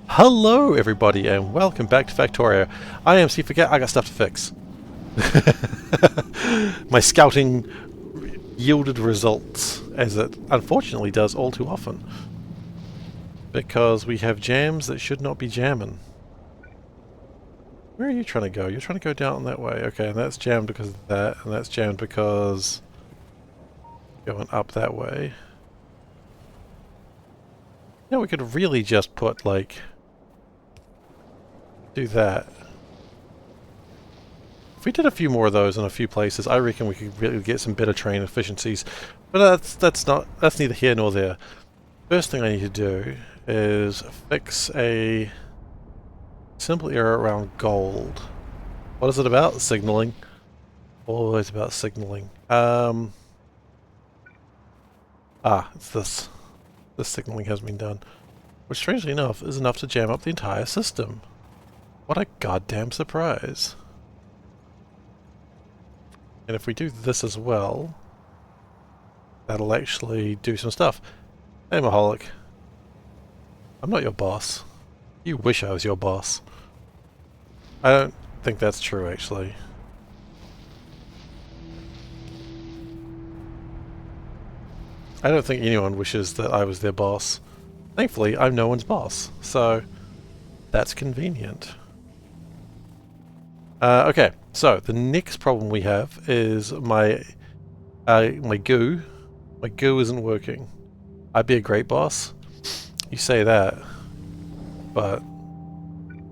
Hello everybody and welcome back to Factorio. I am SeiferKatt, I got stuff to fix. My scouting yielded results, as it unfortunately does all too often. Because we have jams that should not be jamming. Where are you trying to go? You're trying to go down that way. Okay, and that's jammed because of that, and that's jammed because going up that way. Yeah, we could really just put like do that. If we did a few more of those in a few places, I reckon we could really get some better train efficiencies. But that's neither here nor there. First thing I need to do is fix a simple error around gold. What is it about? Signaling. Always about signaling. It's this. This signaling has been done. Which strangely enough is enough to jam up the entire system. What a goddamn surprise. And if we do this as well, that'll actually do some stuff. Hey Maholic. I'm not your boss. You wish I was your boss. I don't think that's true actually. I don't think anyone wishes that I was their boss. Thankfully, I'm no one's boss, so that's convenient. Okay, so the next problem we have is my goo. My goo isn't working. I'd be a great boss. You say that, but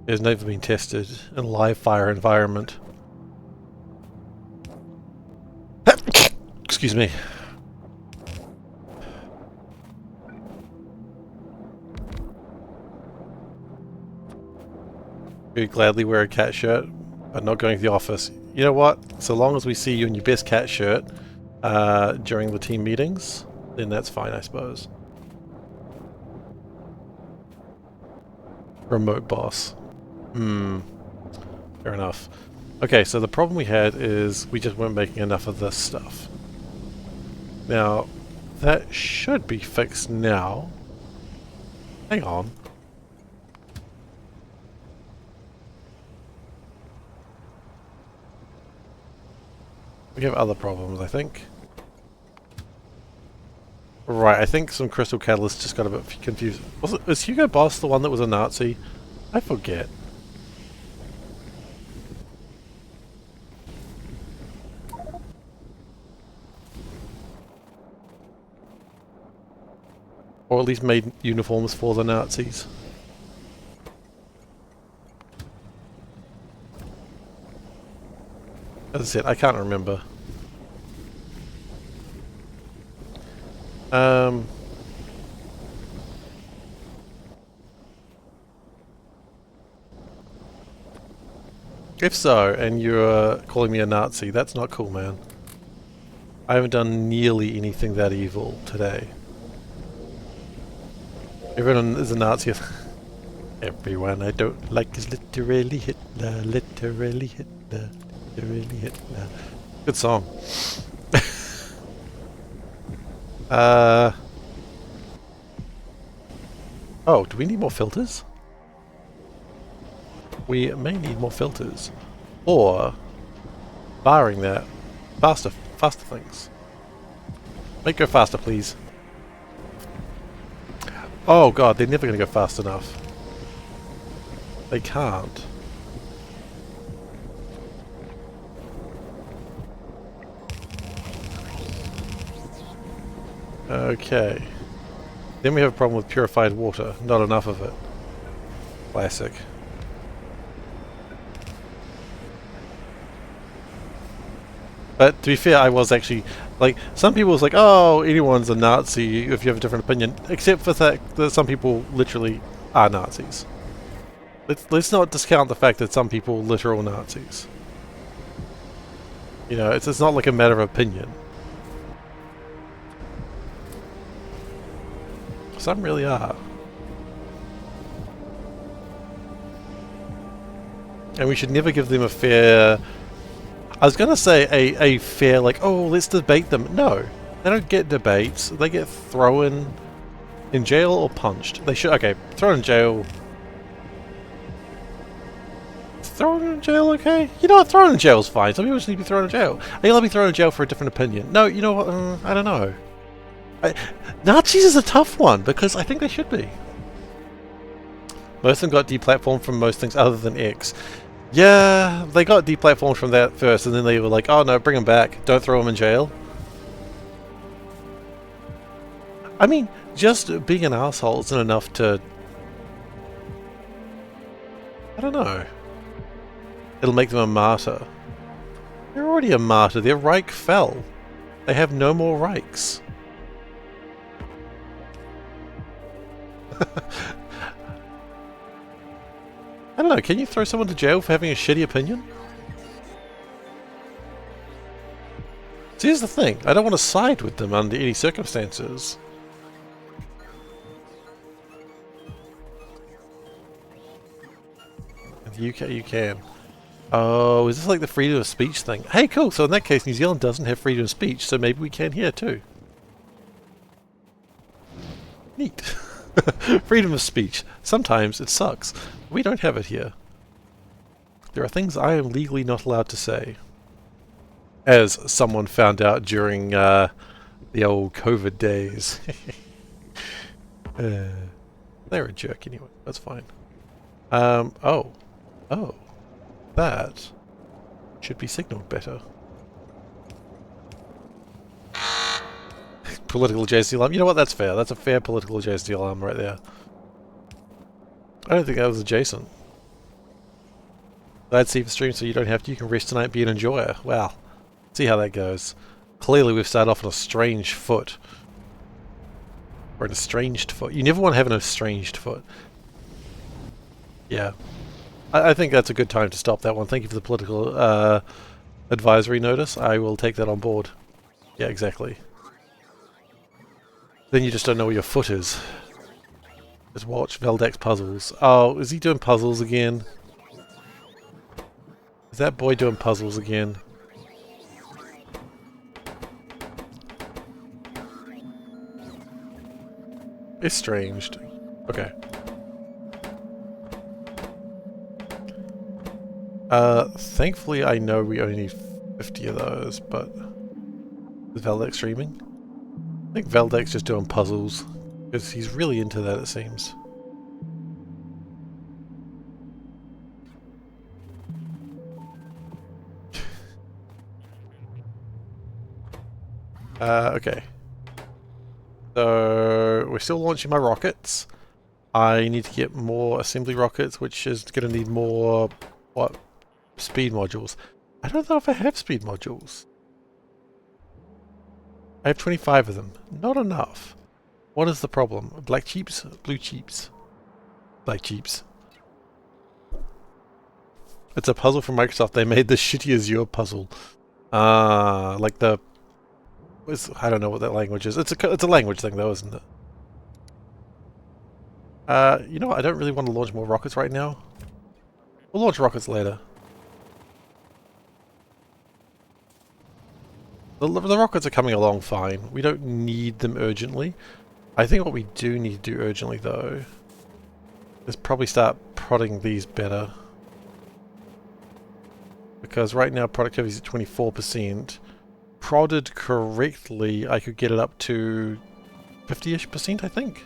it's never been tested in a live fire environment. Excuse me. You'd gladly wear a cat shirt, but not going to the office. You know what? So long as we see you in your best cat shirt during the team meetings, then that's fine, I suppose. Remote boss. Fair enough. Okay, so the problem we had is we just weren't making enough of this stuff. Now, that should be fixed now. Hang on. We have other problems, I think. Right, I think some crystal catalyst just got a bit confused. Was Hugo Boss the one that was a Nazi? I forget. Or at least made uniforms for the Nazis. As I said, I can't remember. If so, and you're calling me a Nazi, that's not cool, man. I haven't done nearly anything that evil today. Everyone is a Nazi. Everyone I don't like is literally Hitler, literally Hitler, literally Hitler. Good song. Oh, do we need more filters? We may need more filters. Or, barring that, faster things. Make go faster, please. Oh god, they're never going to go fast enough. They can't. Okay. Then we have a problem with purified water. Not enough of it. Classic. But to be fair, I was actually, like, some people was like, oh, anyone's a Nazi if you have a different opinion, except for that some people literally are Nazis. Let's not discount the fact that some people are literal Nazis. You know, it's not like a matter of opinion. Some really are. And we should never give them a fair... I was going to say a fair, like, oh, let's debate them. No, they don't get debates. They get thrown in jail or punched. They should, okay, thrown in jail throwing him in jail okay? You know what, throwing in jail is fine. Some people just need to be thrown in jail. Are you allowed to be thrown in jail for a different opinion? No, you know what, I don't know. Nazis is a tough one, because I think they should be. Most of them got deplatformed from most things other than X. Yeah, they got deplatformed from that first, and then they were like, oh no, bring them back. Don't throw them in jail. I mean, just being an asshole isn't enough to... I don't know. It'll make them a martyr. They're already a martyr. Their Reich fell. They have no more Reichs. I don't know, can you throw someone to jail for having a shitty opinion? See, here's the thing. I don't want to side with them under any circumstances. In the UK you can. Oh, is this like the freedom of speech thing? Hey, cool, so in that case New Zealand doesn't have freedom of speech, so maybe we can here too. Neat. Freedom of speech. Sometimes it sucks. We don't have it here. There are things I am legally not allowed to say. As someone found out during the old COVID days. They're a jerk anyway. That's fine. Oh. That should be signaled better. Political adjacency alarm. You know what? That's fair. That's a fair political adjacency alarm right there. I don't think that was adjacent. Glad see the stream so you don't have to. You can rest tonight, be an enjoyer. Wow. See how that goes. Clearly we've started off on a strange foot. Or an estranged foot. You never want to have an estranged foot. Yeah. I think that's a good time to stop that one. Thank you for the political advisory notice. I will take that on board. Yeah, exactly. Then you just don't know where your foot is. Just watch Veldek's puzzles. Oh, is he doing puzzles again? Is that boy doing puzzles again? Estranged. Okay. Thankfully I know we only need 50 of those, but... Is Veldek streaming? I think Veldek's just doing puzzles, because he's really into that, it seems. Okay. So, we're still launching my rockets. I need to get more assembly rockets, which is going to need more, what, speed modules. I don't know if I have speed modules. I have 25 of them. Not enough. What is the problem? Black cheeps? Blue cheeps? Black cheeps. It's a puzzle from Microsoft. They made the shitty Azure puzzle. Like the... I don't know what that language is. It's a language thing though, isn't it? You know what? I don't really want to launch more rockets right now. We'll launch rockets later. The rockets are coming along fine. We don't need them urgently. I think what we do need to do urgently though is probably start prodding these better. Because right now productivity is at 24%. Prodded correctly, I could get it up to 50-ish%, I think.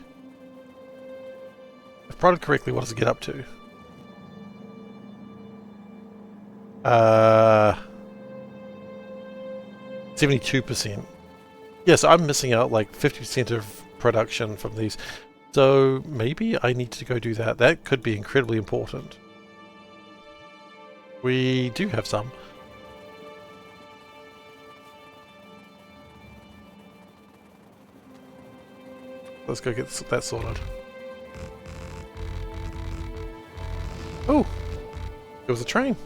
If prodded correctly, what does it get up to? 72%. Yes, I'm missing out like 50% of production from these. So maybe I need to go do that. That could be incredibly important. We do have some. Let's go get that sorted. Oh! It was a train.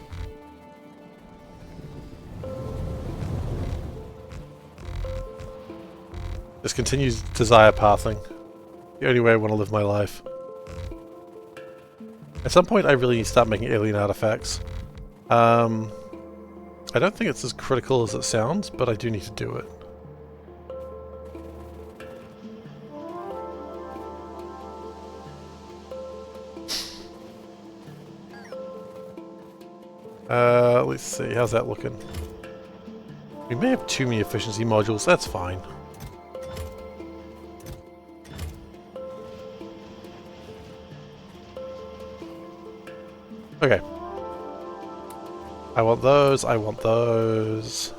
This continues desire pathing. The only way I want to live my life. At some point I really need to start making alien artifacts. I don't think it's as critical as it sounds, but I do need to do it. Let's see, how's that looking? We may have too many efficiency modules, that's fine. Okay. I want those, I want those.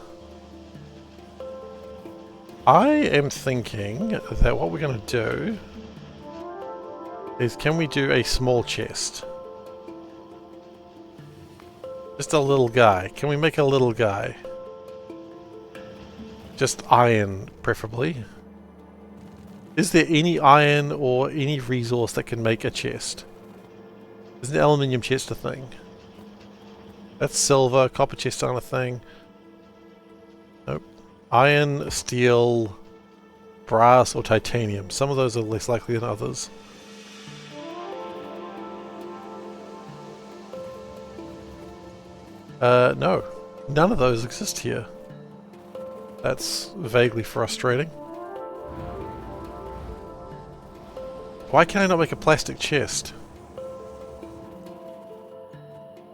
I am thinking that what we're going to do is, can we do a small chest? Just a little guy. Can we make a little guy? Just iron, preferably. Is there any iron or any resource that can make a chest? Is an aluminium chest a thing? That's silver, copper chest aren't a thing. Nope. Iron, steel, brass, or titanium. Some of those are less likely than others. No. None of those exist here. That's vaguely frustrating. Why can I not make a plastic chest?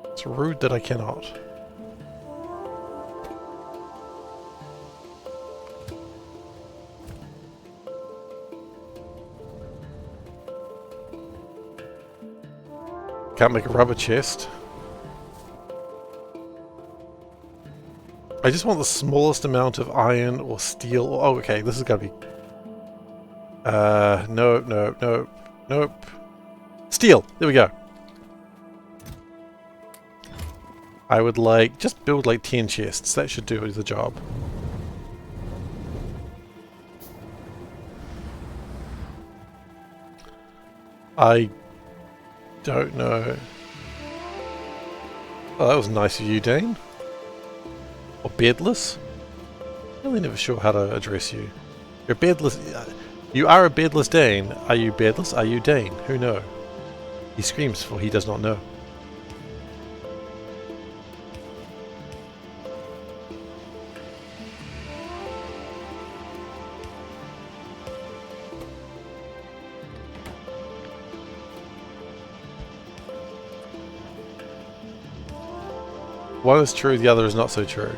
It's rude that I cannot. Can't make a rubber chest. I just want the smallest amount of iron or steel. Oh, okay, this is gotta be... nope, nope, nope, nope. Steel! There we go. I would like... just build like 10 chests. That should do the job. I don't know. Oh, that was nice of you, Dane. Or beardless? I'm really never sure how to address you. You're beardless. You are a beardless Dane. Are you beardless? Are you Dane? Who knows? He screams, for he does not know. One is true, the other is not so true.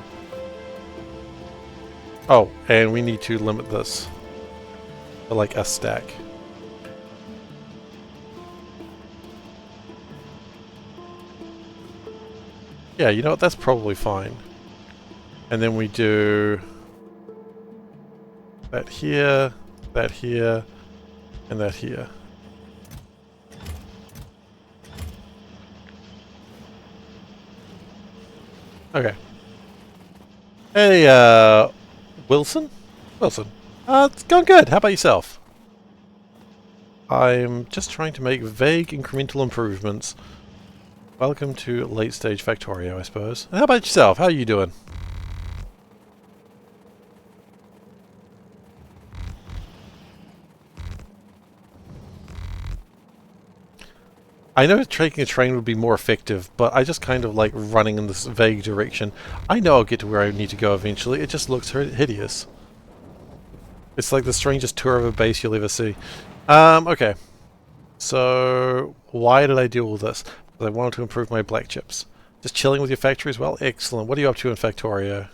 Oh, and we need to limit this to like a stack. Yeah, you know what, that's probably fine. And then we do that here, and that here. Okay. Hey, Wilson? Wilson. It's going good. How about yourself? I'm just trying to make vague incremental improvements. Welcome to late stage Factorio, I suppose. And how about yourself? How are you doing? I know taking a train would be more effective, but I just kind of like running in this vague direction. I know I'll get to where I need to go eventually, it just looks hideous. It's like the strangest tour of a base you'll ever see. Okay. So, why did I do all this? Because I wanted to improve my black chips. Just chilling with your factory as well? Excellent. What are you up to in Factorio?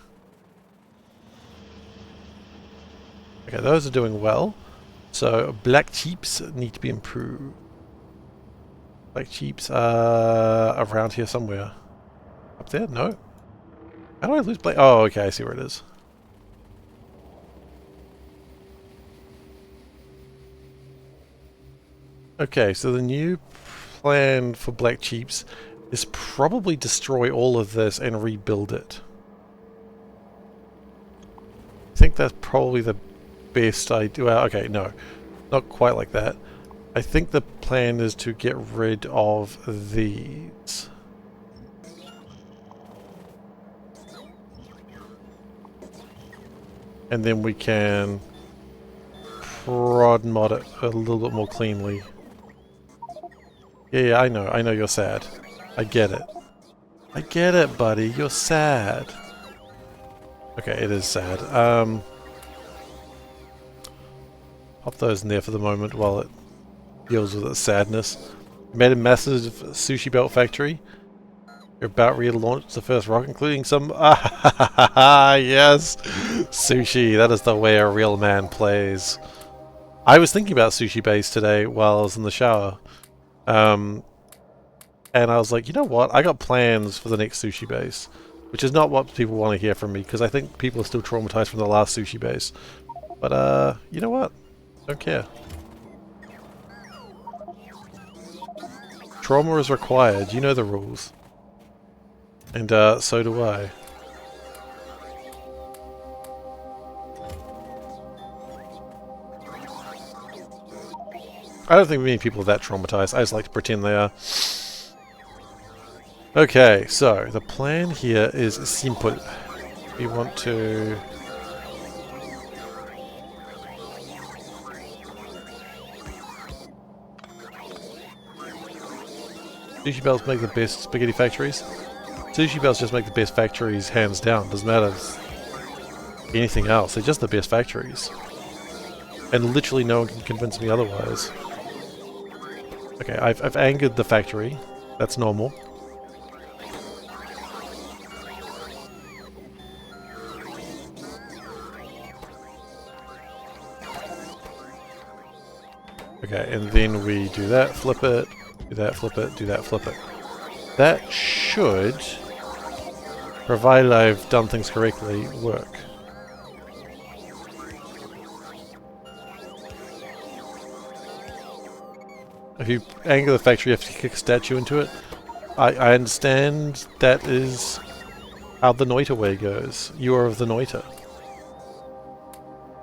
Okay, those are doing well. So, black chips need to be improved. Black cheaps around here somewhere. Up there? No. How do I lose black? Oh, okay, I see where it is. Okay, so the new plan for black cheaps is probably destroy all of this and rebuild it. I think that's probably the best idea. Well, okay, no. Not quite like that. I think the plan is to get rid of these. And then we can prod mod it a little bit more cleanly. Yeah, I know you're sad. I get it. I get it, buddy, you're sad. Okay, it is sad. Pop those in there for the moment while it deals with its sadness. Made a massive sushi belt factory. You're about ready to launch the first rocket, including some... Ah, yes! Sushi, that is the way a real man plays. I was thinking about Sushi Base today while I was in the shower. And I was like, you know what? I got plans for the next Sushi Base. Which is not what people want to hear from me, because I think people are still traumatized from the last Sushi Base. But, you know what? Don't care. Trauma is required. You know the rules. And, so do I. I don't think many people are that traumatized. I just like to pretend they are. Okay, so the plan here is simple. We want to... Sushi Bells make the best spaghetti factories. Sushi Bells just make the best factories, hands down. Doesn't matter anything else. They're just the best factories. And literally no one can convince me otherwise. Okay, I've angered the factory. That's normal. Okay, and then we do that, flip it, do that, flip it, do that, flip it. That should, provided I've done things correctly, work. If you anger the factory, you have to kick a statue into it. I understand that is how the Noita way goes. You are of the Noita.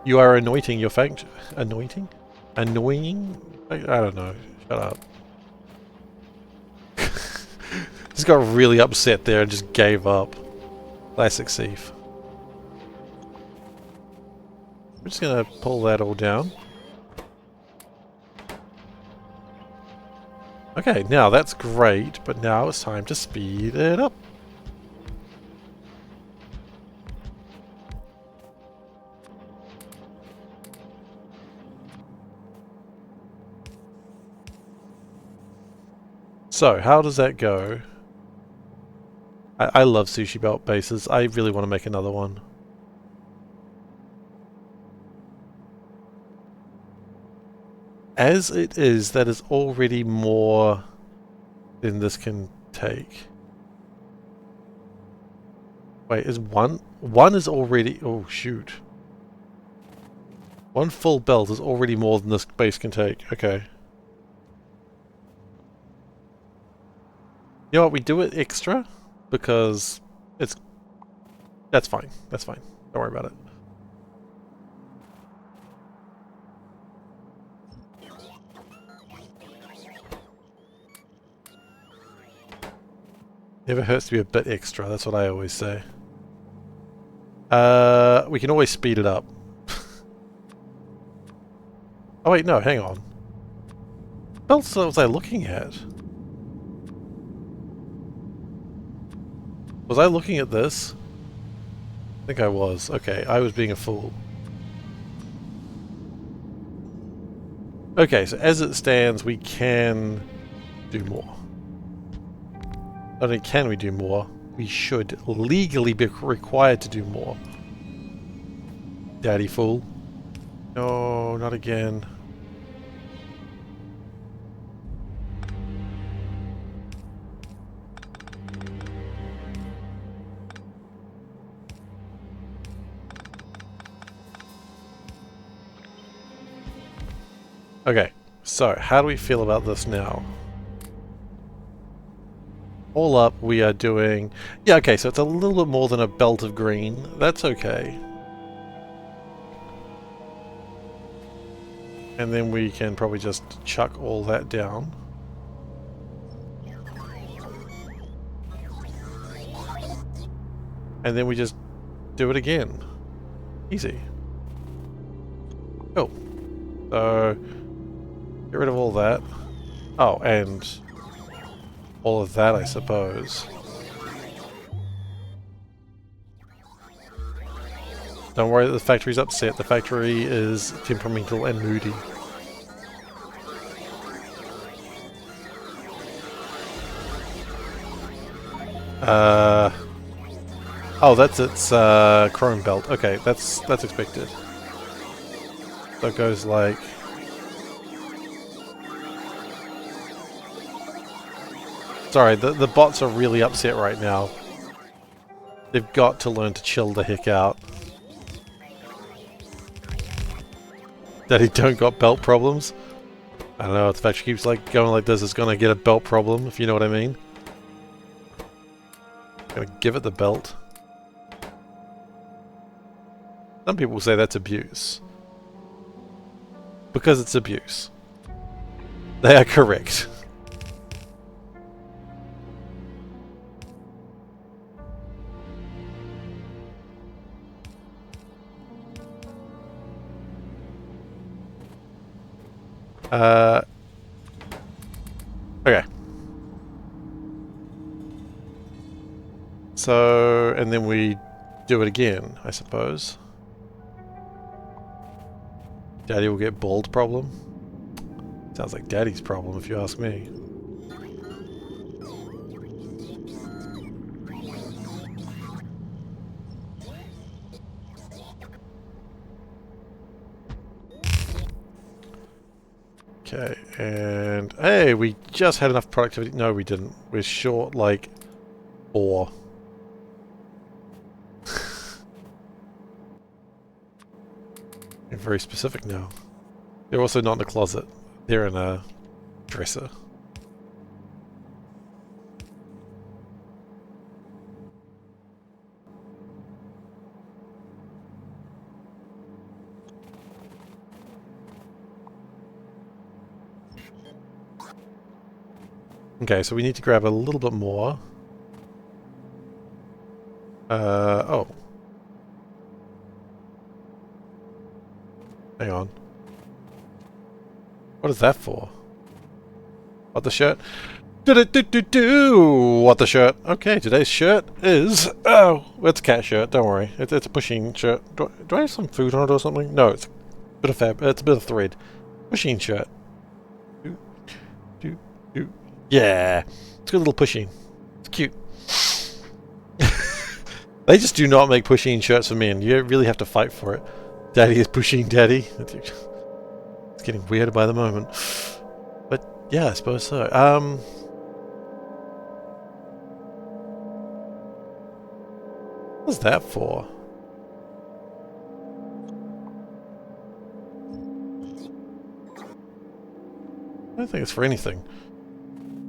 You are anointing your factory. Anointing? Annoying? I don't know. Shut up. Just got really upset there and just gave up. Classic Seif. We're just gonna pull that all down. Okay, now that's great, but now it's time to speed it up. So, how does that go? I love sushi belt bases. I really want to make another one. As it is, that is already more than this can take. Wait, is one is already... Oh, shoot. One full belt is already more than this base can take. Okay. You know what, we do it extra because it's... That's fine. That's fine. Don't worry about it. Never hurts to be a bit extra, that's what I always say. We can always speed it up. Oh wait, no, hang on. What else was I looking at? Was I looking at this? I think I was. Okay, I was being a fool. Okay, so as it stands, we can do more. Not only can we do more, we should legally be required to do more. Daddy fool. No, not again. Okay, so how do we feel about this now? All up, we are doing... Yeah, okay, so it's a little bit more than a belt of green. That's okay. And then we can probably just chuck all that down. And then we just do it again. Easy. Cool. So, get rid of all that. Oh, and all of that, I suppose. Don't worry that the factory's upset. The factory is temperamental and moody. Oh, that's its chrome belt. Okay, that's expected. So it goes like... Sorry, the bots are really upset right now. They've got to learn to chill the heck out. Daddy don't got belt problems? I don't know, if the factory keeps like going like this, it's gonna get a belt problem, if you know what I mean. Gonna give it the belt. Some people say that's abuse. Because it's abuse. They are correct. Okay. So, and then we do it again, I suppose. Daddy will get bald problem. Sounds like Daddy's problem, if you ask me. Okay, and hey, we just had enough productivity. No, we didn't. We're short like 4. You're very specific now. They're also not in a closet. They're in a dresser. Okay, so we need to grab a little bit more. Oh. Hang on. What is that for? What the shirt? Do what the shirt? Okay, today's shirt is... Oh, it's a cat shirt, don't worry. It's a pushing shirt. Do I have some food on it or something? No, it's a bit of fabric. It's a bit of thread. Pushing shirt. Do. Yeah. It's got a little pushing. It's cute. They just do not make pushing shirts for men. You really have to fight for it. Daddy is pushing daddy. It's getting weird by the moment. But yeah, I suppose so. What's that for? I don't think it's for anything.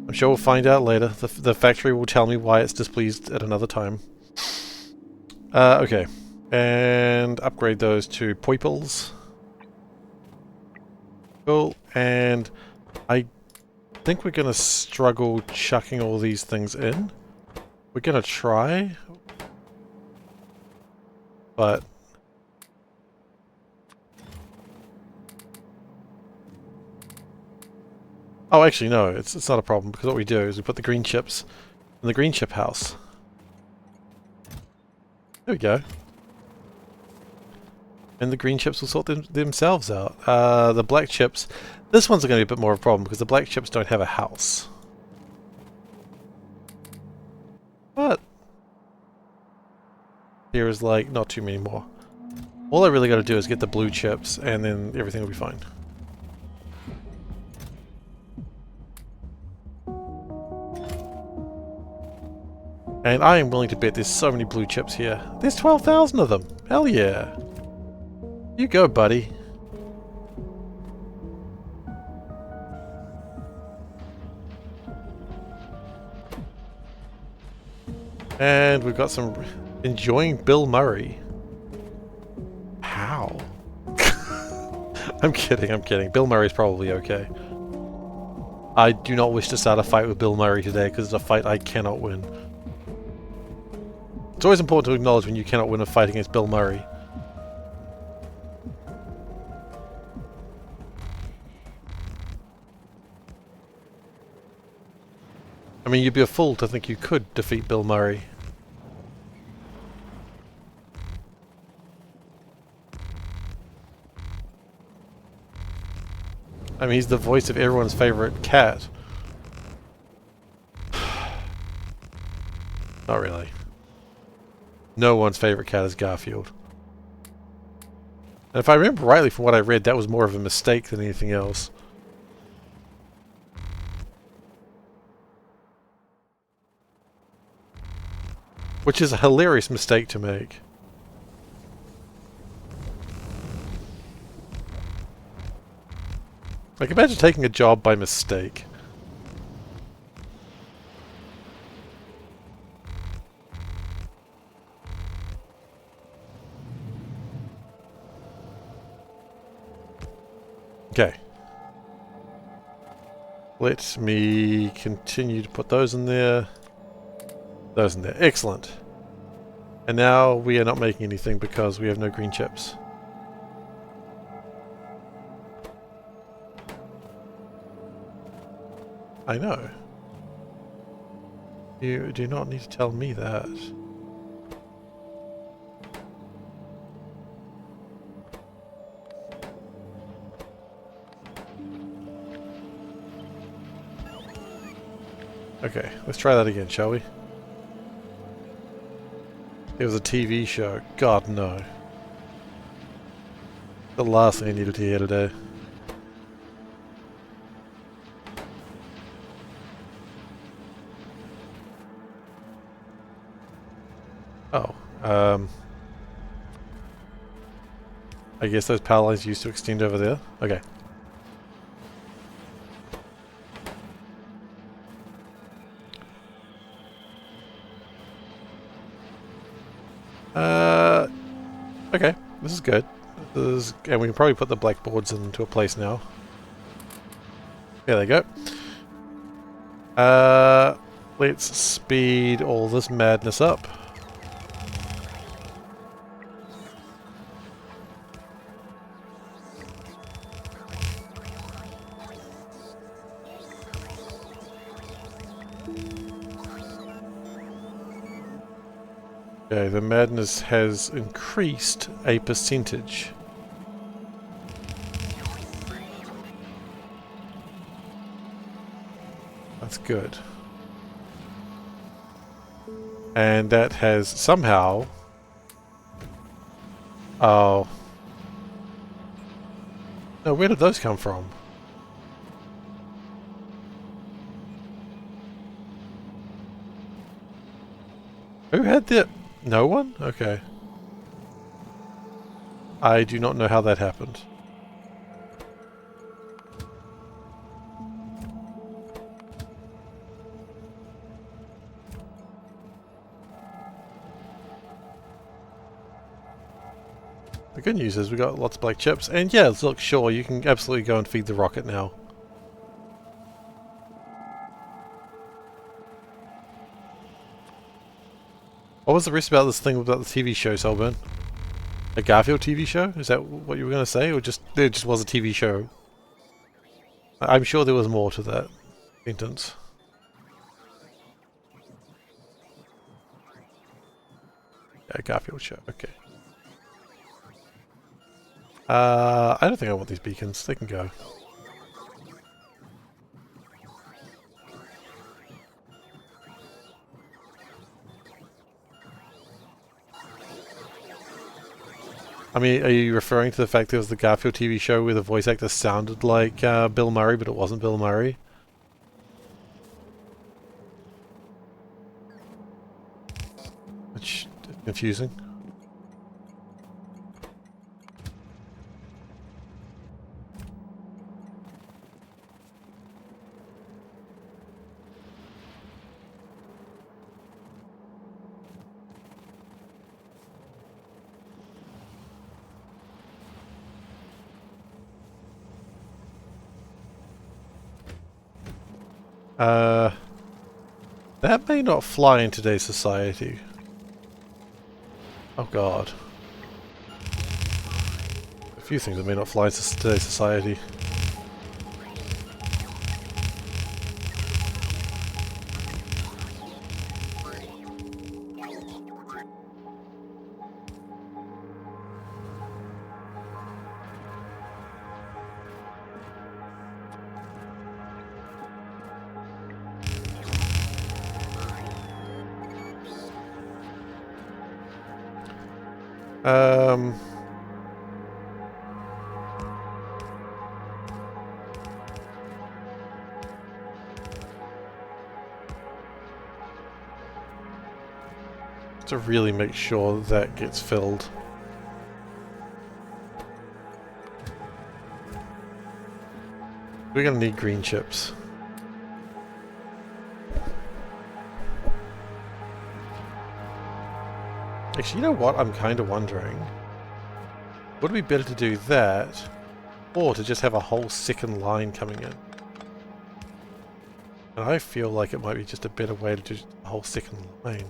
I'm sure we'll find out later. The factory will tell me why it's displeased at another time. Okay. And upgrade those to poiples. Cool. And I think we're going to struggle chucking all these things in. We're going to try. But... Oh, actually, no. It's not a problem, because what we do is we put the green chips in the green chip house. There we go. And the green chips will sort themselves out. The black chips... This one's going to be a bit more of a problem, because the black chips don't have a house. But... Here is, like, not too many more. All I really got to do is get the blue chips, and then everything will be fine. And I am willing to bet there's so many blue chips here. There's 12,000 of them! Hell yeah! You go, buddy. And we've got some... Enjoying Bill Murray. How? I'm kidding. Bill Murray's probably okay. I do not wish to start a fight with Bill Murray today, because it's a fight I cannot win. It's always important to acknowledge when you cannot win a fight against Bill Murray. I mean, you'd be a fool to think you could defeat Bill Murray. I mean, he's the voice of everyone's favorite cat. Not really. No one's favourite cat is Garfield. And if I remember rightly from what I read, that was more of a mistake than anything else. Which is a hilarious mistake to make. Like, imagine taking a job by mistake. Okay. Let me continue to put those in there. Those in there. Excellent. And now we are not making anything because we have no green chips. I know. You do not need to tell me that. Okay, let's try that again, shall we? It was a TV show. God, no. The last thing I needed to hear today. Oh, I guess those power lines used to extend over there. Okay. Okay, this is good. And we can probably put the blackboards into a place now. There they go. Let's speed all this madness up. Okay, the madness has increased a percentage. That's good. And that has somehow... Oh. No, where did those come from? Who had the... No one? Okay. I do not know how that happened. The good news is we got lots of black chips, and yeah, look, sure, you can absolutely go and feed the rocket now. What was the rest about this thing about the TV show, Selburn? A Garfield TV show? Is that what you were going to say? Or just there just was a TV show? I'm sure there was more to that sentence. Yeah, Garfield show, okay. I don't think I want these beacons. They can go. I mean, are you referring to the fact there was the Garfield TV show where the voice actor sounded like Bill Murray, but it wasn't Bill Murray? Which is confusing. That may not fly in today's society. Oh god. A few things that may not fly in today's society. Um... to really make sure that gets filled. We're gonna need green chips. Actually, you know what? I'm kind of wondering. Would it be better to do that, or to just have a whole second line coming in? And I feel like it might be just a better way to do a whole second line.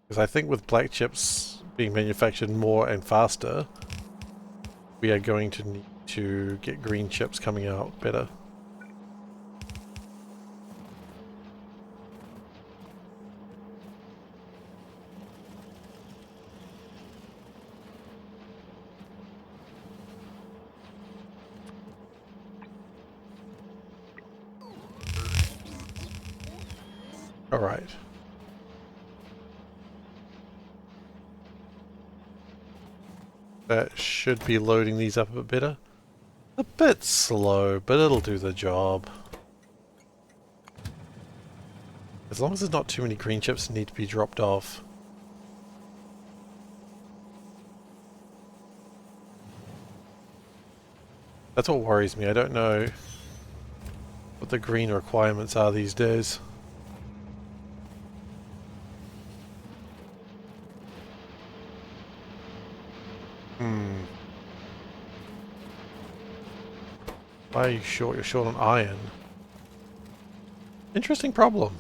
Because I think with black chips being manufactured more and faster, we are going to need to get green chips coming out better. Alright. That should be loading these up a bit better. A bit slow, but it'll do the job. As long as there's not too many green chips that need to be dropped off. That's what worries me. I don't know what the green requirements are these days. Why are you short? You're short on iron. Interesting problem.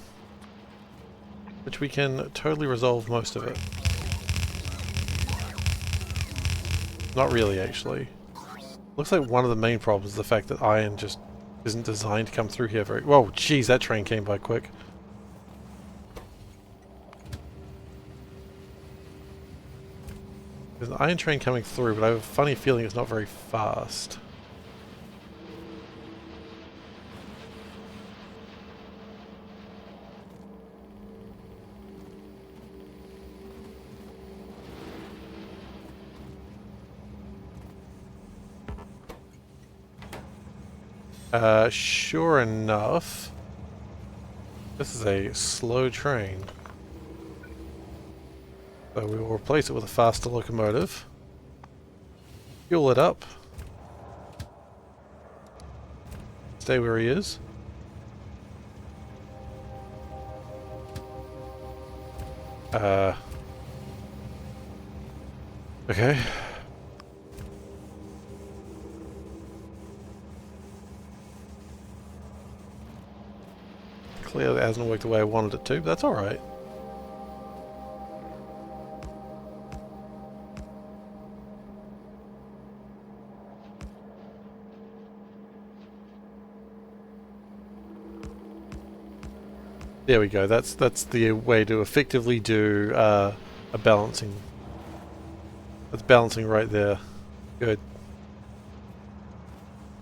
Which we can totally resolve most of it. Not really, actually. Looks like one of the main problems is the fact that iron just isn't designed to come through here very... Whoa, jeez, that train came by quick. There's an iron train coming through, but I have a funny feeling it's not very fast. Sure enough, this is a slow train. So we will replace it with a faster locomotive. Fuel it up. Stay where he is. Okay. Clearly it hasn't worked the way I wanted it to, but that's alright. There we go, that's the way to effectively do a balancing. That's balancing right there. Good.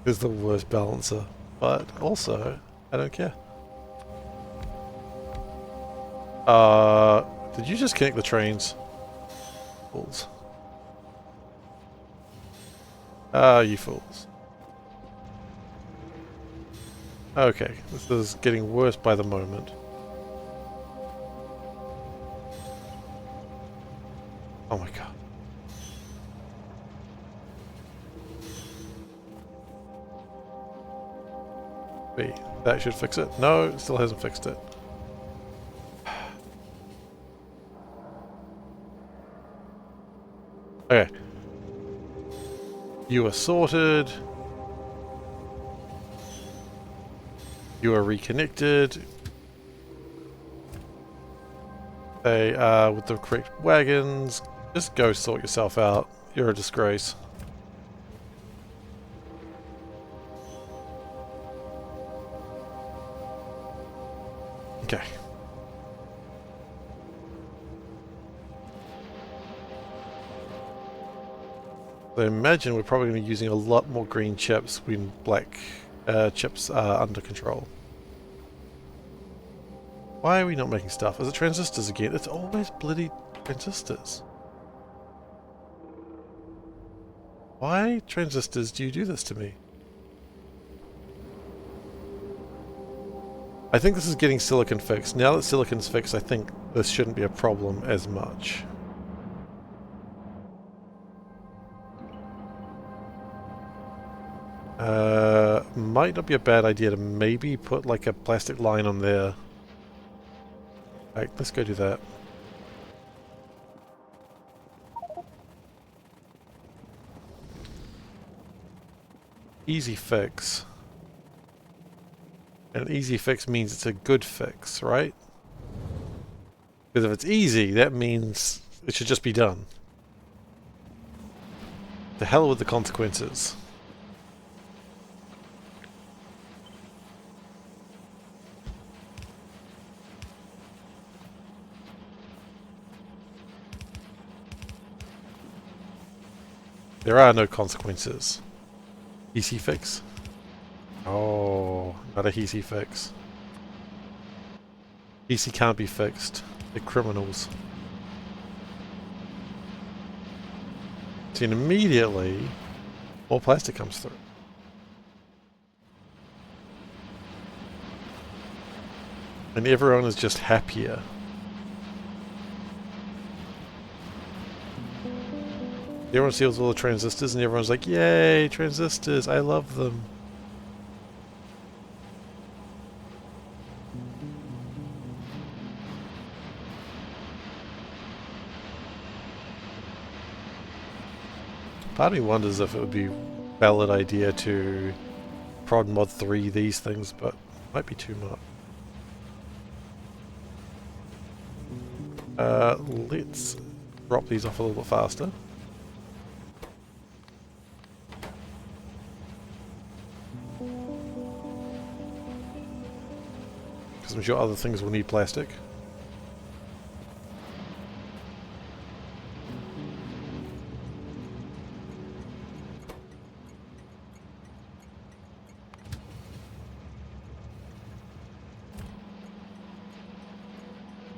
Is the worst balancer. But also, I don't care. Did you just connect the trains? Fools. Ah, you fools. Okay, this is getting worse by the moment. Oh my god. Wait, that should fix it. No, it still hasn't fixed it. Okay. You are sorted. You are reconnected. They are with the correct wagons. Just go sort yourself out. You're a disgrace. Okay. I imagine we're probably going to be using a lot more green chips when black chips are under control. Why are we not making stuff? Is it transistors again? It's always bloody transistors. Why, transistors, do you do this to me? I think this is getting silicon fixed. Now that silicon's fixed, I think this shouldn't be a problem as much. Might not be a bad idea to maybe put like a plastic line on there. Right, let's go do that. Easy fix. And an easy fix means it's a good fix, right? Because if it's easy, that means it should just be done. The hell with the consequences. There are no consequences. Easy fix? Oh, not a easy fix. PC can't be fixed. They're criminals. See, and immediately, more plastic comes through. And everyone is just happier. Everyone sees all the transistors and everyone's like, yay, transistors, I love them. Part of me wonders if it would be a valid idea to prod mod 3 these things, but it might be too much. Let's drop these off a little bit faster. Because I'm sure other things will need plastic.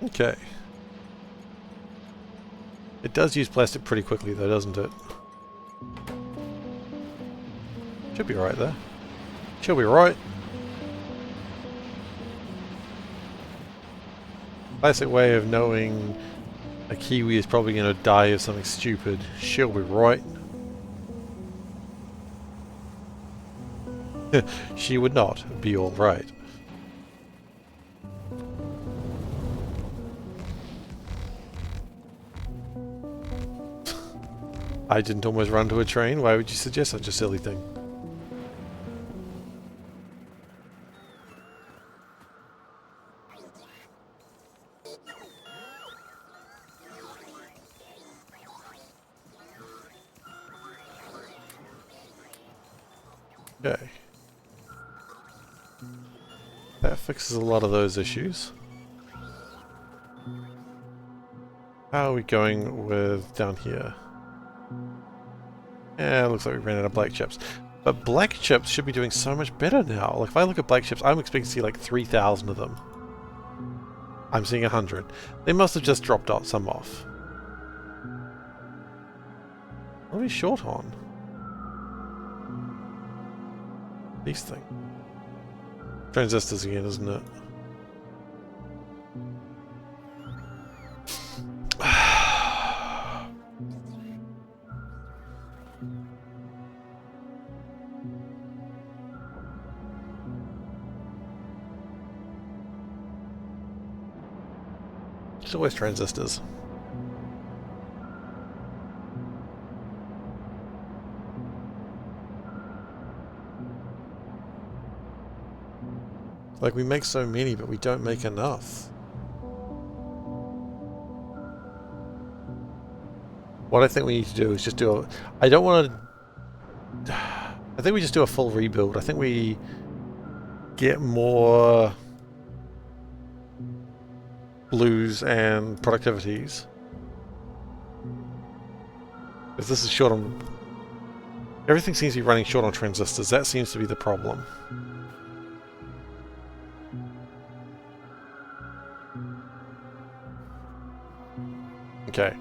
Okay. It does use plastic pretty quickly though, doesn't it? Should be right there. Should be right. Classic way of knowing a Kiwi is probably going to die of something stupid. She'll be right. She would not be all right. I didn't almost run to a train. Why would you suggest such a silly thing? Okay. That fixes a lot of those issues. How are we going with down here? Yeah, it looks like we ran out of black chips. But black chips should be doing so much better now. Like if I look at black chips, I'm expecting to see like 3,000 of them. I'm seeing 100. They must have just dropped off some off. What are we short on? These things. Transistors again, isn't it? It's always transistors. Like, we make so many, but we don't make enough. What I think we need to do is just do a... I don't want to... I think we just do a full rebuild. I think we get more blues and productivities. If this is short on... Everything seems to be running short on transistors. That seems to be the problem. Okay.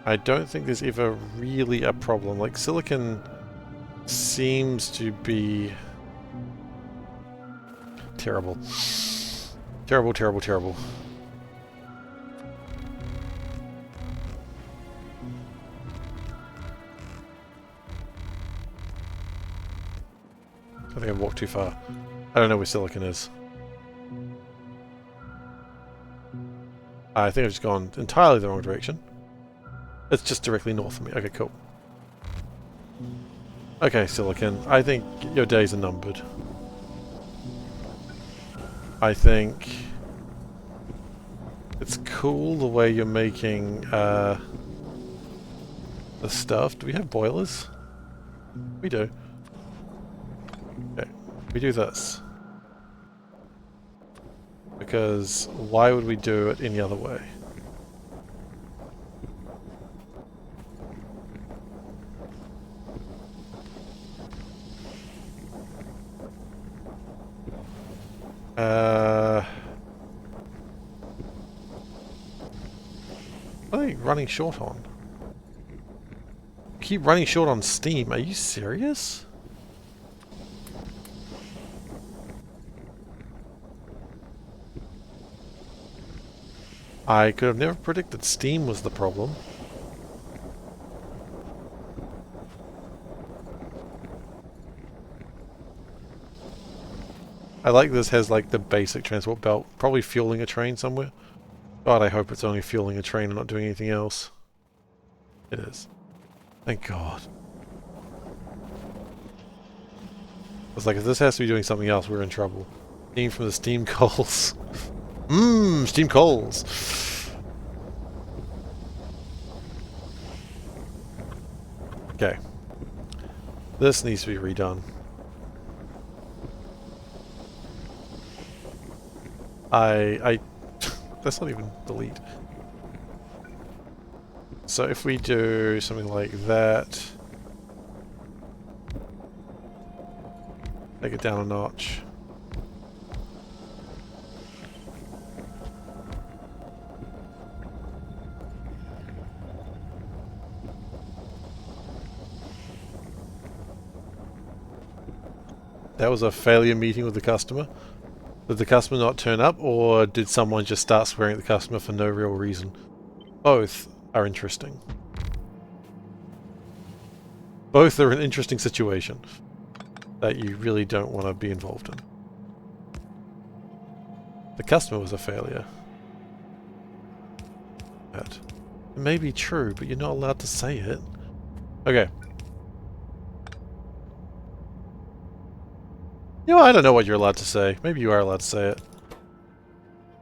I don't think there's ever really a problem. Like, silicon seems to be terrible. Terrible, terrible, terrible. I think I've walked too far. I don't know where silicon is. I think I've just gone entirely the wrong direction. It's just directly north of me. Okay, cool. Okay, silicon. I think your days are numbered. I think it's cool the way you're making the stuff. Do we have boilers? We do. Okay, we do this. Because why would we do it any other way? What are they running short on? Keep running short on steam. Are you serious? I could have never predicted steam was the problem. I like this has like the basic transport belt, probably fueling a train somewhere. God, I hope it's only fueling a train and not doing anything else. It is. Thank God. It's like if this has to be doing something else, we're in trouble. Steam from the steam coals. Mmm, steam coals. Okay. This needs to be redone. That's not even delete. So if we do something like that, take it down a notch. That was a failure meeting with the customer. Did the customer not turn up, or did someone just start swearing at the customer for no real reason? Both are interesting. Both are an interesting situation that you really don't want to be involved in. The customer was a failure. That may be true, but you're not allowed to say it. Okay. You know, I don't know what you're allowed to say. Maybe you are allowed to say it.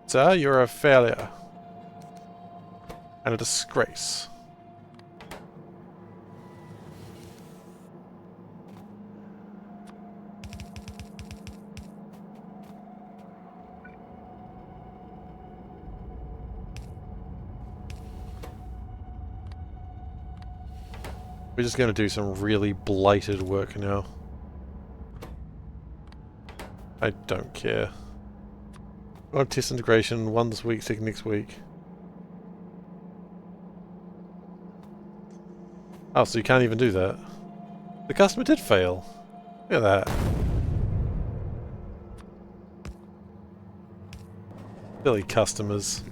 Sir, you're a failure. And a disgrace. We're just going to do some really blighted work now. I don't care. One test integration, one this week, second next week. Oh, so you can't even do that. The customer did fail. Look at that. Silly customers.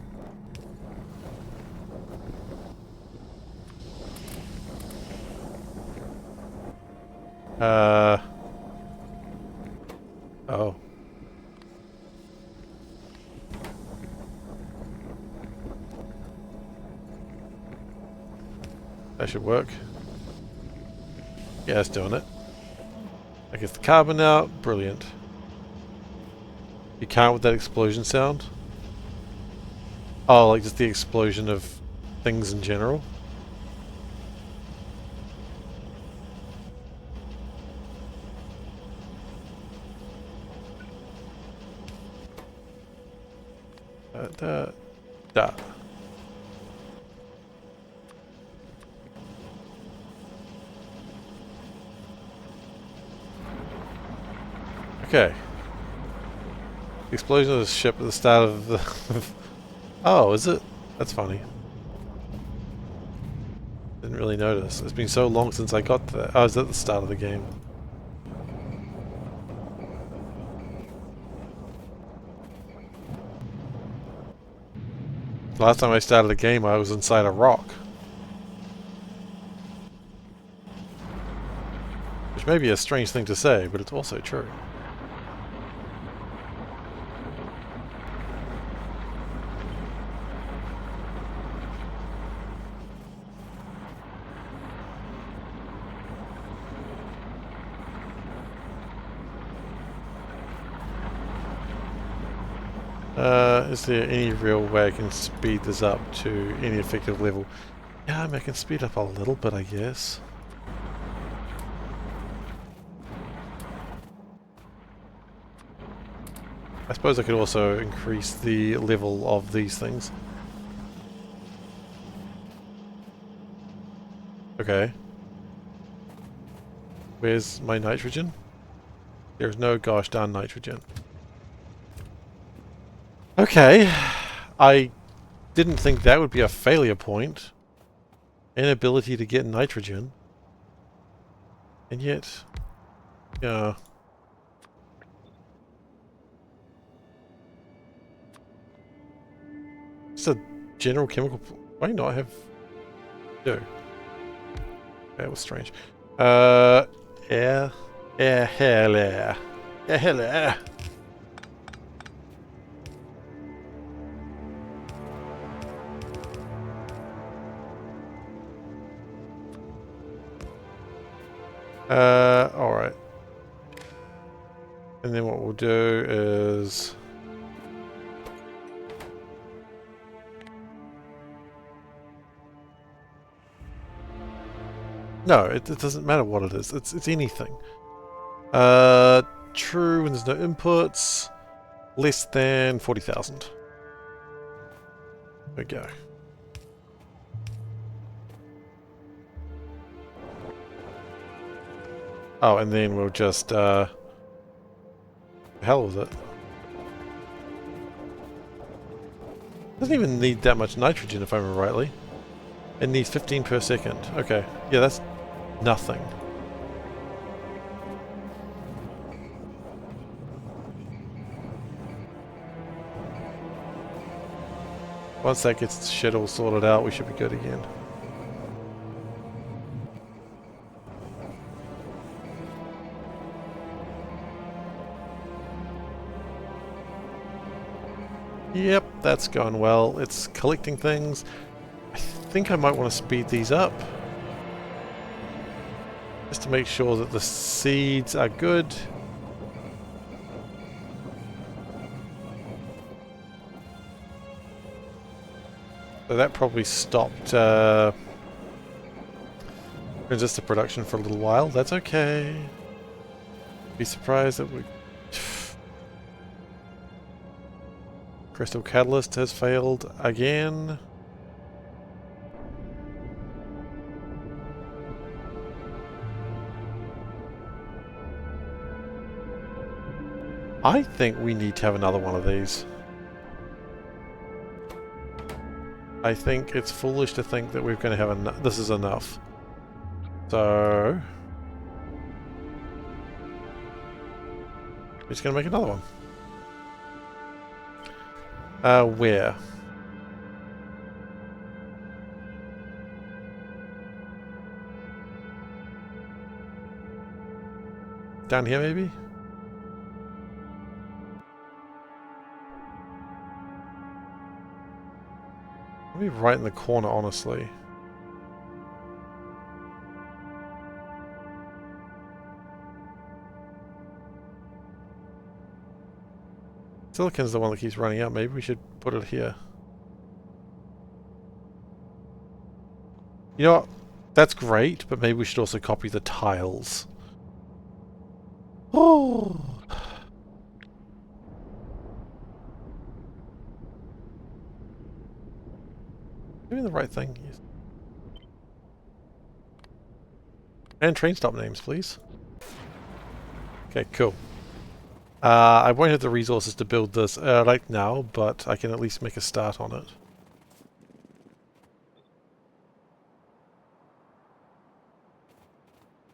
Oh. That should work. Yeah, it's doing it. I get the carbon out. Brilliant. You can't with that explosion sound? Oh, like just the explosion of things in general? Da. Okay. The explosion of the ship at the start of the... Oh, is it? That's funny. Didn't really notice. It's been so long since I got there. I was at the start of the game. Last time I started the game, I was inside a rock. Which may be a strange thing to say, but it's also true. Is there any real way I can speed this up to any effective level? Yeah, I mean, I can speed up a little bit, I guess. I suppose I could also increase the level of these things. Okay. Where's my nitrogen? There's no gosh darn nitrogen. Okay. I didn't think that would be a failure point. Inability to get nitrogen. And yet... yeah. It's a general chemical... why not have... no. That was strange. Air... hell yeah. Hell yeah. Alright. And then what we'll do is... no, it doesn't matter what it is. It's anything. True when there's no inputs. Less than 40,000. There we go. Oh, and then we'll just, the hell with it. Doesn't even need that much nitrogen, if I remember rightly. It needs 15 per second. Okay. Yeah, that's nothing. Once that gets shit all sorted out, we should be good again. Yep, that's going well. It's collecting things. I think I might want to speed these up. Just to make sure that the seeds are good. So that probably stopped transistor production for a little while. That's okay. Be surprised that we... Crystal Catalyst has failed again. I think we need to have another one of these. I think it's foolish to think that we're going to have enough. This is enough. So... we're just going to make another one. Where? Down here, maybe? Maybe right in the corner, honestly. Silicon's the one that keeps running out. Maybe we should put it here. You know what? That's great, but maybe we should also copy the tiles. Oh! Doing the right thing. Yes. And train stop names, please. Okay, cool. I won't have the resources to build this right now, but I can at least make a start on it.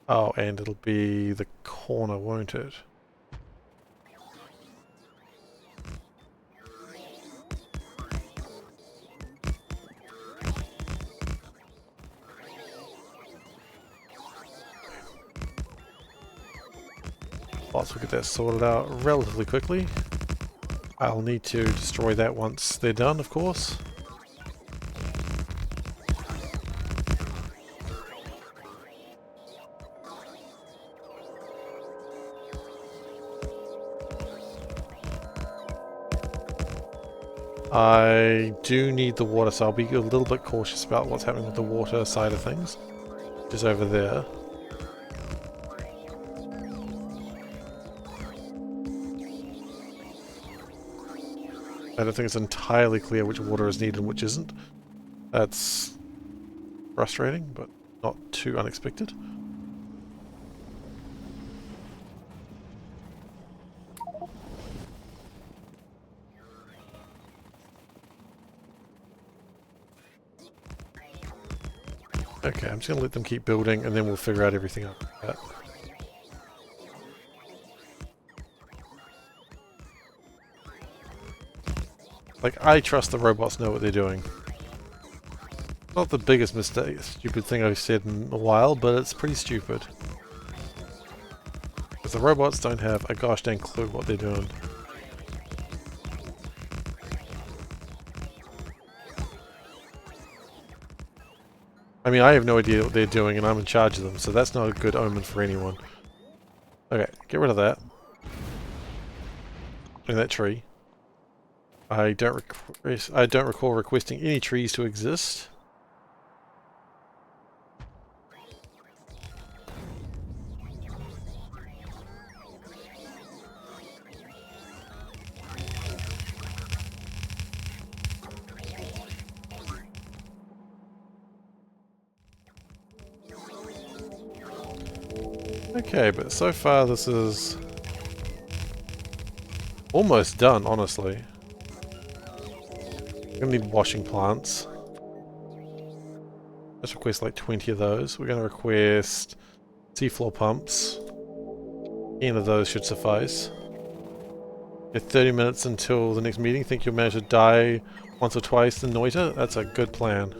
Oh, and it'll be the corner, won't it? Lots will get that sorted out relatively quickly. I'll need to destroy that once they're done, of course. I do need the water, so I'll be a little bit cautious about what's happening with the water side of things, which is over there. I don't think it's entirely clear which water is needed and which isn't. That's frustrating, but not too unexpected. Okay, I'm just going to let them keep building and then we'll figure out everything after that. Like, I trust the robots know what they're doing. Not the biggest mistake, stupid thing I've said in a while, but it's pretty stupid. Because the robots don't have a gosh dang clue what they're doing. I mean, I have no idea what they're doing and I'm in charge of them, so that's not a good omen for anyone. Okay, get rid of that. And that tree. I don't recall requesting any trees to exist. Okay, but so far this is almost done, honestly. We're gonna need washing plants. Let's request like 20 of those. We're gonna request seafloor pumps. 10 of those should suffice. At 30 minutes until the next meeting. Think you'll manage to die once or twice in Noita? That's a good plan.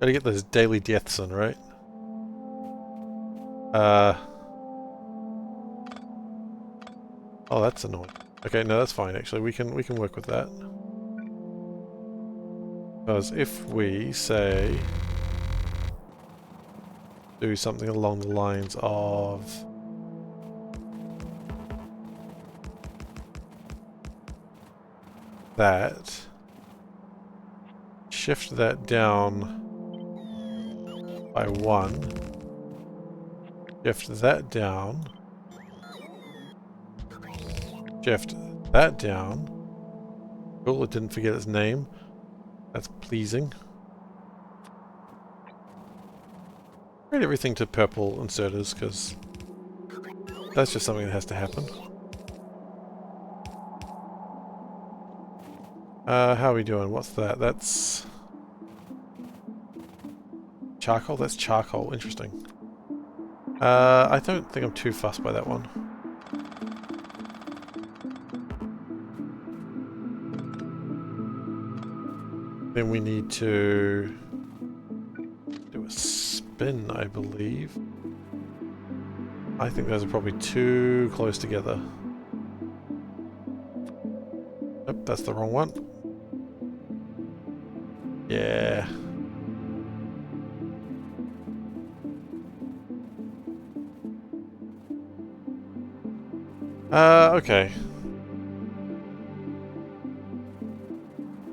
Gotta get those daily deaths in, right? Oh, that's annoying. Okay, no, that's fine actually. We can work with that. Because if we say do something along the lines of that, shift that down by 1, shift that down, shift that down. Cool, it didn't forget its name. That's pleasing. Read everything to purple inserters, because that's just something that has to happen. How are we doing? What's that? That's charcoal? That's charcoal. Interesting. I don't think I'm too fussed by that one. Then we need to do a spin, I believe. I think those are probably too close together. Nope, that's the wrong one. Yeah. Okay.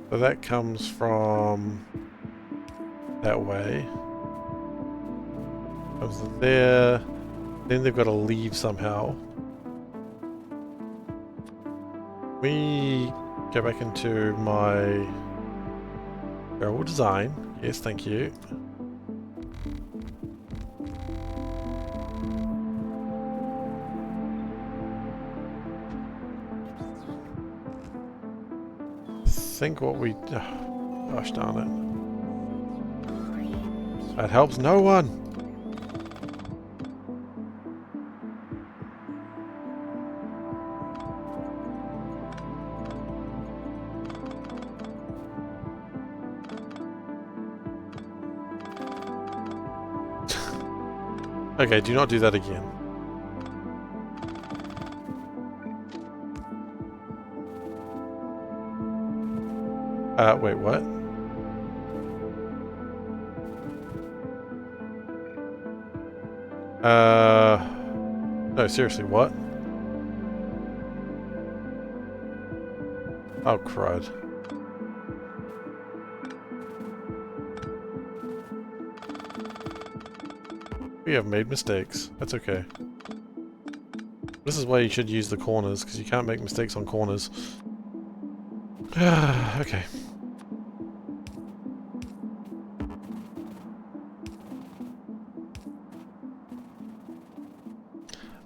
So that comes from that way. Comes there. Then they've got to leave somehow. We go back into my barrel design. Yes, thank you. think what we... gosh darn it. That helps no one! Okay, do not do that again. Wait, what? No, seriously, what? Oh, crud. We have made mistakes. That's okay. This is why you should use the corners, because you can't make mistakes on corners. Okay.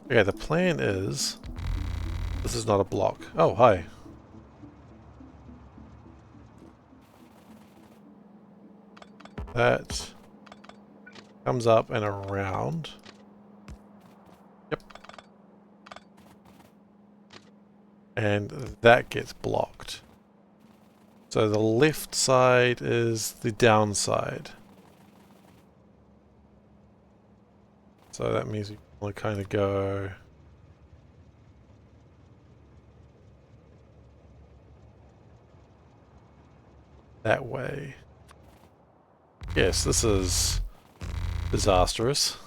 Okay, the plan is... This is not a block. Oh, hi. That comes up and around. Yep. And that gets blocked. So the left side is the downside. So that means we want to kind of go... that way. Yes, this is disastrous.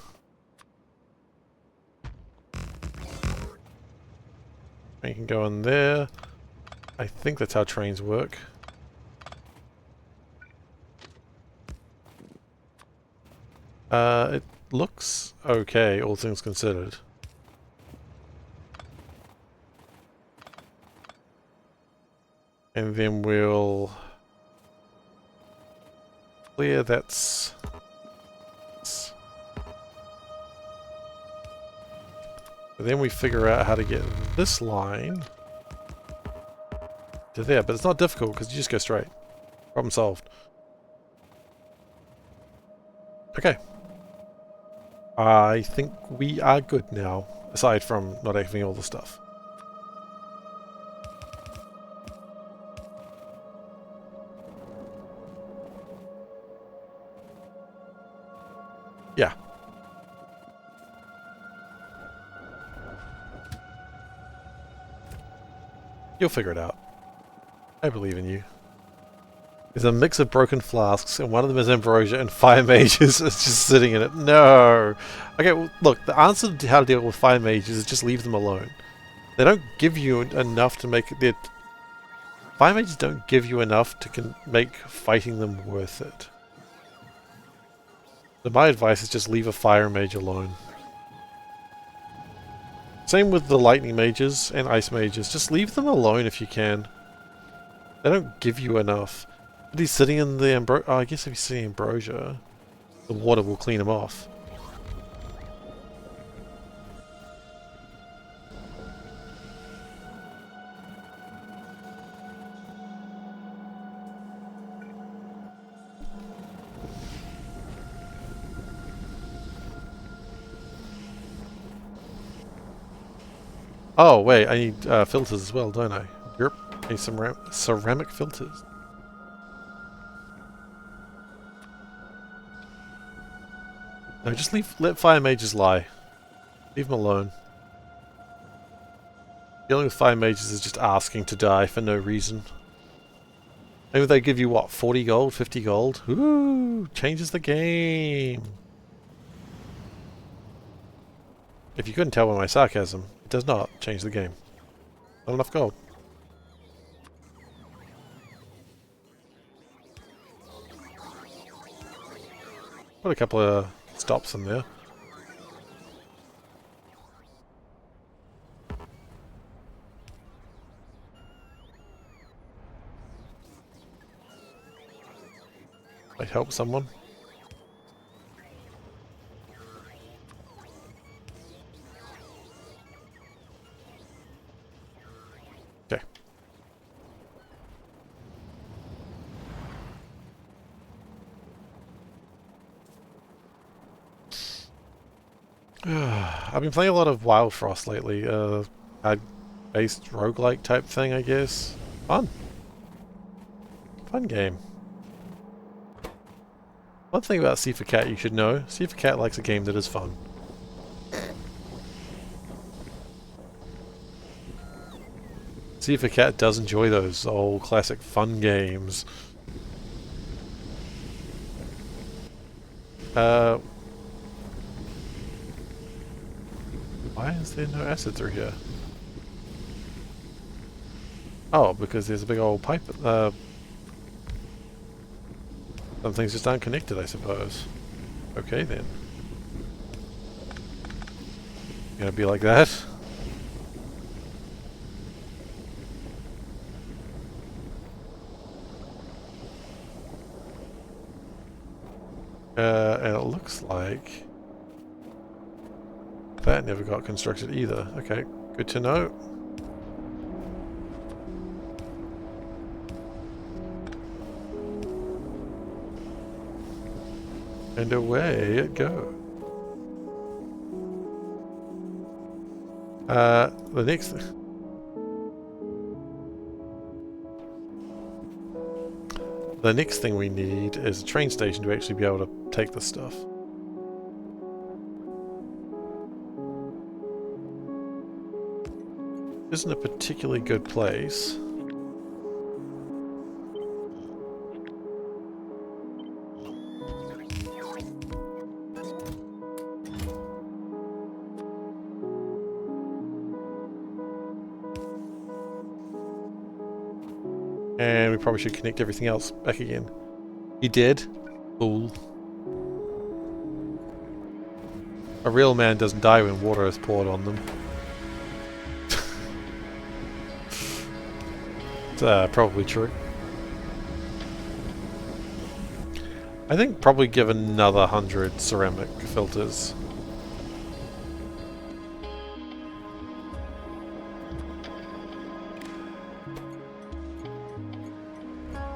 You can go in there. I think that's how trains work. It looks okay, all things considered. And then we'll clear that's... But then we figure out how to get this line to there, but it's not difficult because you just go straight. Problem solved. Okay. I think we are good now, aside from not having all the stuff. Yeah. You'll figure it out. I believe in you. There's a mix of broken flasks, and one of them is ambrosia, and fire mages is just sitting in it. No! Okay, well, look, the answer to how to deal with fire mages is just leave them alone. They don't give you enough to make it... Fire mages don't give you enough to make fighting them worth it. So my advice is just leave a fire mage alone. Same with the lightning mages and ice mages. Just leave them alone if you can. They don't give you enough. But he's sitting in the ambrosia. Oh, I guess if he's sitting in ambrosia, the water will clean him off. Oh, wait, I need filters as well, don't I? Yep, I need some ceramic filters. No, just let fire mages lie. Leave them alone. Dealing with fire mages is just asking to die for no reason. Maybe they give you, what, 40 gold, 50 gold? Ooh, changes the game. If you couldn't tell by my sarcasm, it does not change the game. Not enough gold. Put a couple of stops in there. Might help someone. Okay. I've been playing a lot of Wild Frost lately. Based roguelike type thing, I guess. Fun. Fun game. One thing about SeiferKatt you should know, SeiferKatt likes a game that is fun. SeiferKatt does enjoy those old classic fun games. Why is there no acid through here? Oh, because there's a big old pipe. Some things just aren't connected, I suppose. Okay then. Gonna be like that? And it looks like that never got constructed either. Okay, good to know. And away it goes. The next The next thing we need is a train station to actually be able to take this stuff. Isn't a particularly good place. And we probably should connect everything else back again. You did? Fool. A real man doesn't die when water is poured on them. It's probably true. I think probably give another 100 ceramic filters.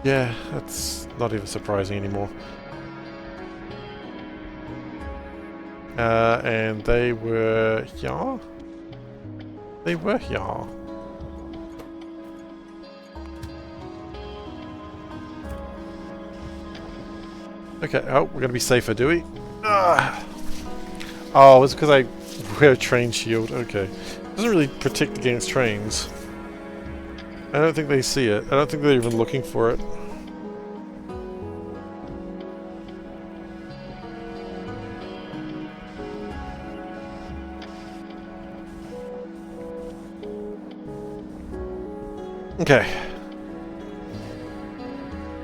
Yeah, that's not even surprising anymore. And they were here? They were here. Okay, oh, we're gonna be safer, do we? Ah. Oh, it's because I wear a train shield. Okay. It doesn't really protect against trains. I don't think they see it. I don't think they're even looking for it. Okay.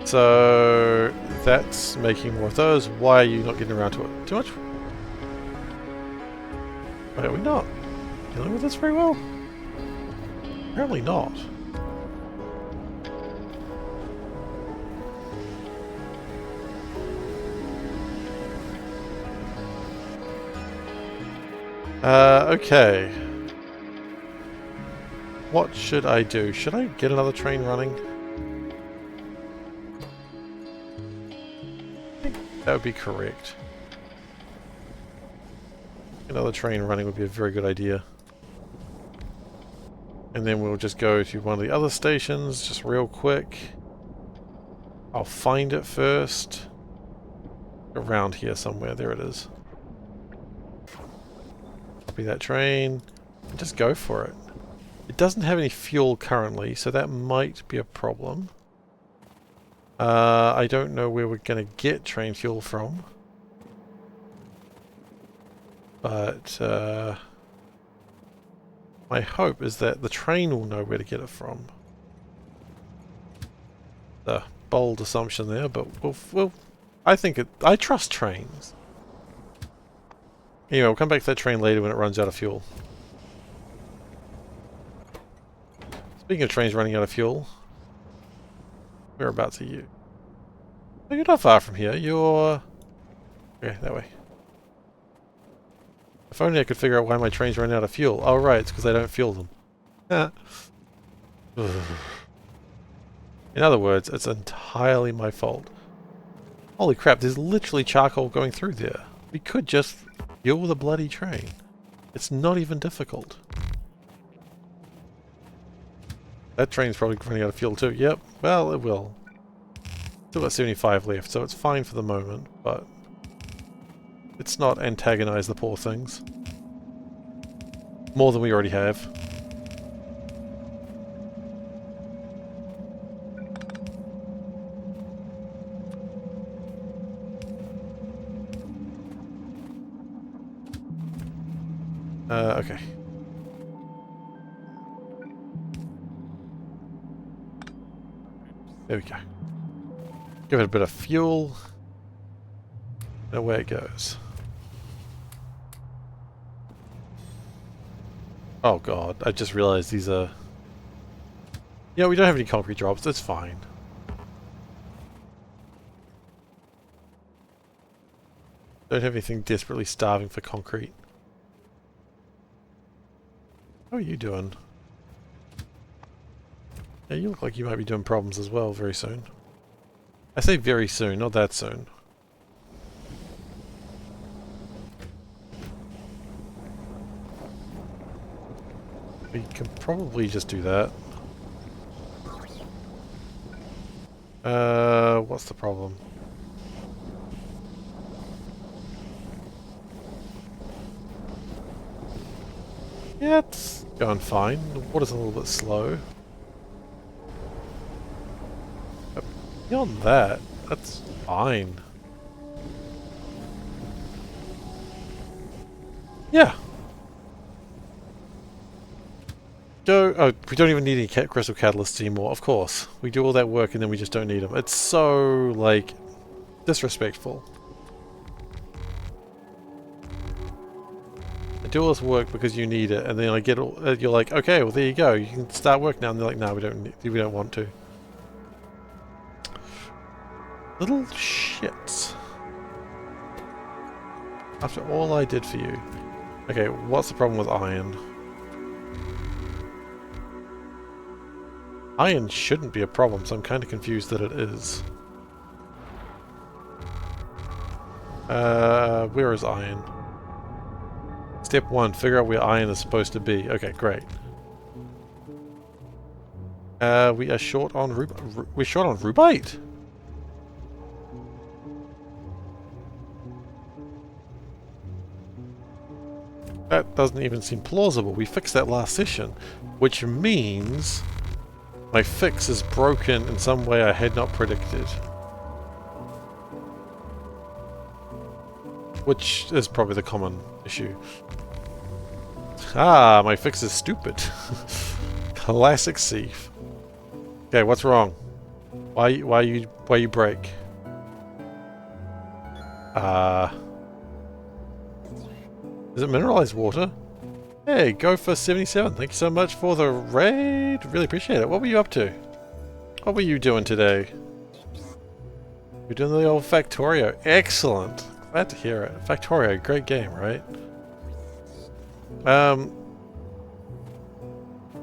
So that's making more of those. Why are you not getting around to it? Too much? Why are we not dealing with this very well? Apparently not. Okay. What should I do? Should I get another train running? I think that would be correct. Another train running would be a very good idea. And then we'll just go to one of the other stations, just real quick. I'll find it first. Around here somewhere, there it is. Copy that train, and just go for it. It doesn't have any fuel currently, so that might be a problem. I don't know where we're going to get train fuel from. But my hope is that the train will know where to get it from. The bold assumption there, but I trust trains. Anyway, we'll come back to that train later when it runs out of fuel. Speaking of trains running out of fuel, whereabouts are you? Oh, you're not far from here. You're... okay, that way. If only I could figure out why my trains run out of fuel. Oh right, it's because I don't fuel them. In other words, it's entirely my fault. Holy crap, there's literally charcoal going through there. We could just Fuel the bloody train. It's not even difficult. That train's probably running out of fuel too. Yep, well, it will. Still got 75 left, so it's fine for the moment, but let's not antagonize the poor things. More than we already have. Okay. There we go. Give it a bit of fuel. And away it goes. Oh god, I just realized these are... Yeah, we don't have any concrete drops, that's fine. Don't have anything desperately starving for concrete. How are you doing? Yeah, you look like you might be doing problems as well very soon. I say very soon, not that soon. We can probably just do that. What's the problem? Yeah, it's going fine. The water's a little bit slow. But beyond that, that's fine. Yeah. Oh, we don't even need any crystal catalysts anymore, of course. We do all that work and then we just don't need them. It's so, like, disrespectful. I do all this work because you need it, and then I get all, you're like, okay, well there you go, you can start work now, and they're like, no, we don't want to. Little shits. After all I did for you. Okay, what's the problem with iron? Iron shouldn't be a problem, so I'm kind of confused that it is. Where is iron? Step 1, figure out where iron is supposed to be. Okay, great. We are short on we're short on rubite. That doesn't even seem plausible. We fixed that last session, which means my fix is broken in some way I had not predicted. Which is probably the common issue. Ah, my fix is stupid. Classic Seif. Okay, what's wrong? Why you break? Is it mineralized water? Hey, go for 77. Thank you so much for the raid. Really appreciate it. What were you up to? What were you doing today? You're doing the old Factorio. Excellent. Glad to hear it. Factorio, great game, right?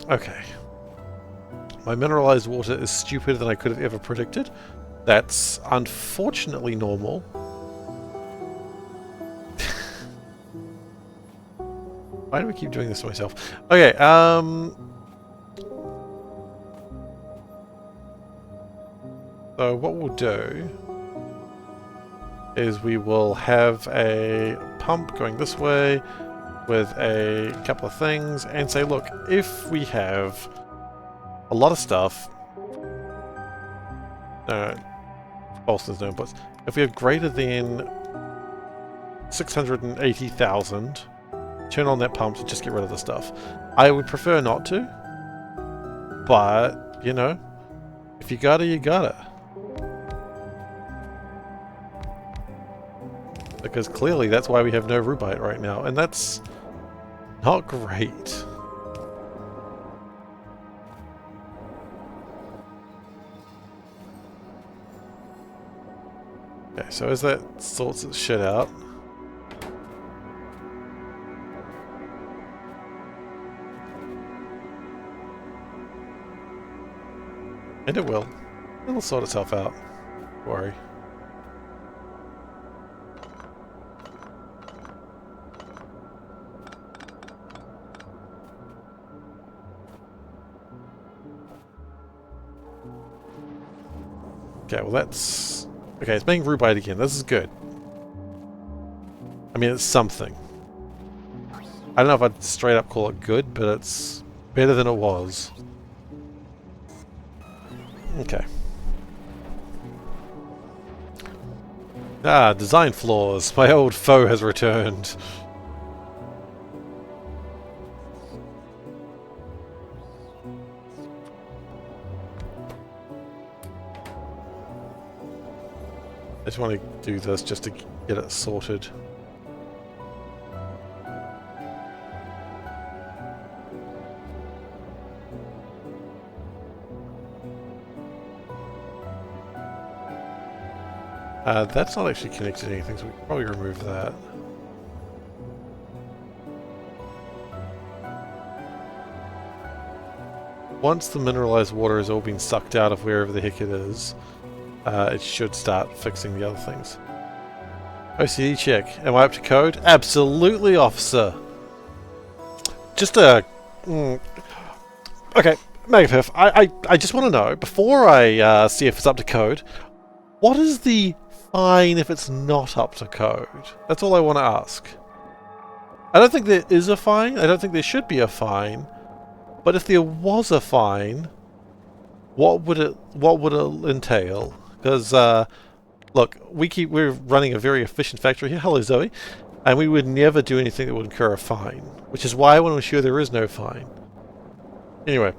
Okay. My mineralized water is stupider than I could have ever predicted. That's unfortunately normal. Why do we keep doing this to myself? Okay, so what we'll do is we will have a pump going this way with a couple of things and say, look, if we have a lot of stuff, Bolston's no inputs, if we have greater than 680,000, turn on that pump to just get rid of the stuff. I would prefer not to, but, you know, if you gotta, you gotta. Because clearly that's why we have no rubite right now, and that's not great. Okay, so as that sorts its shit out, and it will. It'll sort itself out. Don't worry. Okay, well that's... Okay, it's being rebite again. This is good. I mean, it's something. I don't know if I'd straight up call it good, but it's better than it was. Okay. Ah, design flaws. My old foe has returned. I just want to do this just to get it sorted. That's not actually connected to anything, so we can probably remove that. Once the mineralized water has all been sucked out of wherever the heck it is, it should start fixing the other things. OCD check. Am I up to code? Absolutely, officer. Just a... Okay, Megapiff, I just want to know, before I see if it's up to code, what is the fine if it's not up to code? That's all I want to ask. I don't think there is a fine. I don't think there should be a fine. But if there was a fine, what would it entail? Because look, we're running a very efficient factory here. Hello, Zoe. And we would never do anything that would incur a fine, which is why I want to ensure there is no fine. Anyway,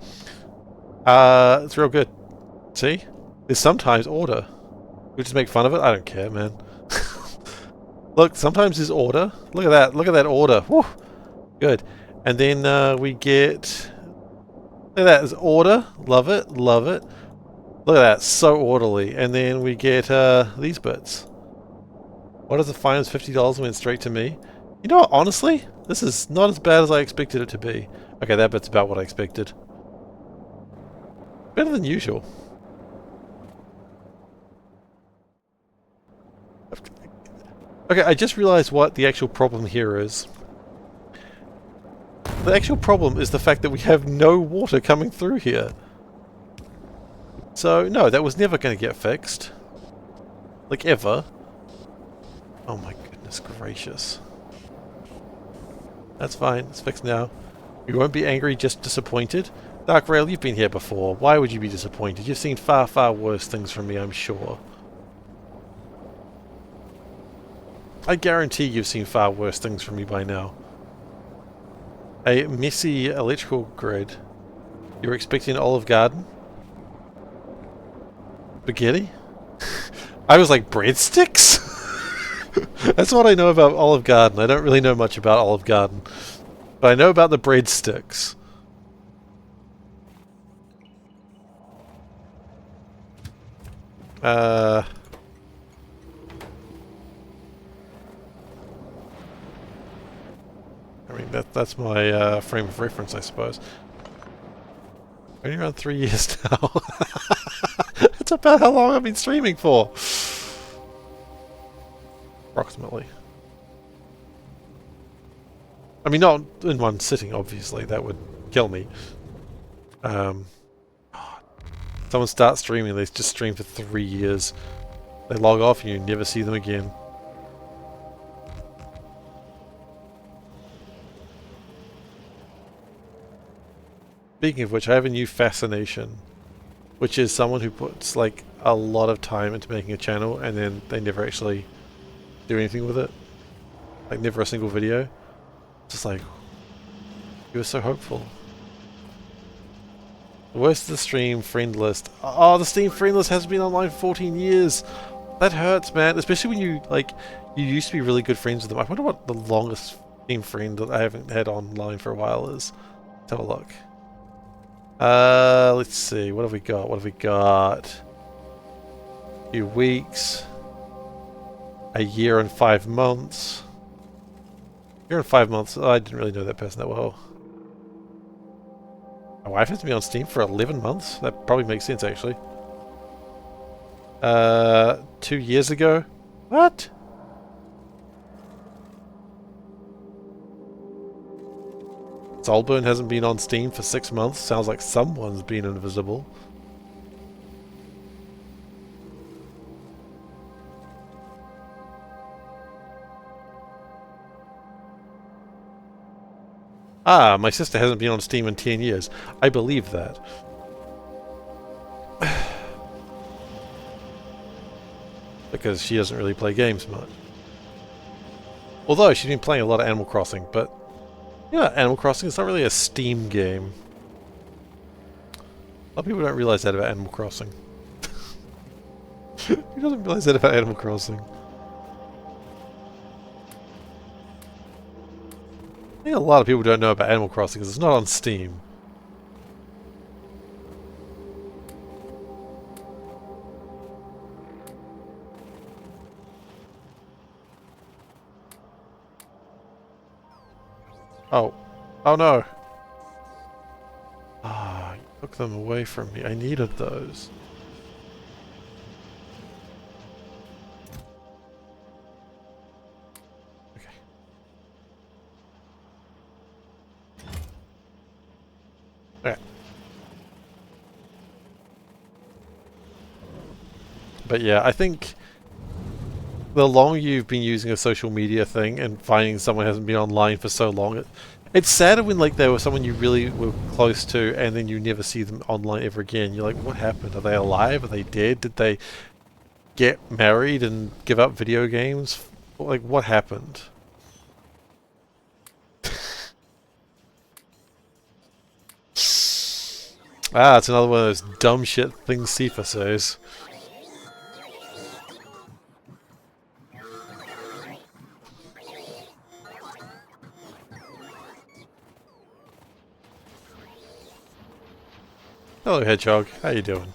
it's real good. See? There's sometimes order. We just make fun of it? I don't care, man. Look, sometimes there's order. Look at that. Look at that order. Woo! Good. And then we get... Look at that. There's order. Love it. Love it. Look at that. So orderly. And then we get these bits. What is the fine? It's $50 went straight to me. You know what? Honestly, this is not as bad as I expected it to be. Okay, that bit's about what I expected. Better than usual. Okay, I just realized what the actual problem here is. The actual problem is the fact that we have no water coming through here. So, no, that was never going to get fixed. Like, ever. Oh my goodness gracious. That's fine, it's fixed now. We won't be angry, just disappointed. Dark Rail, you've been here before. Why would you be disappointed? You've seen far, far worse things from me, I'm sure. I guarantee you've seen far worse things from me by now. A messy electrical grid. You're expecting an Olive Garden? Spaghetti? I was like, breadsticks? That's what I know about Olive Garden. I don't really know much about Olive Garden. But I know about the breadsticks. I mean, that's my frame of reference, I suppose. Only around 3 years now. That's about how long I've been streaming for. Approximately. I mean, not in one sitting, obviously. That would kill me. Someone starts streaming, they just stream for 3 years. They log off and you never see them again. Speaking of which, I have a new fascination, which is someone who puts like a lot of time into making a channel and then they never actually do anything with it. Like never a single video. Just like, you were so hopeful. The worst of the stream friend list. Oh, the Steam friend list hasn't been online for 14 years. That hurts, man. Especially when you like, you used to be really good friends with them. I wonder what the longest Steam friend that I haven't had online for a while is. Let's have a look. Let's see. What have we got? What have we got? A few weeks. A year and 5 months. A year and 5 months. Oh, I didn't really know that person that well. My wife has been on Steam for 11 months. That probably makes sense, actually. 2 years ago. What? Soulburn hasn't been on Steam for 6 months. Sounds like someone's been invisible. Ah, my sister hasn't been on Steam in 10 years. I believe that. Because she doesn't really play games much. Although she's been playing a lot of Animal Crossing, but yeah, Animal Crossing is not really a Steam game. A lot of people don't realize that about Animal Crossing. Who doesn't realize that about Animal Crossing? I think a lot of people don't know about Animal Crossing because it's not on Steam. Oh. Oh no! Ah, you took them away from me. I needed those. Okay. Okay. But yeah, I think the longer you've been using a social media thing and finding someone hasn't been online for so long, it's sadder when like there was someone you really were close to and then you never see them online ever again. You're like, what happened? Are they alive? Are they dead? Did they get married and give up video games? Like, what happened? Ah, it's another one of those dumb shit things Seifer says. Hello, Hedgehog. How you doing?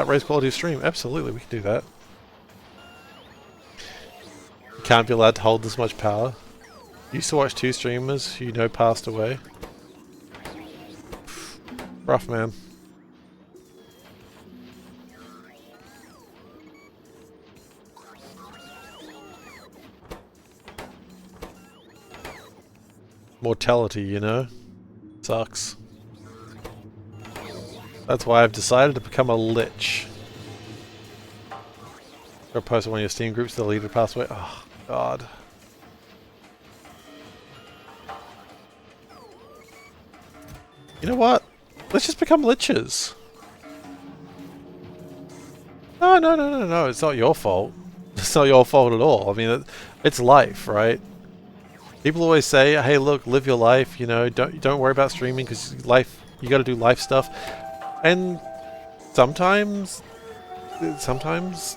Raise quality of stream. Absolutely, we can do that. You can't be allowed to hold this much power. Used to watch 2 streamers who you know passed away. Rough, man. Mortality, you know? Sucks. That's why I've decided to become a lich. Or post on one of your Steam groups, the leader passed away. Oh, God. You know what? Let's just become liches. No, no, no, no, no. It's not your fault. It's not your fault at all. I mean, it's life, right? People always say, "Hey, look, live your life. You know, don't worry about streaming because life. You got to do life stuff." And sometimes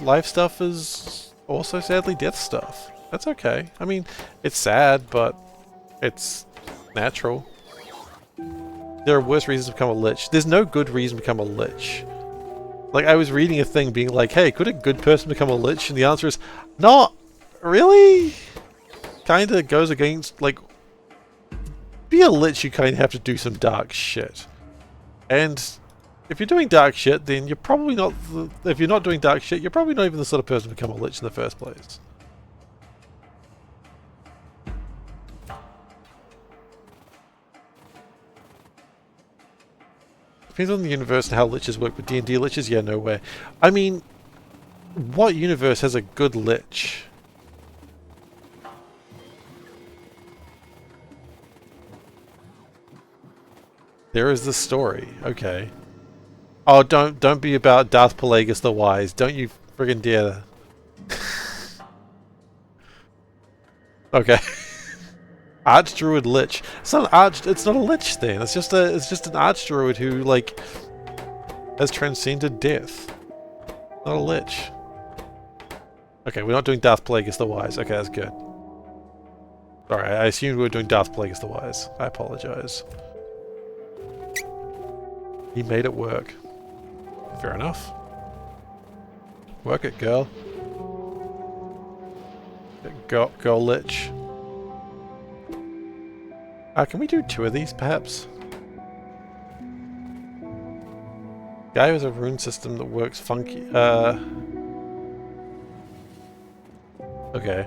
life stuff is also sadly death stuff. That's okay. I mean, it's sad, but it's natural. There are worse reasons to become a lich. There's no good reason to become a lich. Like, I was reading a thing being like, hey, could a good person become a lich? And the answer is, not really. Kinda goes against, like, be a lich, you kinda have to do some dark shit. And if you're doing dark shit, then you're probably not, if you're not doing dark shit, you're probably not even the sort of person to become a lich in the first place. Depends on the universe and how liches work, but D&D liches? Yeah, no way. I mean, what universe has a good lich? There is this story. Okay. Oh, don't be about Darth Plagueis the Wise. Don't you friggin' dare. Okay. Archdruid Lich. It's not a lich then. It's just an Archdruid who like has transcended death. Not a lich. Okay, we're not doing Darth Plagueis the Wise. Okay, that's good. Sorry, I assumed we were doing Darth Plagueis the Wise. I apologize. He made it work. Fair enough. Work it, girl. Girl lich. Can we do 2 of these, perhaps? Guy has a rune system that works funky. Okay.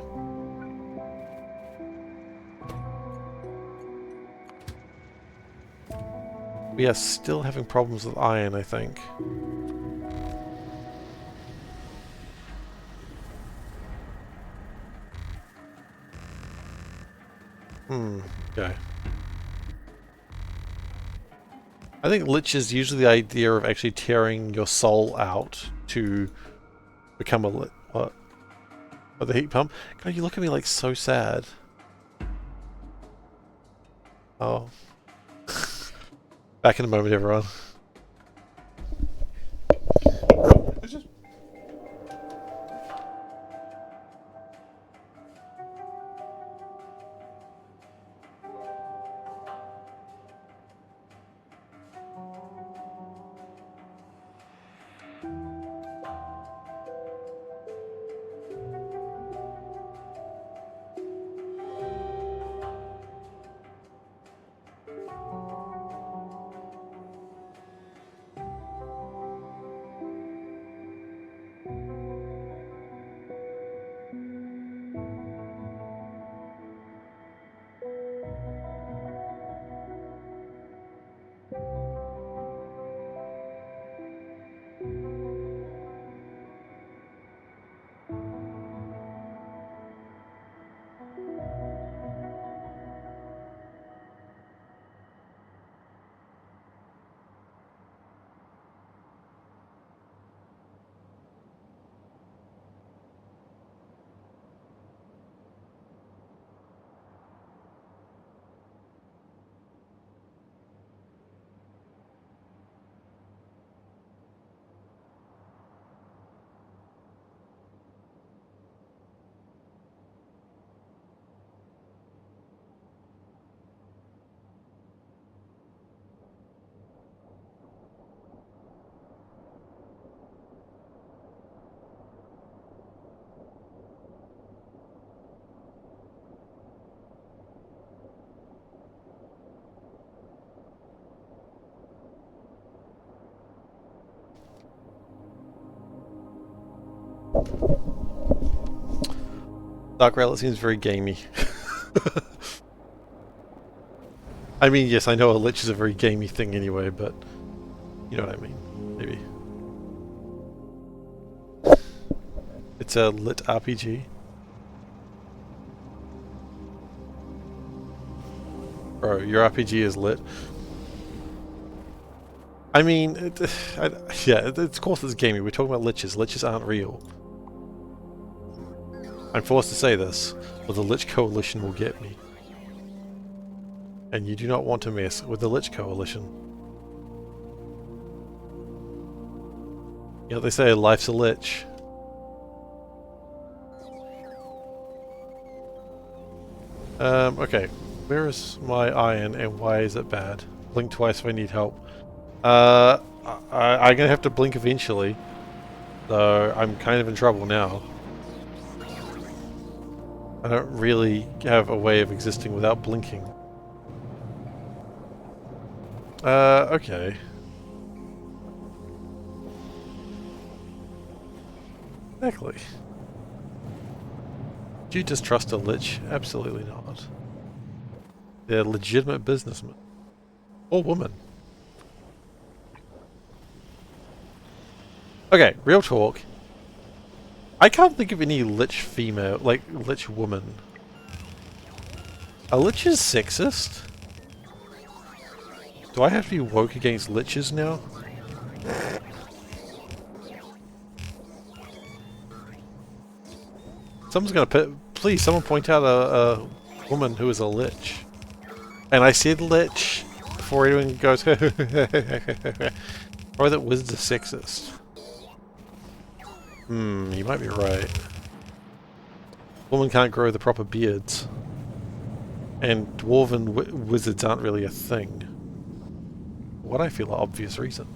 We are still having problems with iron, I think. Okay. I think lich is usually the idea of actually tearing your soul out to become a lich. What? Oh, the heat pump? God, you look at me like so sad. Oh. Back in a moment, everyone. Dark Relic seems very gamey. I mean, yes, I know a lich is a very gamey thing anyway, but you know what I mean, maybe. It's a lit RPG. Bro, your RPG is lit. I mean, yeah, of course it's gamey. We're talking about liches. Liches aren't real. I'm forced to say this, or the Lich Coalition will get me. And you do not want to mess with the Lich Coalition. You know, they say life's a lich. Okay. Where is my iron and why is it bad? Blink twice if I need help. I'm gonna have to blink eventually. So I'm kind of in trouble now. I don't really have a way of existing without blinking. Okay. Exactly. Do you distrust a lich? Absolutely not. They're legitimate businessmen. Or women. Okay, real talk. I can't think of any lich female, like, lich woman. Are liches sexist? Do I have to be woke against liches now? Someone's gonna please, someone point out a woman who is a lich. And I said lich before anyone goes, or that wizards are sexist. You might be right. Women can't grow the proper beards. And dwarven wizards aren't really a thing. What I feel are obvious reasons.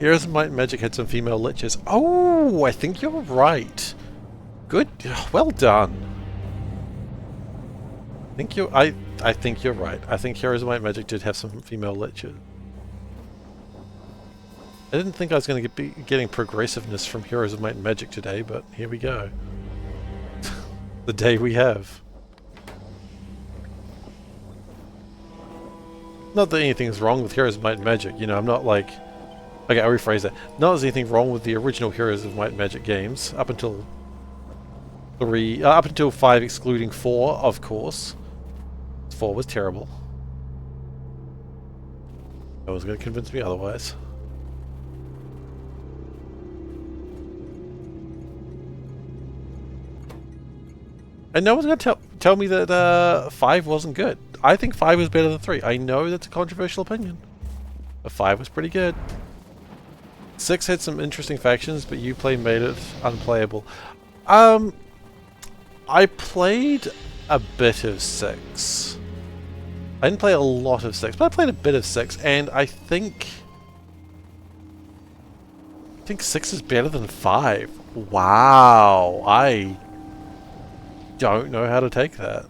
Heroes of Might and Magic had some female liches. Oh, I think you're right. Good, well done. I think you're right. I think Heroes of Might and Magic did have some female liches. I didn't think I was going to be getting progressiveness from Heroes of Might and Magic today, but here we go. The day we have. Not that anything's wrong with Heroes of Might and Magic, you know, I'm not like... Okay, I'll rephrase that. Not that there's anything wrong with the original Heroes of Might and Magic games, up until 5 excluding 4, of course. 4 was terrible. No one's going to convince me otherwise. And no one's going to tell me that 5 wasn't good. I think 5 was better than 3. I know that's a controversial opinion. But 5 was pretty good. 6 had some interesting factions, but Uplay made it unplayable. I played a bit of 6. I didn't play a lot of 6, but I played a bit of 6, and I think 6 is better than 5. Wow, I don't know how to take that.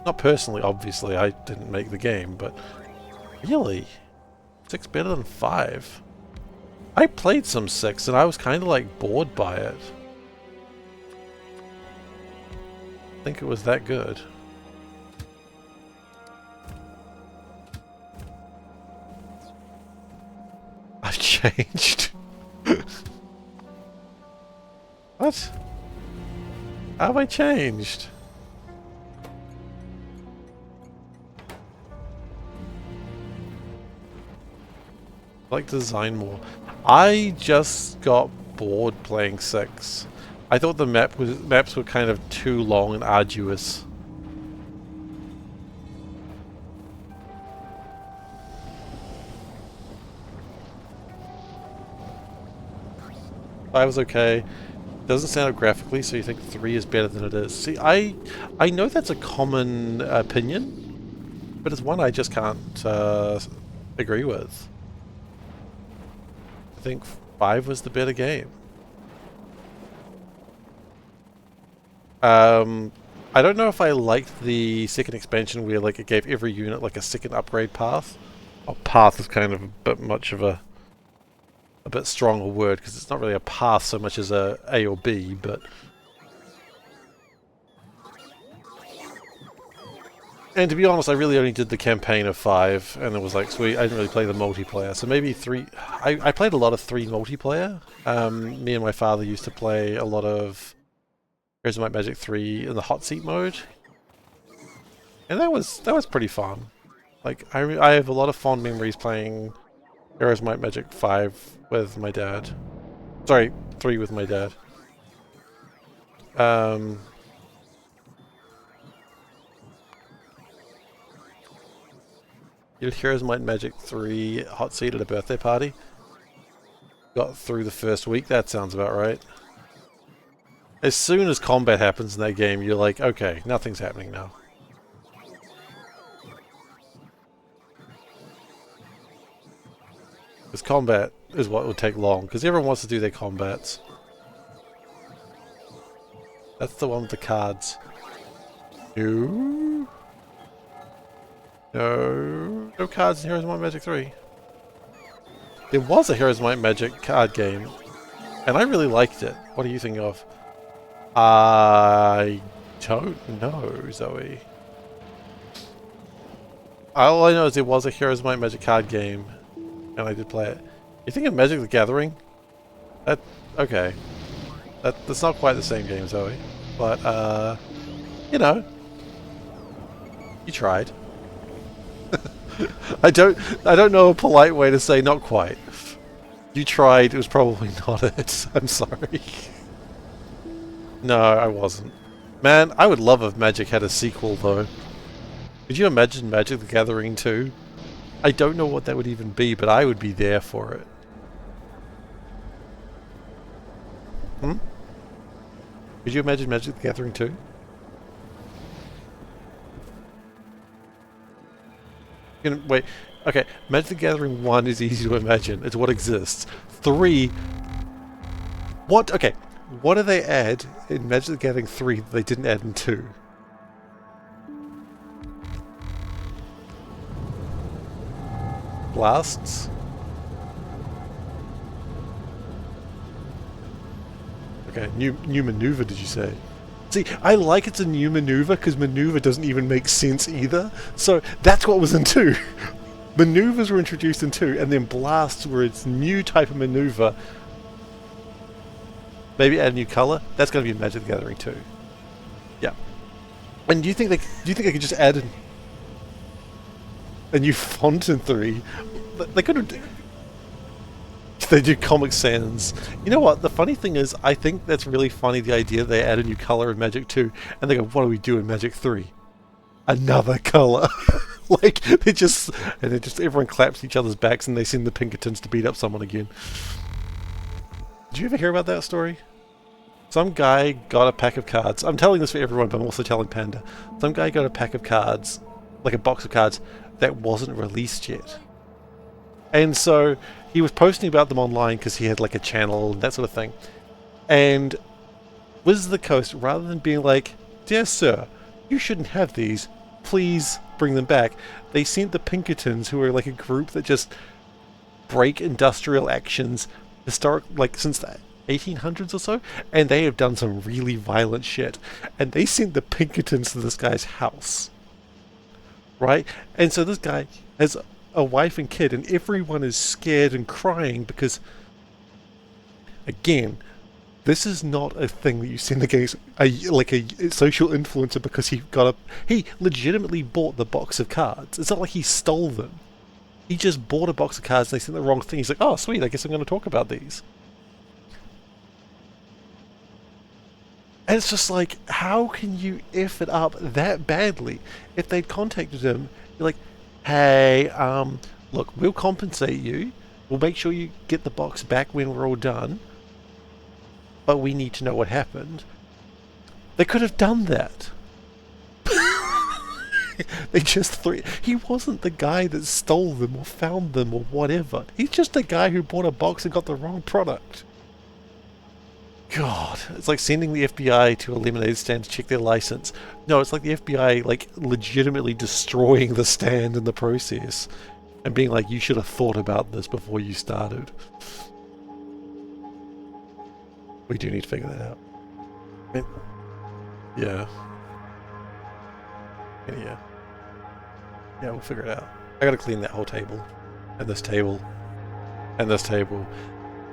Not personally, obviously, I didn't make the game, but really? 6 better than 5? I played some 6 and I was kind of like bored by it. I think it was that good. I've changed. What? How have I changed? I like design more. I just got bored playing 6. I thought the maps were kind of too long and arduous. I was okay. Doesn't stand out graphically, so you think 3 is better than it is. See, I know that's a common opinion, but it's one I just can't agree with. I think 5 was the better game. I don't know if I liked the second expansion where like it gave every unit like a second upgrade path. Oh, path is kind of a bit much of a bit stronger word because it's not really a path so much as a or B, but and to be honest, I really only did the campaign of 5, and it was like, sweet, I didn't really play the multiplayer. So maybe 3... I played a lot of 3 multiplayer. Me and my father used to play a lot of Heroes of Might Magic 3 in the hot seat mode. And that was pretty fun. Like, I have a lot of fond memories playing Heroes of Might Magic 5 with my dad. Sorry, 3 with my dad. You did Heroes of Might and Magic 3 hot seat at a birthday party? Got through the first week? That sounds about right. As soon as combat happens in that game, you're like, okay, nothing's happening now. Because combat is what would take long, because everyone wants to do their combats. That's the one with the cards. No. No cards in Heroes of Might and Magic 3. There was a Heroes of Might and Magic card game, and I really liked it. What are you thinking of? I don't know, Zoe. All I know is there was a Heroes of Might and Magic card game, and I did play it. You think of Magic the Gathering? Okay. That's not quite the same game, Zoe. But, you know. You tried. I don't know a polite way to say not quite. You tried, it was probably not it. I'm sorry. No, I wasn't. Man, I would love if Magic had a sequel though. Could you imagine Magic the Gathering 2? I don't know what that would even be, but I would be there for it. Hmm? Could you imagine Magic the Gathering 2? Wait, okay, Magic the Gathering 1 is easy to imagine. It's what exists. 3... What? Okay, what do they add in Magic the Gathering 3 that they didn't add in 2? Blasts? Okay, new maneuver, did you say? See, I like it's a new maneuver because maneuver doesn't even make sense either. So that's what was in 2. Maneuvers were introduced in 2, and then blasts were its new type of maneuver. Maybe add a new color. That's going to be in Magic the Gathering 2. Yeah. And do you think they could just add a new font in 3? They could have. They do Comic Sans. You know what? The funny thing is, I think that's really funny. The idea they add a new color in Magic 2, and they go, "What do we do in Magic 3? Another color." Like they just everyone claps each other's backs, and they send the Pinkertons to beat up someone again. Did you ever hear about that story? Some guy got a pack of cards. I'm telling this for everyone, but I'm also telling Panda. Some guy got a pack of cards, like a box of cards, that wasn't released yet. And so he was posting about them online because he had like a channel and that sort of thing. And Wizards of the Coast, rather than being like, "Dear sir, you shouldn't have these, please bring them back," they sent the Pinkertons, who are like a group that just break industrial actions like since the 1800s or so, and they have done some really violent shit, and they sent the Pinkertons to this guy's house, right? And so this guy has a wife and kid, and everyone is scared and crying because, again, this is not a thing that you send against a social influencer because he legitimately bought the box of cards. It's not like he stole them. He just bought a box of cards and they sent the wrong thing. He's like, "Oh, sweet, I guess I'm going to talk about these." And it's just like, how can you F it up that badly? If they'd contacted him, you're like, "Hey, look, we'll compensate you. We'll make sure you get the box back when we're all done. But we need to know what happened." They could have done that. They just he wasn't the guy that stole them or found them or whatever. He's just a guy who bought a box and got the wrong product. God, it's like sending the FBI to a lemonade stand to check their license. No, it's like the FBI like legitimately destroying the stand in the process and being like, "You should have thought about this before you started." We do need to figure that out. Yeah. Yeah, we'll figure it out. I gotta clean that whole table. And this table. And this table.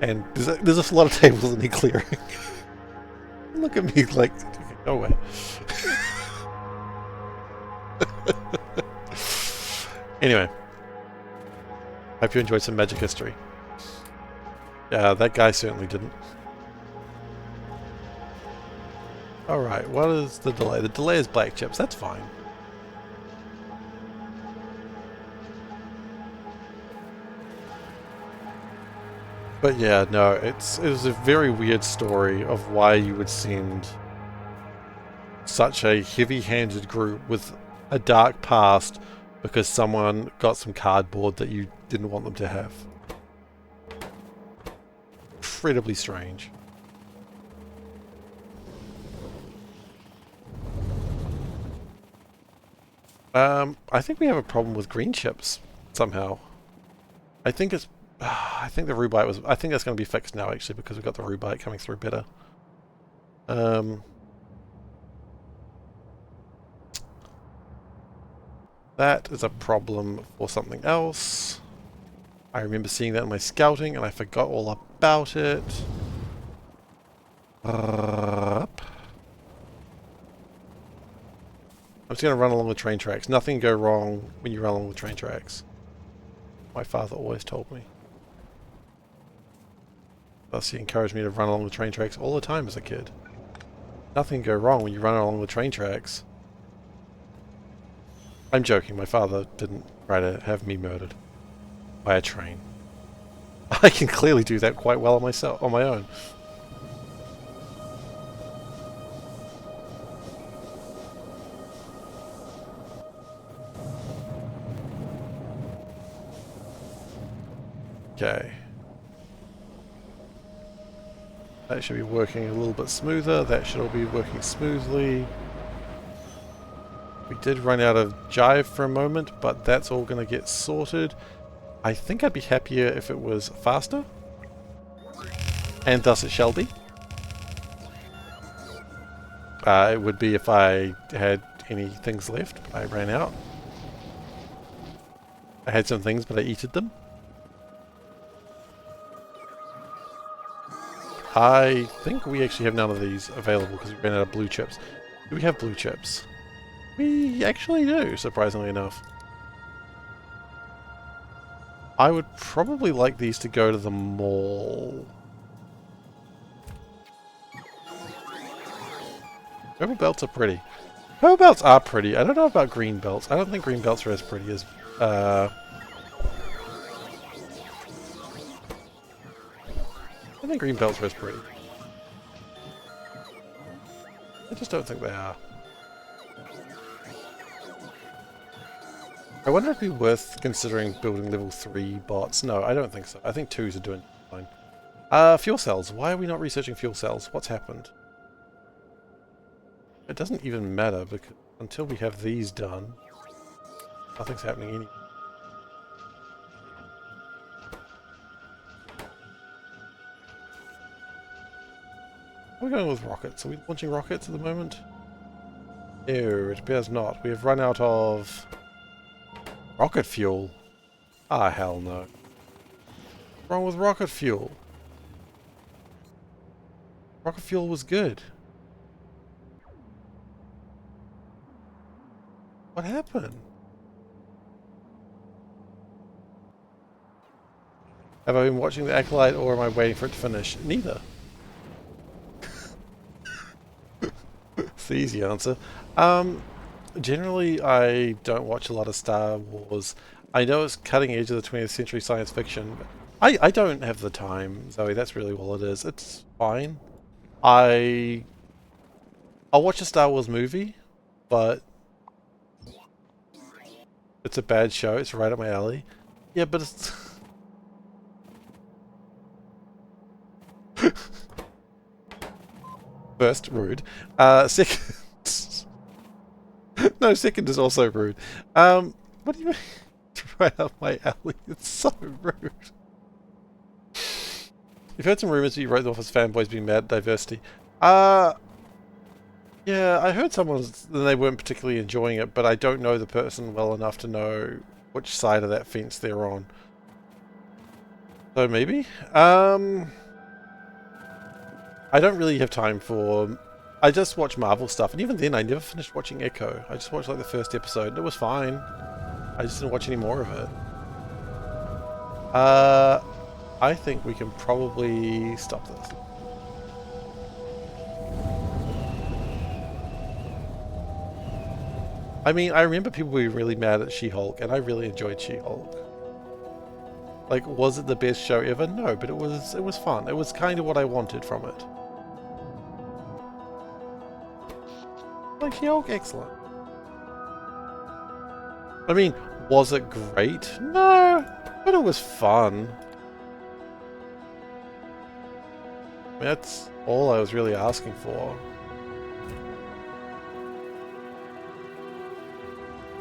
And there's a lot of tables that need clearing. Look at me like, go away. Anyway. Hope you enjoyed some Magic history. Yeah, that guy certainly didn't. Alright, what is the delay? The delay is black chips, that's fine. But yeah, no, it was a very weird story of why you would send such a heavy-handed group with a dark past because someone got some cardboard that you didn't want them to have. Incredibly strange. I think we have a problem with green chips somehow. I think it's I think the Rubite was... I think that's going to be fixed now, actually, because we've got the Rubite coming through better. That is a problem for something else. I remember seeing that in my scouting, and I forgot all about it. I'm just going to run along the train tracks. Nothing can go wrong when you run along the train tracks. My father always told me. Thus, he encouraged me to run along the train tracks all the time as a kid. Nothing can go wrong when you run along the train tracks. I'm joking, my father didn't try to have me murdered by a train. I can clearly do that quite well on my own. Okay. That should be working a little bit smoother. That should all be working smoothly. We did run out of jive for a moment, but that's all going to get sorted. I think I'd be happier if it was faster. And thus it shall be. It would be if I had any things left, but I ran out. I had some things, but I eated them. I think we actually have none of these available because we ran out of blue chips. Do we have blue chips? We actually do, surprisingly enough. I would probably like these to go to the mall. Purple belts are pretty. Purple belts are pretty. I don't know about green belts. I don't think green belts are as pretty as... I think green belts are as pretty. I just don't think they are. I wonder if it'd be worth considering building level 3 bots. No, I don't think so. I think 2s are doing fine. Fuel cells. Why are we not researching fuel cells? What's happened? It doesn't even matter because until we have these done, nothing's happening anyway. We're going with rockets. Are we launching rockets at the moment? No, it appears not. We have run out of rocket fuel. Ah, hell no. What's wrong with rocket fuel? Rocket fuel was good. What happened? Have I been watching the Acolyte or am I waiting for it to finish? Neither. It's the easy answer. Generally, I don't watch a lot of Star Wars. I know it's cutting edge of the 20th century science fiction, but I don't have the time, Zoe. That's really all it is. It's fine. I'll watch a Star Wars movie, but it's a bad show. It's right up my alley. Yeah, but it's... First, rude. Second... No, second is also rude. What do you mean? It's right up my alley. It's so rude. You've heard some rumors that you wrote the Office fanboys being mad at diversity. Yeah, I heard someone they weren't particularly enjoying it, but I don't know the person well enough to know which side of that fence they're on. So maybe? I don't really have time for... I just watch Marvel stuff, and even then I never finished watching Echo. I just watched like the first episode, and it was fine. I just didn't watch any more of it. I think we can probably stop this. I mean, I remember people being really mad at She-Hulk, and I really enjoyed She-Hulk. Like, was it the best show ever? No, but it was fun. It was kind of what I wanted from it. Like She-Hulk, excellent. I mean, was it great? No, but it was fun. I mean, that's all I was really asking for.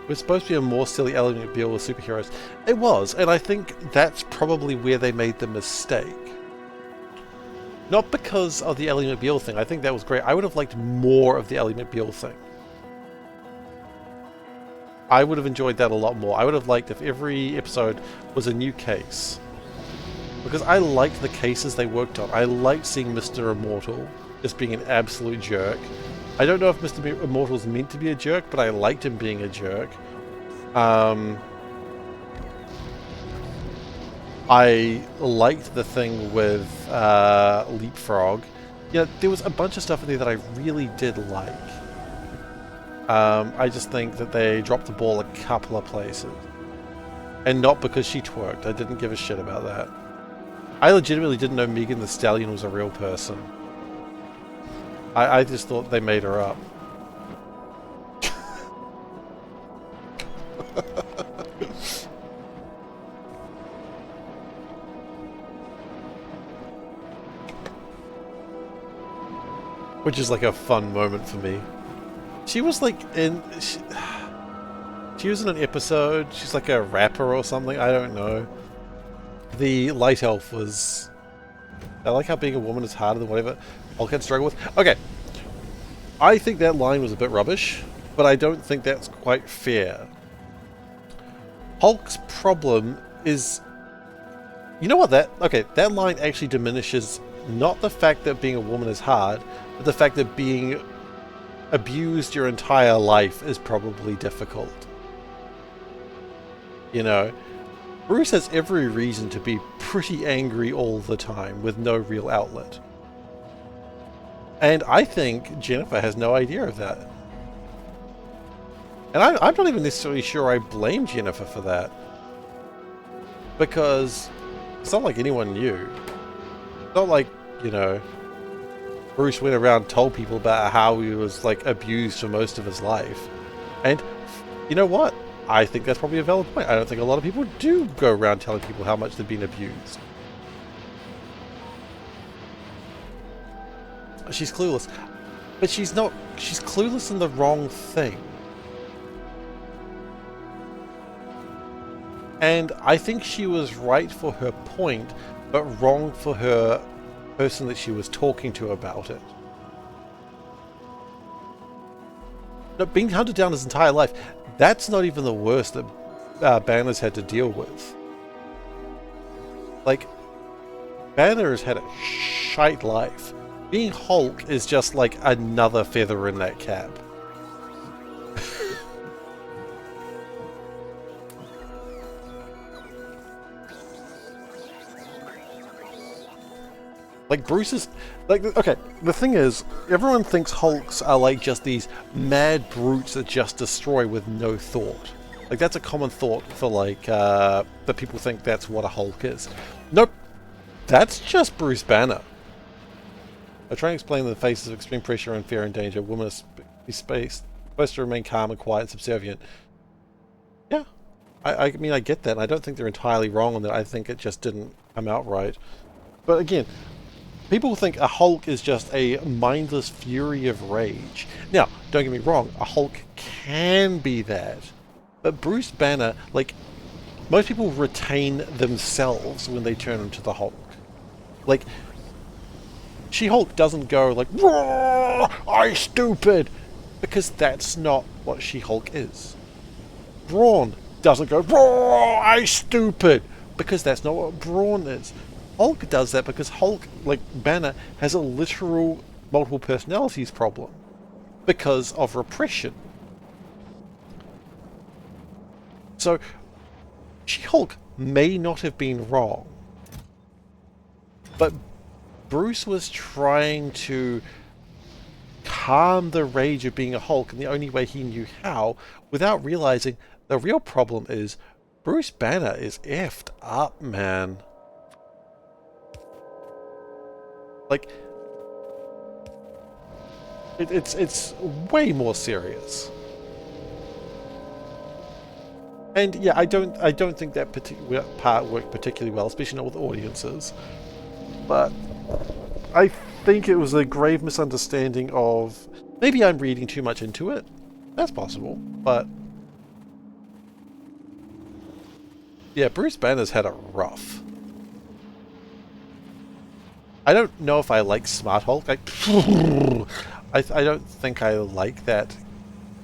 It was supposed to be a more silly element deal with superheroes. It was, and I think that's probably where they made the mistake. Not because of the Ellie McBeal thing. I think that was great. I would have liked more of the Ellie McBeal thing. I would have enjoyed that a lot more. I would have liked if every episode was a new case. Because I liked the cases they worked on. I liked seeing Mr. Immortal just being an absolute jerk. I don't know if Mr. Immortal's meant to be a jerk, but I liked him being a jerk. I liked the thing with Leapfrog. Yeah, there was a bunch of stuff in there that I really did like. I just think that they dropped the ball a couple of places. And not because she twerked. I didn't give a shit about that. I legitimately didn't know Megan Thee Stallion was a real person. I just thought they made her up. Which is like a fun moment for me. She was like in... She was in an episode. She's like a rapper or something. I don't know. The Light Elf was... I like how being a woman is harder than whatever Hulk can struggle with. Okay. I think that line was a bit rubbish, but I don't think that's quite fair. Hulk's problem is... You know what, that line actually diminishes not the fact that being a woman is hard, but the fact that being abused your entire life is probably difficult. You know, Bruce has every reason to be pretty angry all the time with no real outlet. And I think Jennifer has no idea of that. And I'm not even necessarily sure I blame Jennifer for that. Because it's not like anyone knew. It's not like, you know, Bruce went around and told people about how he was, like, abused for most of his life. And you know what? I think that's probably a valid point. I don't think a lot of people do go around telling people how much they've been abused. She's clueless. But she's not... She's clueless in the wrong thing. And I think she was right for her point, but wrong for her person that she was talking to about it. No, being hunted down his entire life, that's not even the worst that Banner's had to deal with. Like, Banner has had a shite life. Being Hulk is just like another feather in that cap. Like, Bruce is... Like, okay, the thing is, everyone thinks Hulks are like just these mad brutes that just destroy with no thought. Like, that's a common thought for, like, that people think that's what a Hulk is. Nope. That's just Bruce Banner. I try and explain in the faces of extreme pressure and fear and danger, women are supposed to remain calm and quiet and subservient. Yeah. I mean, I get that, and I don't think they're entirely wrong on that. I think it just didn't come out right. But again... People think a Hulk is just a mindless fury of rage. Now, don't get me wrong, a Hulk can be that. But Bruce Banner, like, most people retain themselves when they turn into the Hulk. Like, She-Hulk doesn't go like, "Roar, I stupid!" Because that's not what She-Hulk is. Brawn doesn't go, "Roar, I stupid!" Because that's not what Brawn is. Hulk does that because Hulk, like Banner, has a literal multiple personalities problem because of repression. So, She-Hulk may not have been wrong, but Bruce was trying to calm the rage of being a Hulk in the only way he knew how, without realizing the real problem is Bruce Banner is effed up, man. Like, it's way more serious. And yeah, I don't think that particular part worked particularly well, especially not with audiences. But I think it was a grave misunderstanding of... Maybe I'm reading too much into it. That's possible, but... Yeah, Bruce Banner's had a rough. I don't know if I like Smart Hulk. I don't think I like that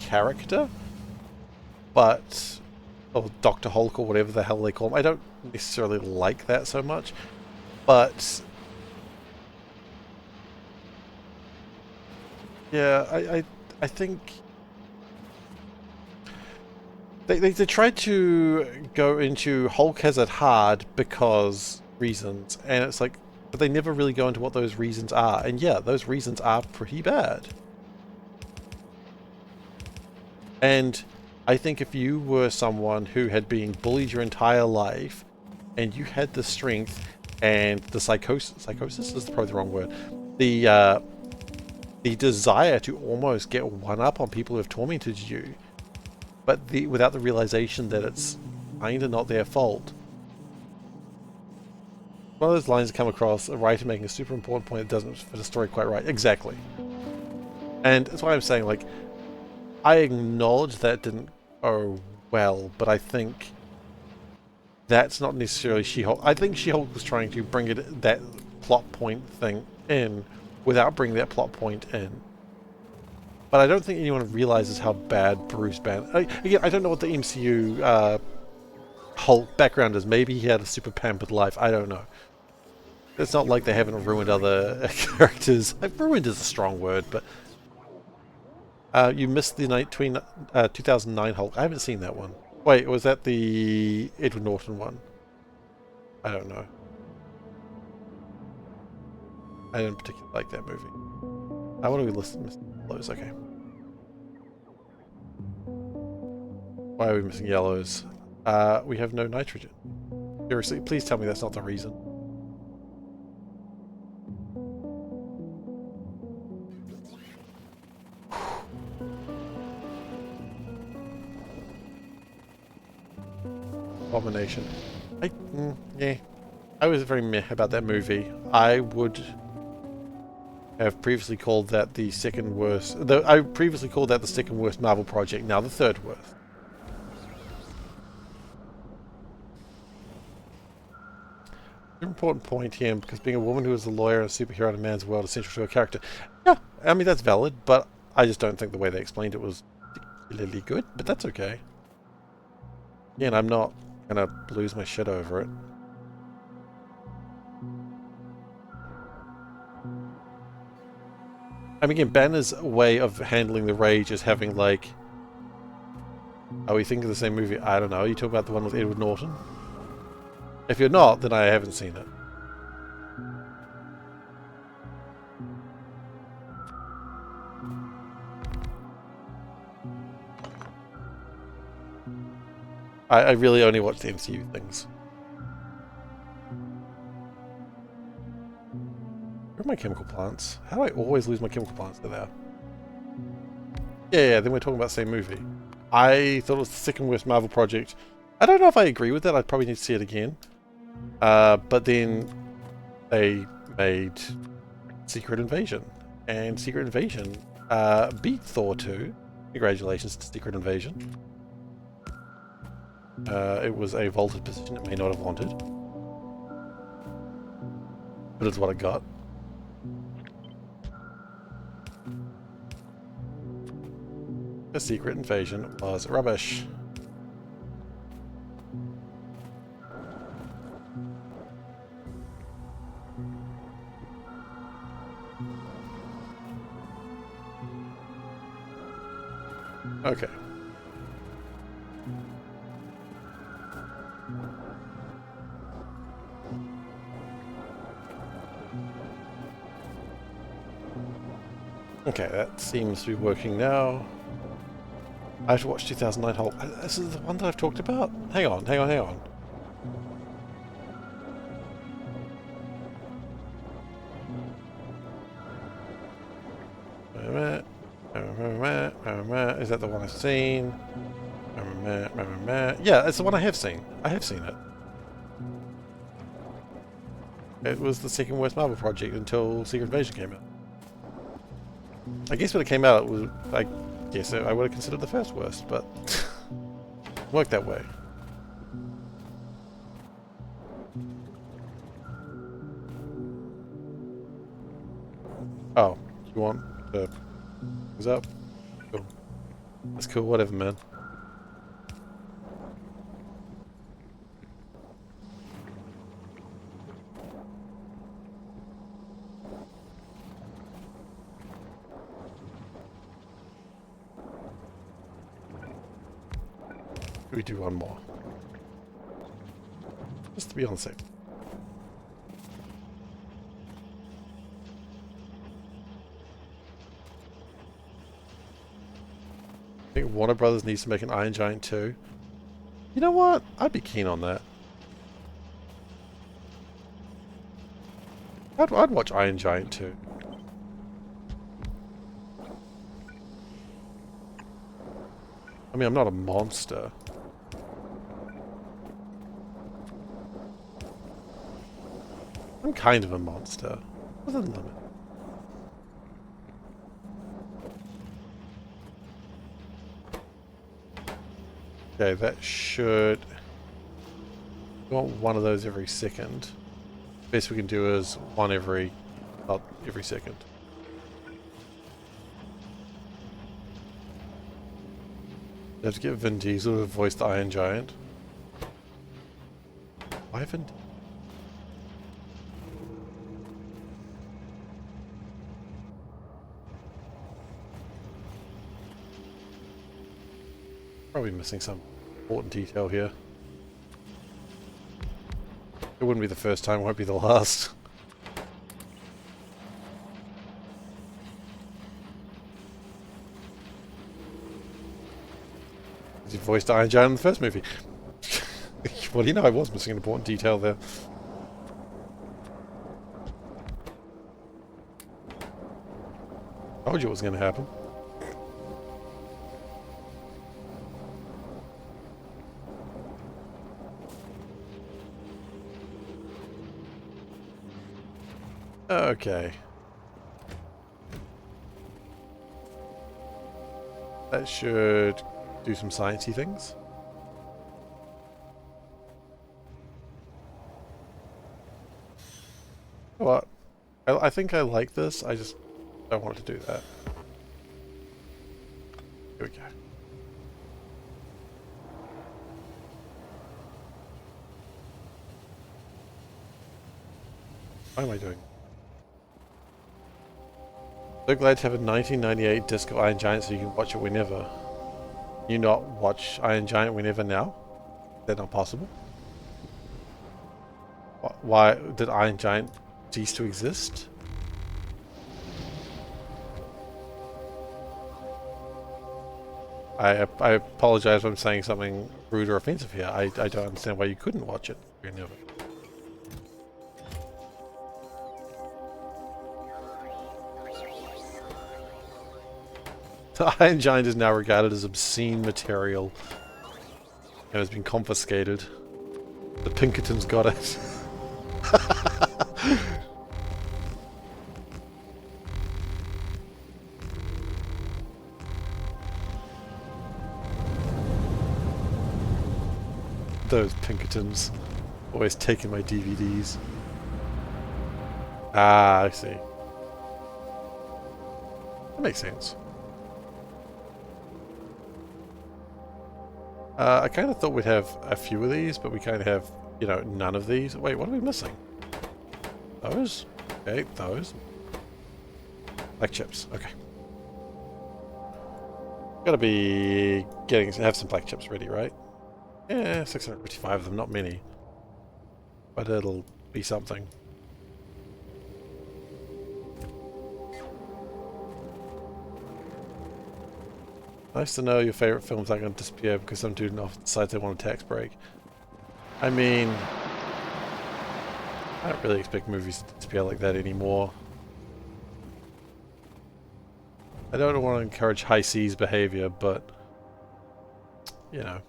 character. But... or Dr. Hulk or whatever the hell they call him. I don't necessarily like that so much. But... yeah, I think... They tried to go into Hulk has it hard because reasons. And it's like... But they never really go into what those reasons are. And yeah, those reasons are pretty bad. And I think if you were someone who had been bullied your entire life, and you had the strength and the psychosis is probably the wrong word, the desire to almost get one up on people who have tormented you, but without the realization that it's kinda not their fault. One of those lines that come across a writer making a super important point that doesn't fit the story quite right. Exactly. And that's why I'm saying, like, I acknowledge that didn't go well, but I think that's not necessarily She-Hulk. I think She-Hulk was trying to bring that plot point thing in without bringing that plot point in. But I don't think anyone realizes how bad Bruce Banner... Again, I don't know what the MCU Hulk background is. Maybe he had a super pampered life. I don't know. It's not like they haven't ruined other characters. Ruined is a strong word, but... you missed the 2009 Hulk. I haven't seen that one. Wait, was that the Edward Norton one? I don't know. I didn't particularly like that movie. What do we list? Yellows, okay. Why are we missing yellows? We have no nitrogen. Seriously, please tell me that's not the reason. Abomination. Yeah. I was very meh about that movie. I would have previously called that the second worst. I previously called that the second worst Marvel project, now the third worst. An important point here, because being a woman who is a lawyer and a superhero in a man's world is central to her character. Yeah, I mean, that's valid, but I just don't think the way they explained it was particularly good, but that's okay. Again, I'm not gonna lose my shit over it. I mean, again, Banner's way of handling the rage is having, like... Are we thinking of the same movie? I don't know. Are you talking about the one with Edward Norton? If you're not, then I haven't seen it. I really only watch the MCU things. Where are my chemical plants? How do I always lose my chemical plants to there? Yeah, then we're talking about the same movie. I thought it was the second worst Marvel project. I don't know if I agree with that. I'd probably need to see it again. But then they made Secret Invasion. And Secret Invasion beat Thor 2. Congratulations to Secret Invasion. It was a vaulted position it may not have wanted. But it's what it got. The Secret Invasion was rubbish. Okay. Okay, that seems to be working now. I have to watch 2009 Hulk. This is the one that I've talked about? Hang on. Wait a minute. Is that the one I've seen? Yeah, it's the one I have seen. I have seen it. It was the second worst Marvel project until Secret Invasion came out. I guess when it came out, it was like, yes, I would have considered the first worst, but worked that way. Oh, you want the things up? Cool. That's cool, whatever, man. We do one more. Just to be on the safe. I think Warner Brothers needs to make an Iron Giant 2. You know what? I'd be keen on that. I'd watch Iron Giant 2. I mean, I'm not a monster. I'm kind of a monster. Within the limit. Okay, that should... We want one of those every second. Best we can do is one every... not every second. You have to get Vin Diesel to voice the Iron Giant. Why Vin Diesel? Probably missing some important detail here. It wouldn't be the first time, won't be the last. He voiced Iron Giant in the first movie. Well, you know, I was missing an important detail there. Told you it was going to happen. Okay. That should do some sciencey things. You know what? I think I like this. I just don't want it to do that. Here we go. What am I doing? So glad to have a 1998 disc of Iron Giant so you can watch it whenever. Can you not watch Iron Giant whenever now? Is that not possible? Why did Iron Giant cease to exist? I apologize if I'm saying something rude or offensive here. I don't understand why you couldn't watch it whenever. The Iron Giant is now regarded as obscene material and has been confiscated. The Pinkertons got it. Those Pinkertons always taking my DVDs. Ah, I see. That makes sense. I kind of thought we'd have a few of these, but we kind of have, you know, none of these. Wait, what are we missing? Those? Okay, those. Black chips, okay. Gotta be have some black chips ready, right? Yeah, 655 of them, not many. But it'll be something. Nice to know your favorite films aren't going to disappear because some dude decides they want a tax break. I mean, I don't really expect movies to disappear like that anymore. I don't want to encourage high seas behavior, but, you know,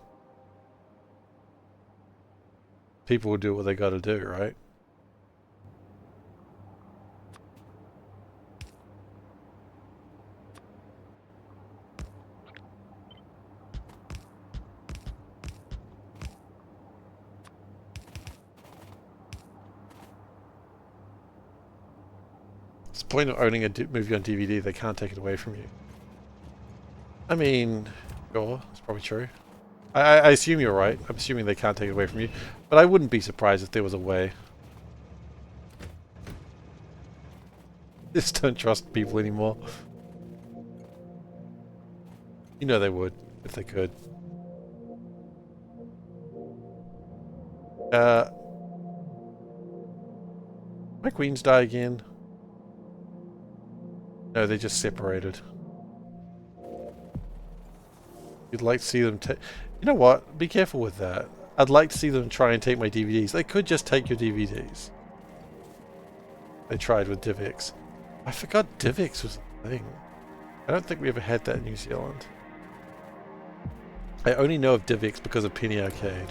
people will do what they got to do, right? It's the point of owning a movie on DVD, they can't take it away from you. I mean, sure, that's probably true. I assume you're right. I'm assuming they can't take it away from you. But I wouldn't be surprised if there was a way. Just don't trust people anymore. You know they would, if they could. My queens die again. No, they just separated. You'd like to see them take... You know what? Be careful with that. I'd like to see them try and take my DVDs. They could just take your DVDs. They tried with DivX. I forgot DivX was a thing. I don't think we ever had that in New Zealand. I only know of DivX because of Penny Arcade.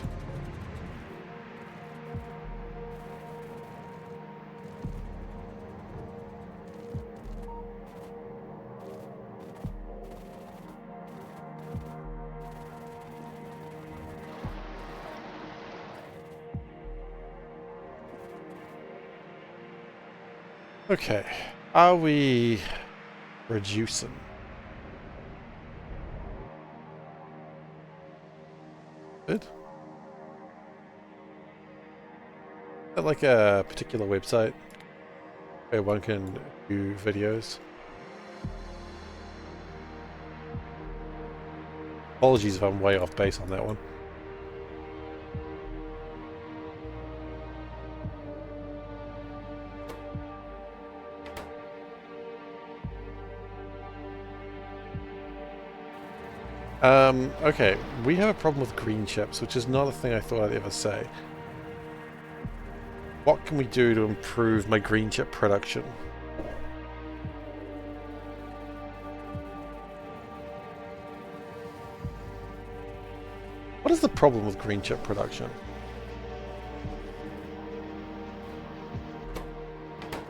Okay, are we reducing? Good. Is that like a particular website where one can view videos? Apologies if I'm way off base on that one. Okay, we have a problem with green chips, which is not a thing I thought I'd ever say. What can we do to improve my green chip production? What is the problem with green chip production?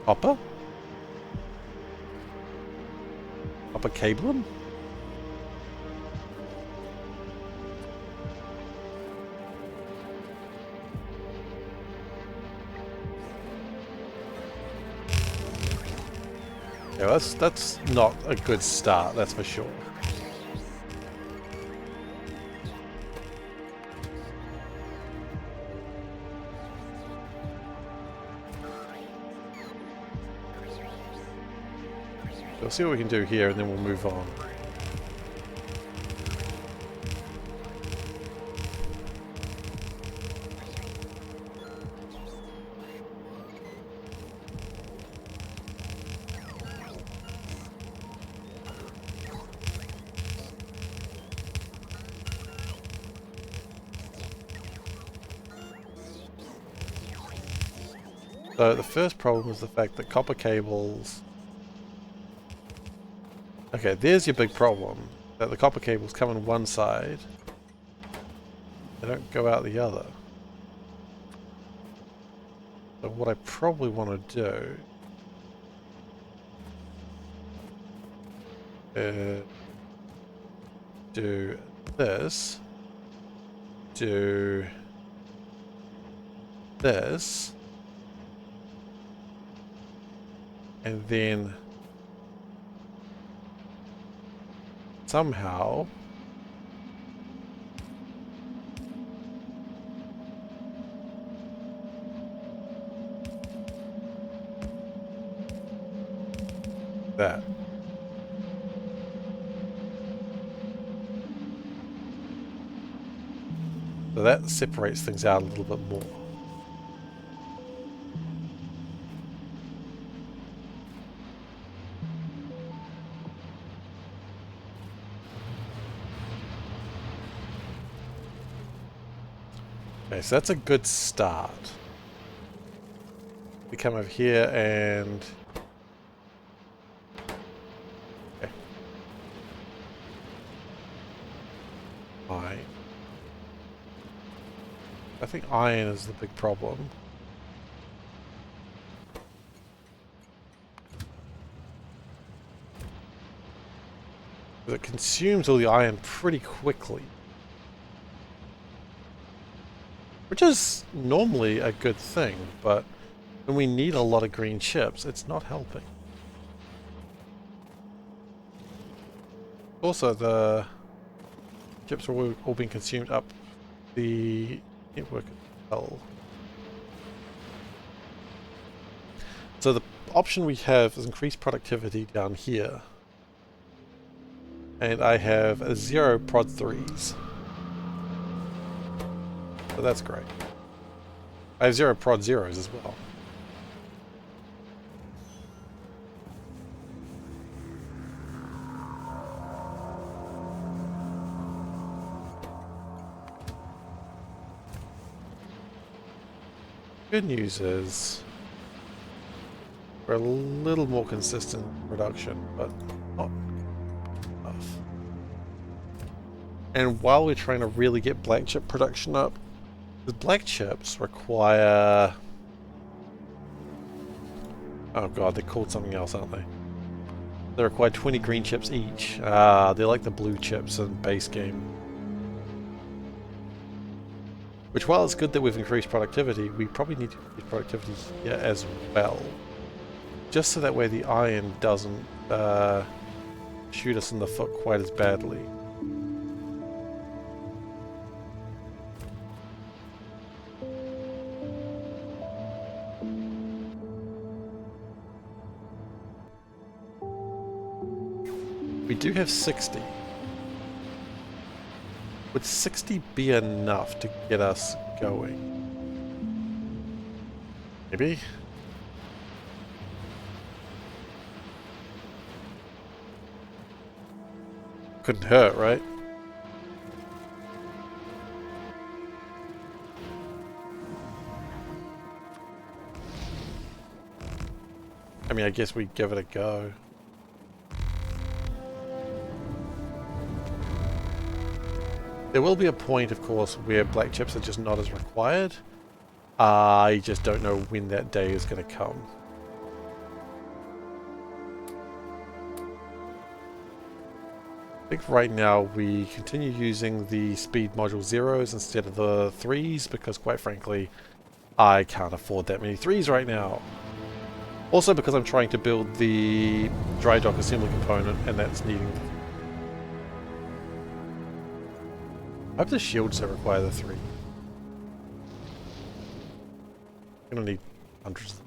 Copper? Copper cabling? Yeah, that's not a good start, that's for sure. We'll see what we can do here and then we'll move on. So the first problem is the fact that copper cables... Okay, there's your big problem. That the copper cables come on one side. They don't go out the other. So what I probably want to do is do this, do this, and then somehow that. So that separates things out a little bit more. Okay, so that's a good start. We come over here and... Okay. Iron. I think iron is the big problem. It consumes all the iron pretty quickly. Which is normally a good thing, but when we need a lot of green chips, it's not helping. Also, the chips are all being consumed up the network as well. So the option we have is increased productivity down here. And I have 0 prod 3s. So that's great. I have 0 prod 0s as well. Good news is we're a little more consistent in production, but not enough. And while we're trying to really get black chip production up, the black chips require... Oh god, they're called something else, aren't they? They require 20 green chips each. They're like the blue chips in base game. Which, while it's good that we've increased productivity, we probably need to increase productivity here as well. Just so that way the iron doesn't shoot us in the foot quite as badly. We do have 60. Would 60 be enough to get us going? Maybe? Couldn't hurt, right? I mean, I guess we'd give it a go. There will be a point, of course, where black chips are just not as required. I just don't know when that day is going to come. I think right now we continue using the speed module 0s instead of the 3s because, quite frankly, I can't afford that many 3s right now. Also because I'm trying to build the dry dock assembly component and that's needing... I hope the shields don't require the 3. I'm gonna need hundreds.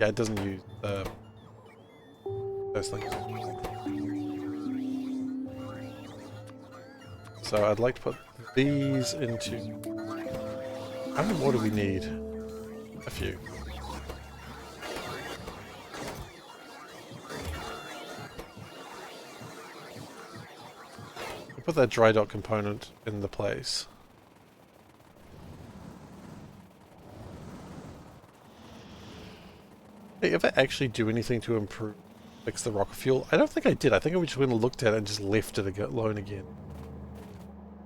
Yeah, it doesn't use those things. So I'd like to put these into... How many more do we need? A few. I'll put that dry dock component in the place. Hey, if I actually do anything to improve, fix the rocket fuel, I don't think I did. I think I just went and looked at it and just left it alone again.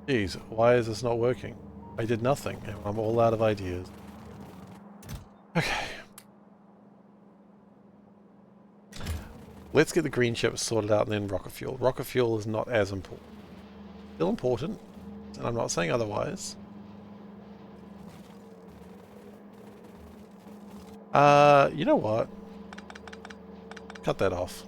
Jeez, why is this not working? I did nothing, and I'm all out of ideas. Okay. Let's get the green chips sorted out and then rocket fuel. Rocket fuel is not as important. Still important, and I'm not saying otherwise. You know what? Cut that off.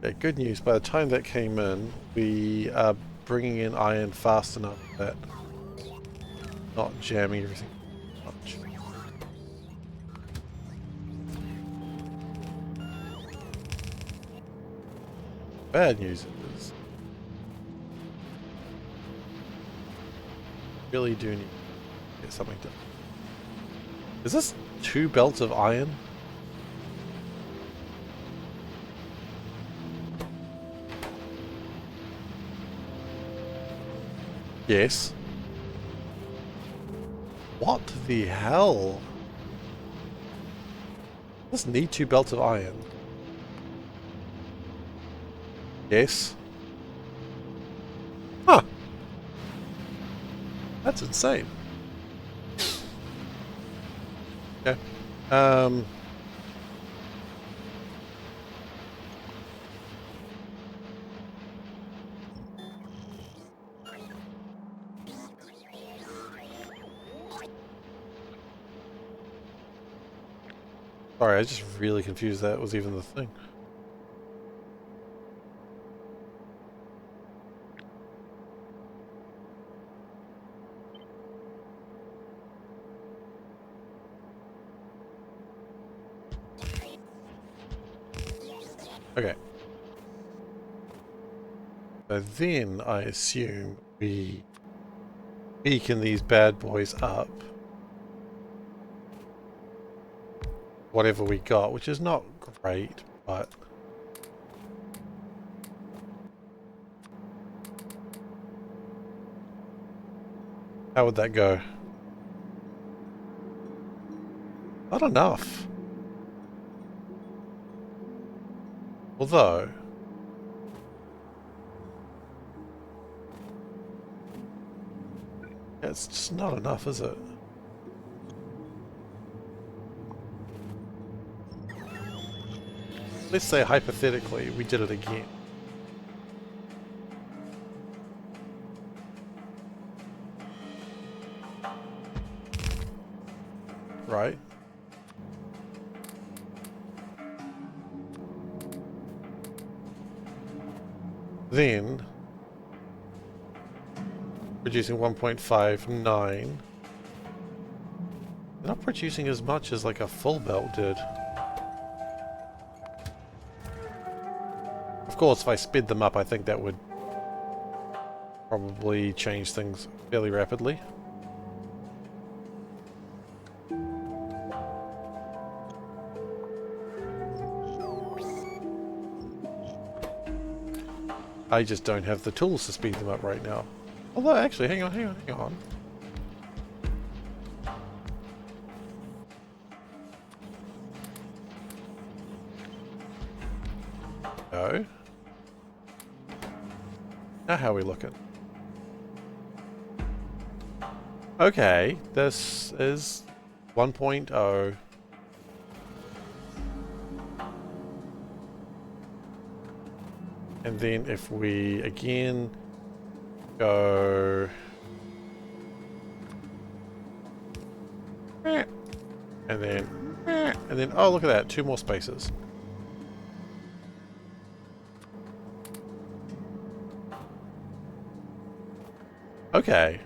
Okay, good news. By the time that came in, we are bringing in iron fast enough that not jamming everything much. Bad news is really do need to get something done. Is this 2 belts of iron? Yes. What the hell? Does need 2 belts of iron? Yes. Huh. That's insane. Okay. Sorry, I was just really confused that was even the thing. Okay. So then I assume we beacon these bad boys up. Whatever we got, which is not great, but... How would that go? Not enough. Although... It's just not enough, is it? let's say hypothetically we did it again. Right? Then producing 1.59. They're not producing as much as like a full belt did. Of course, if I sped them up, I think that would probably change things fairly rapidly. I just don't have the tools to speed them up right now. Although, actually, hang on. No. Now how are we looking? Okay, this is 1.0. And then if we again go and then oh, look at that, 2 more spaces. Okay.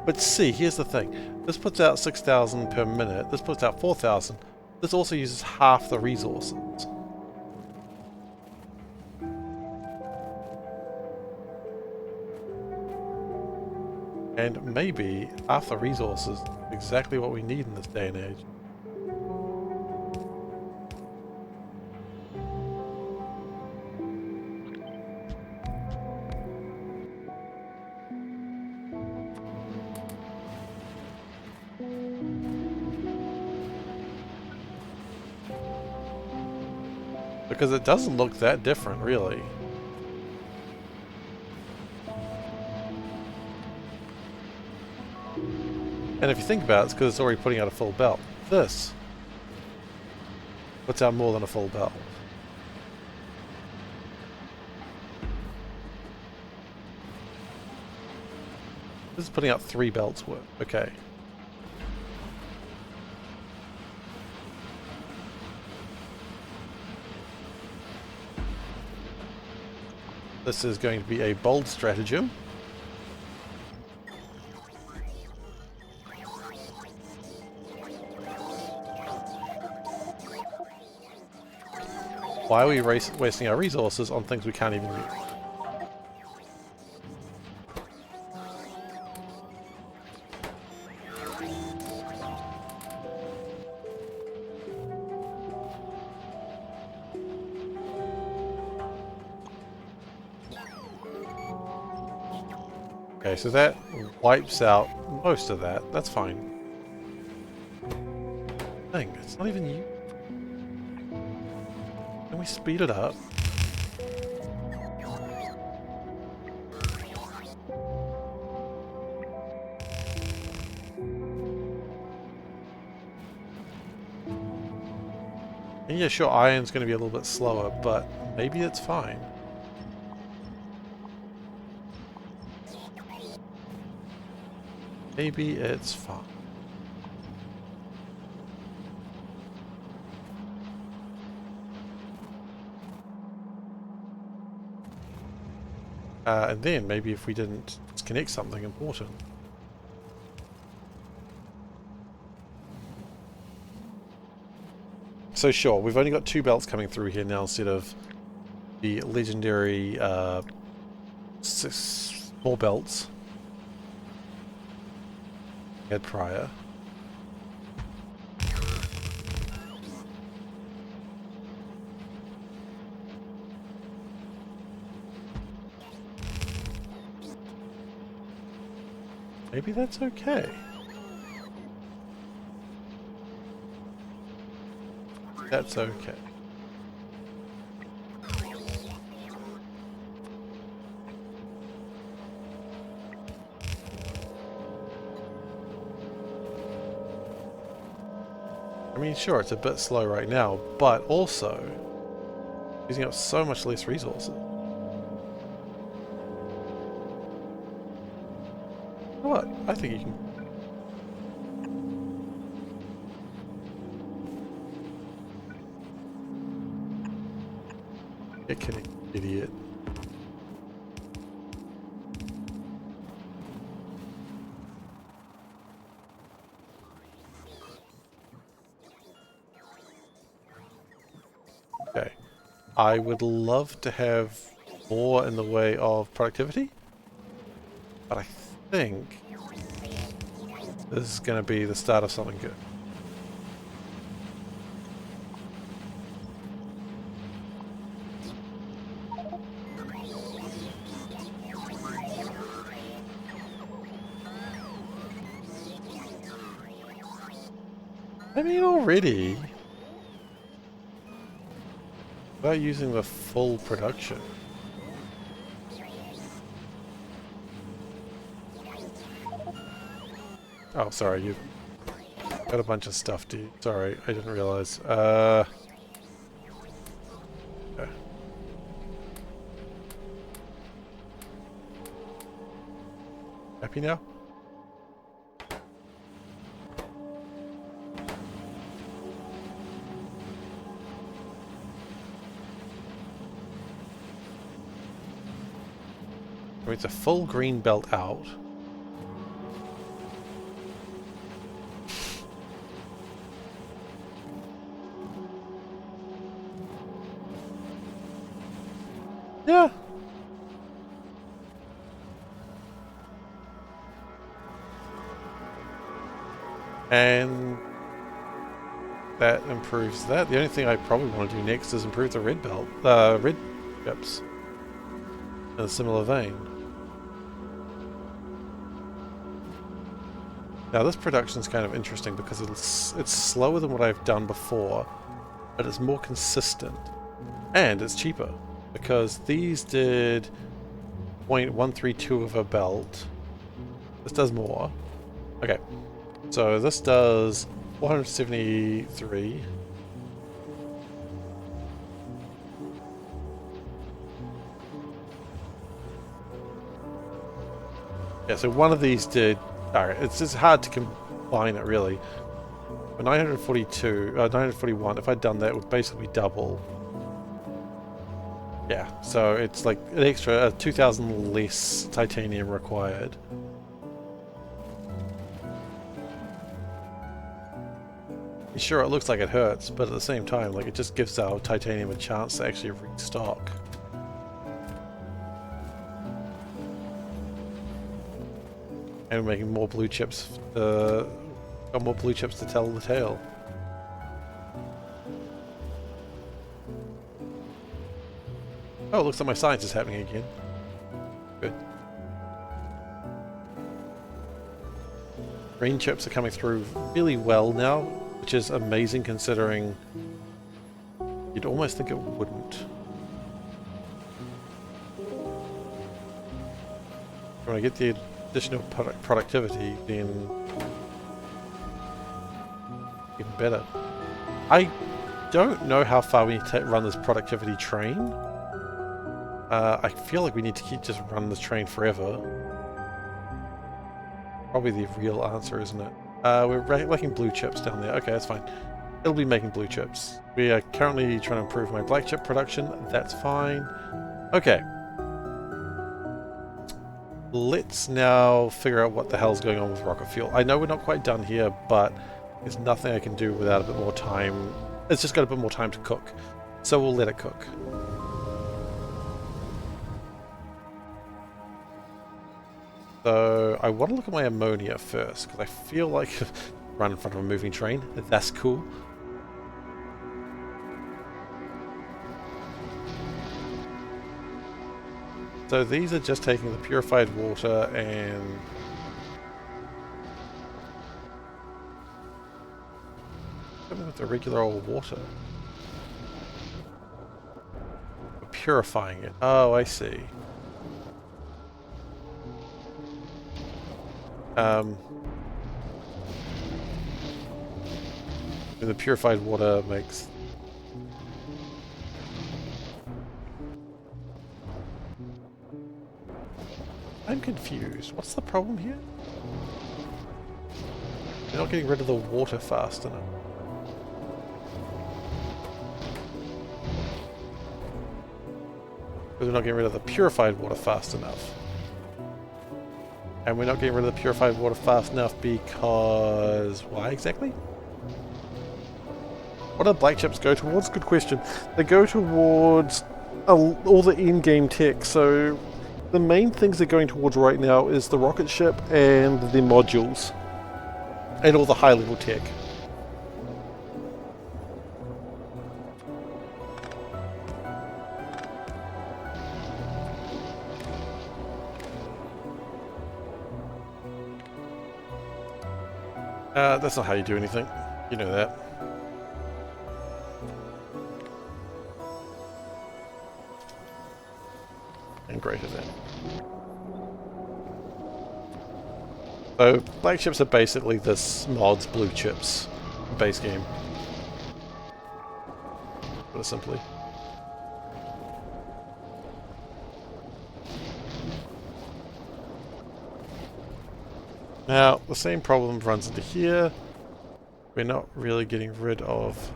But see, here's the thing. This puts out 6,000 per minute. This puts out 4,000. This also uses half the resources. And maybe half the resources is exactly what we need in this day and age. Because it doesn't look that different, really. And if you think about it, it's because it's already putting out a full belt. This puts out more than a full belt. This is putting out 3 belts worth. Okay. This is going to be a bold stratagem. Why are we wasting our resources on things we can't even use? Okay, so that wipes out most of that. That's fine. Dang, it's not even you. Can we speed it up? And yeah, sure, iron's going to be a little bit slower, but maybe it's fine. Maybe it's fine. And then maybe if we didn't disconnect something important. So sure, we've only got 2 belts coming through here now instead of the legendary 6 more belts we had prior. Maybe that's okay. That's okay. I mean, sure, it's a bit slow right now, but also using up so much less resources. You know what? I think you can. Get kidding, idiot. Okay. I would love to have more in the way of productivity, but I think this is going to be the start of something good. I mean, already, without using the full production. Oh, sorry, you've got a bunch of stuff, dude. Sorry, I didn't realize. Okay. Happy now? I mean, it's a full green belt out. Yeah. And that improves that. The only thing I probably want to do next is improve the red belt, red chips in a similar vein. Now this production is kind of interesting because it's slower than what I've done before, but it's more consistent and it's cheaper because these did 0.132 of a belt. This does more. Okay, so this does 473. Yeah, so one of these did. Alright, it's just hard to combine it really. But 941, if I'd done that, it would basically double. Yeah, so it's like an extra 2,000 less titanium required. Sure, it looks like it hurts, but at the same time, like, it just gives our titanium a chance to actually restock. And we're making more blue chips. Got more blue chips to tell the tale. Oh, it looks like my science is happening again. Good. Green chips are coming through really well now, which is amazing considering you'd almost think it wouldn't. When I get the additional productivity, then even better. I don't know how far we need to run this productivity train. I feel like we need to keep just running this train forever. Probably the real answer, isn't it? We're making blue chips down there. Okay, that's fine. It'll be making blue chips. We are currently trying to improve my black chip production. That's fine. Okay. Let's now figure out what the hell's going on with rocket fuel. I know we're not quite done here, but there's nothing I can do without a bit more time. It's just got a bit more time to cook. So we'll let it cook. So I want to look at my ammonia first, because I feel like run in front of a moving train. That's cool. So these are just taking the purified water and something with the regular old water. Purifying it. Oh, I see. And the purified water makes... I'm confused. What's the problem here? We're not getting rid of the water fast enough. Because we're not getting rid of the purified water fast enough. And we're not getting rid of the purified water fast enough because... why exactly? What do black chips go towards? Good question. They go towards all the in-game tech, so the main things they're going towards right now is the rocket ship and the modules. And all the high-level tech. That's not how you do anything. You know that. And greater than. So, black chips are basically this mod's blue chips base game. Put it simply. Now, the same problem runs into here. We're not really getting rid of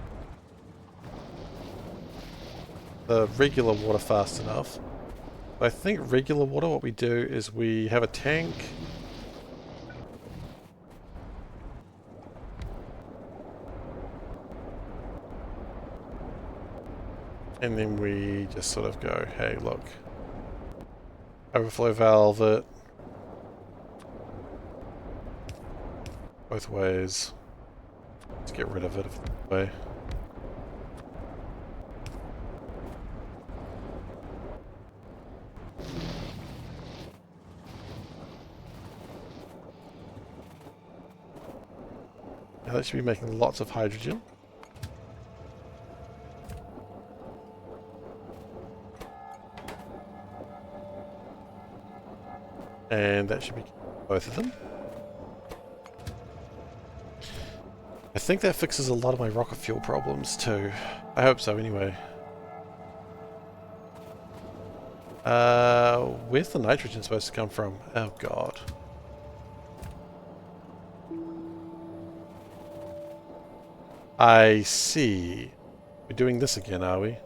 the regular water fast enough. I think regular water, what we do is we have a tank. And then we just sort of go, hey, look. Overflow valve it. Both ways. Let's get rid of it that way. Now that should be making lots of hydrogen. And that should be both of them. I think that fixes a lot of my rocket fuel problems too. I hope so anyway. Where's the nitrogen supposed to come from? Oh god. I see. We're doing this again, are we?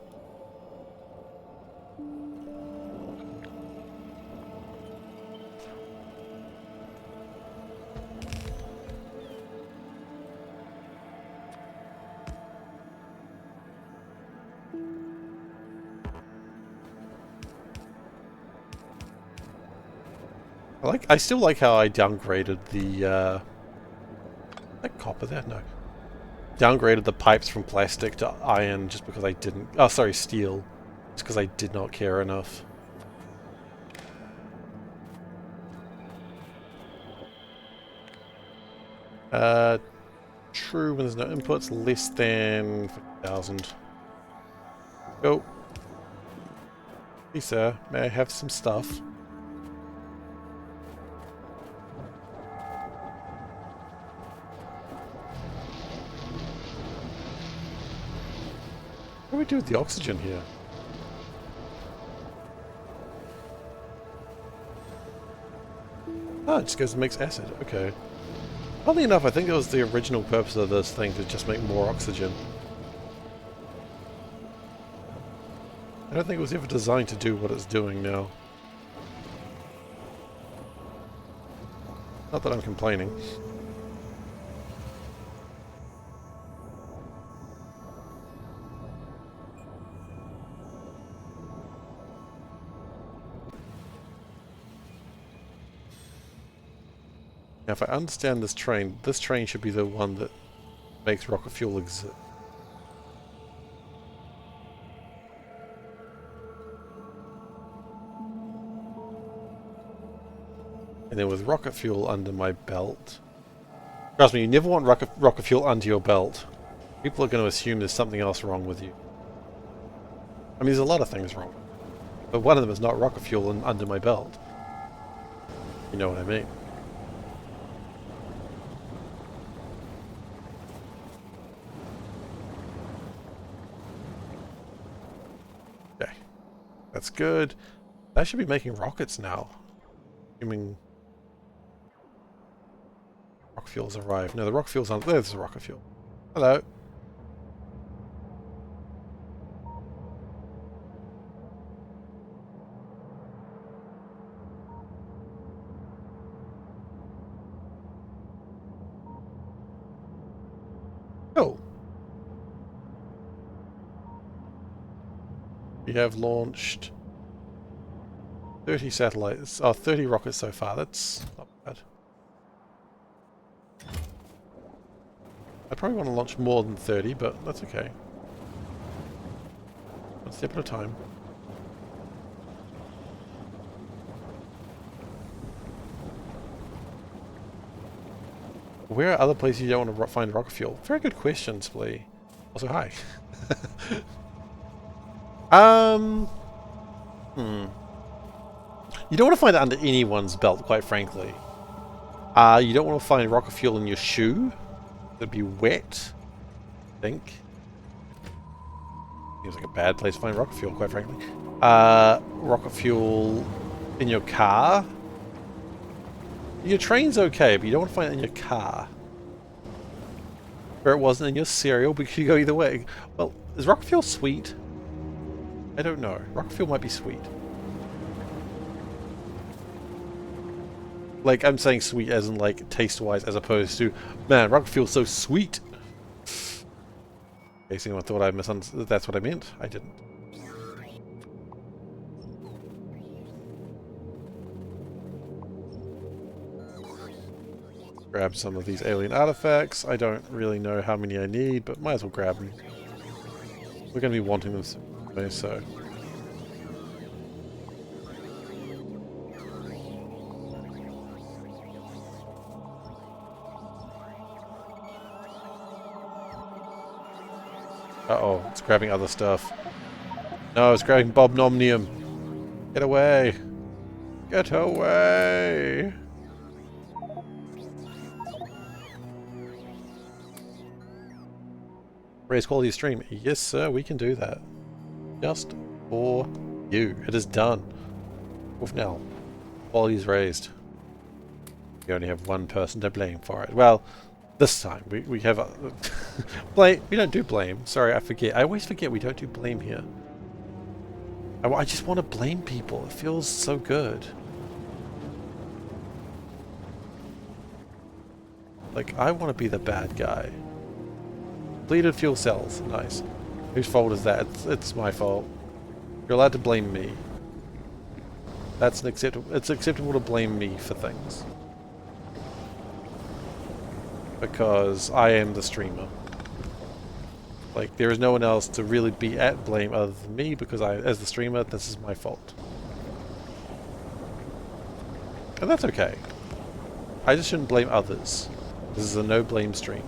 I still like how I downgraded the, that copper there? No. Downgraded the pipes from plastic to iron just because I didn't... oh, sorry, steel. Just because I did not care enough. True, when there's no inputs, less than 50,000. Go. Please, sir, may I have some stuff? What do we do with the oxygen here? Ah, it just goes and makes acid. Okay. Oddly enough, I think it was the original purpose of this thing to just make more oxygen. I don't think it was ever designed to do what it's doing now. Not that I'm complaining. Now, if I understand this train should be the one that makes rocket fuel exist. And then with rocket fuel under my belt... Trust me, you never want rocket fuel under your belt. People are going to assume there's something else wrong with you. I mean, there's a lot of things wrong. But one of them is not rocket fuel under my belt. You know what I mean? That's good. That should be making rockets now. Assuming rock fuel's arrived. No, the rock fuel's on. There's the rocket fuel. Hello. Oh. We have launched 30 satellites. Oh, 30 rockets so far. That's not bad. I probably want to launch more than 30, but that's okay. One step at a time. Where are other places you don't want to find rocket fuel? Very good question, Splee. Also, hi. You don't want to find it under anyone's belt, quite frankly. You don't want to find rocket fuel in your shoe. It'd be wet, I think. Seems like a bad place to find rocket fuel, quite frankly. Rocket fuel in your car. Your train's okay, but you don't want to find it in your car. Where it wasn't in your cereal, because you go either way. Well, is rocket fuel sweet? I don't know. Rocket fuel might be sweet. Like, I'm saying sweet as in, like, taste-wise, as opposed to, man, rocket fuel's so sweet! Okay, so anyone thought I misunderstood, that's what I meant? I didn't. Grab some of these alien artifacts. I don't really know how many I need, but might as well grab them. We're going to be wanting them soon, so... Uh-oh, it's grabbing other stuff. No, it's grabbing Bobnomnium. Get away! Get away! Raise quality of stream. Yes, sir, we can do that. Just for you. It is done. Off now. Quality is raised. We only have one person to blame for it. Well, this time we have blame. We don't do blame. Sorry, I forget. I always forget we don't do blame here. I just want to blame people. It feels so good. Like, I want to be the bad guy. Depleted fuel cells. Nice. Whose fault is that? It's my fault. You're allowed to blame me. That's an acceptable. It's acceptable to blame me for things. Because I am the streamer. Like, there is no one else to really be at blame other than me, because as the streamer, this is my fault. And that's okay. I just shouldn't blame others. This is a no-blame stream.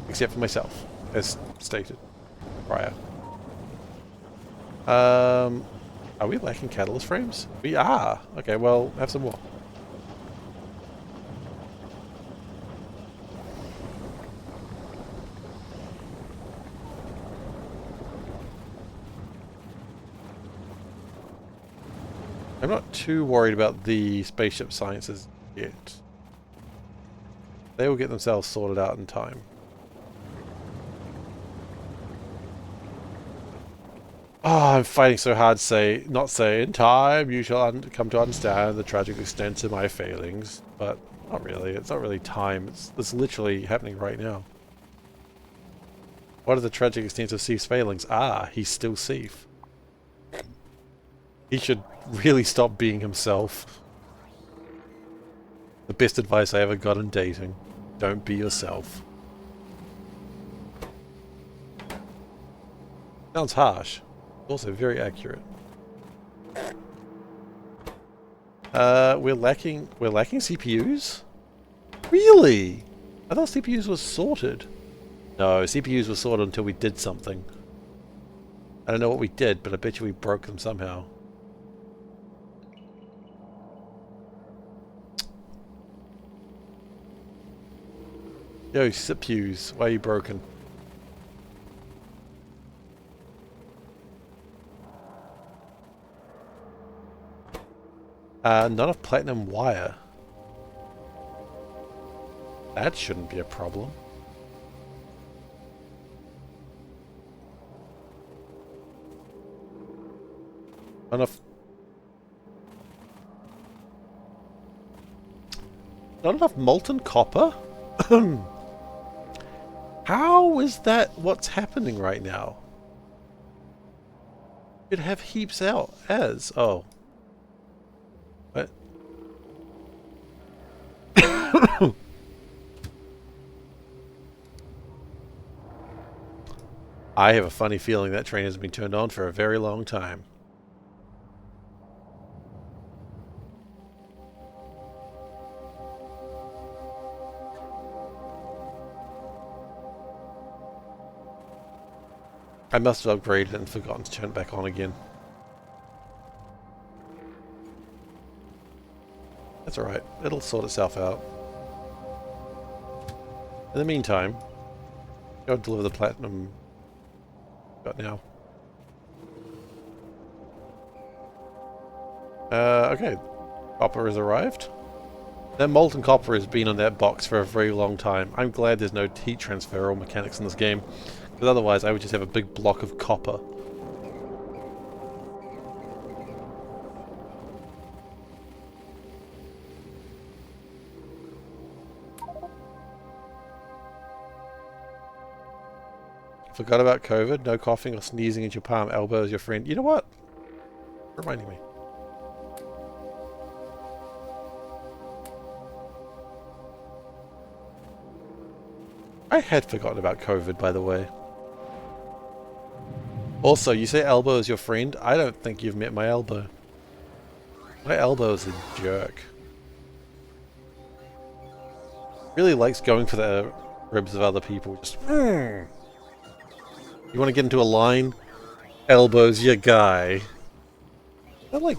Except for myself, as stated prior. Are we lacking catalyst frames? We are! Okay, well, have some more. I'm not too worried about the spaceship sciences yet. They will get themselves sorted out in time. Oh, I'm fighting so hard to not say, in time you shall come to understand the tragic extent of my failings. But not really, it's not really time, it's literally happening right now. What are the tragic extent of Seif's failings? Ah, he's still Seif. He should really stop being himself. The best advice I ever got in dating. Don't be yourself. Sounds harsh. Also very accurate. We're lacking CPUs? Really? I thought CPUs were sorted. No, CPUs were sorted until we did something. I don't know what we did, but I bet you we broke them somehow. Yo, CPUs, why are you broken? Not of platinum wire. That shouldn't be a problem. Not enough. Not enough molten copper? How is that what's happening right now? You'd have heaps out as. Oh. What? I have a funny feeling that train has been turned on for a very long time. I must have upgraded and forgotten to turn it back on again. That's alright. It'll sort itself out. In the meantime, go deliver the platinum got now. Okay. Copper has arrived. That molten copper has been on that box for a very long time. I'm glad there's no heat transfer or mechanics in this game, because otherwise I would just have a big block of copper. Forgot about COVID. No coughing or sneezing into your palm. Elbow is your friend. You know what? Reminding me. I had forgotten about COVID, by the way. Also, you say elbow is your friend? I don't think you've met my elbow. My elbow is a jerk. Really likes going for the ribs of other people. Just, You want to get into a line? Elbows your guy. I'm like...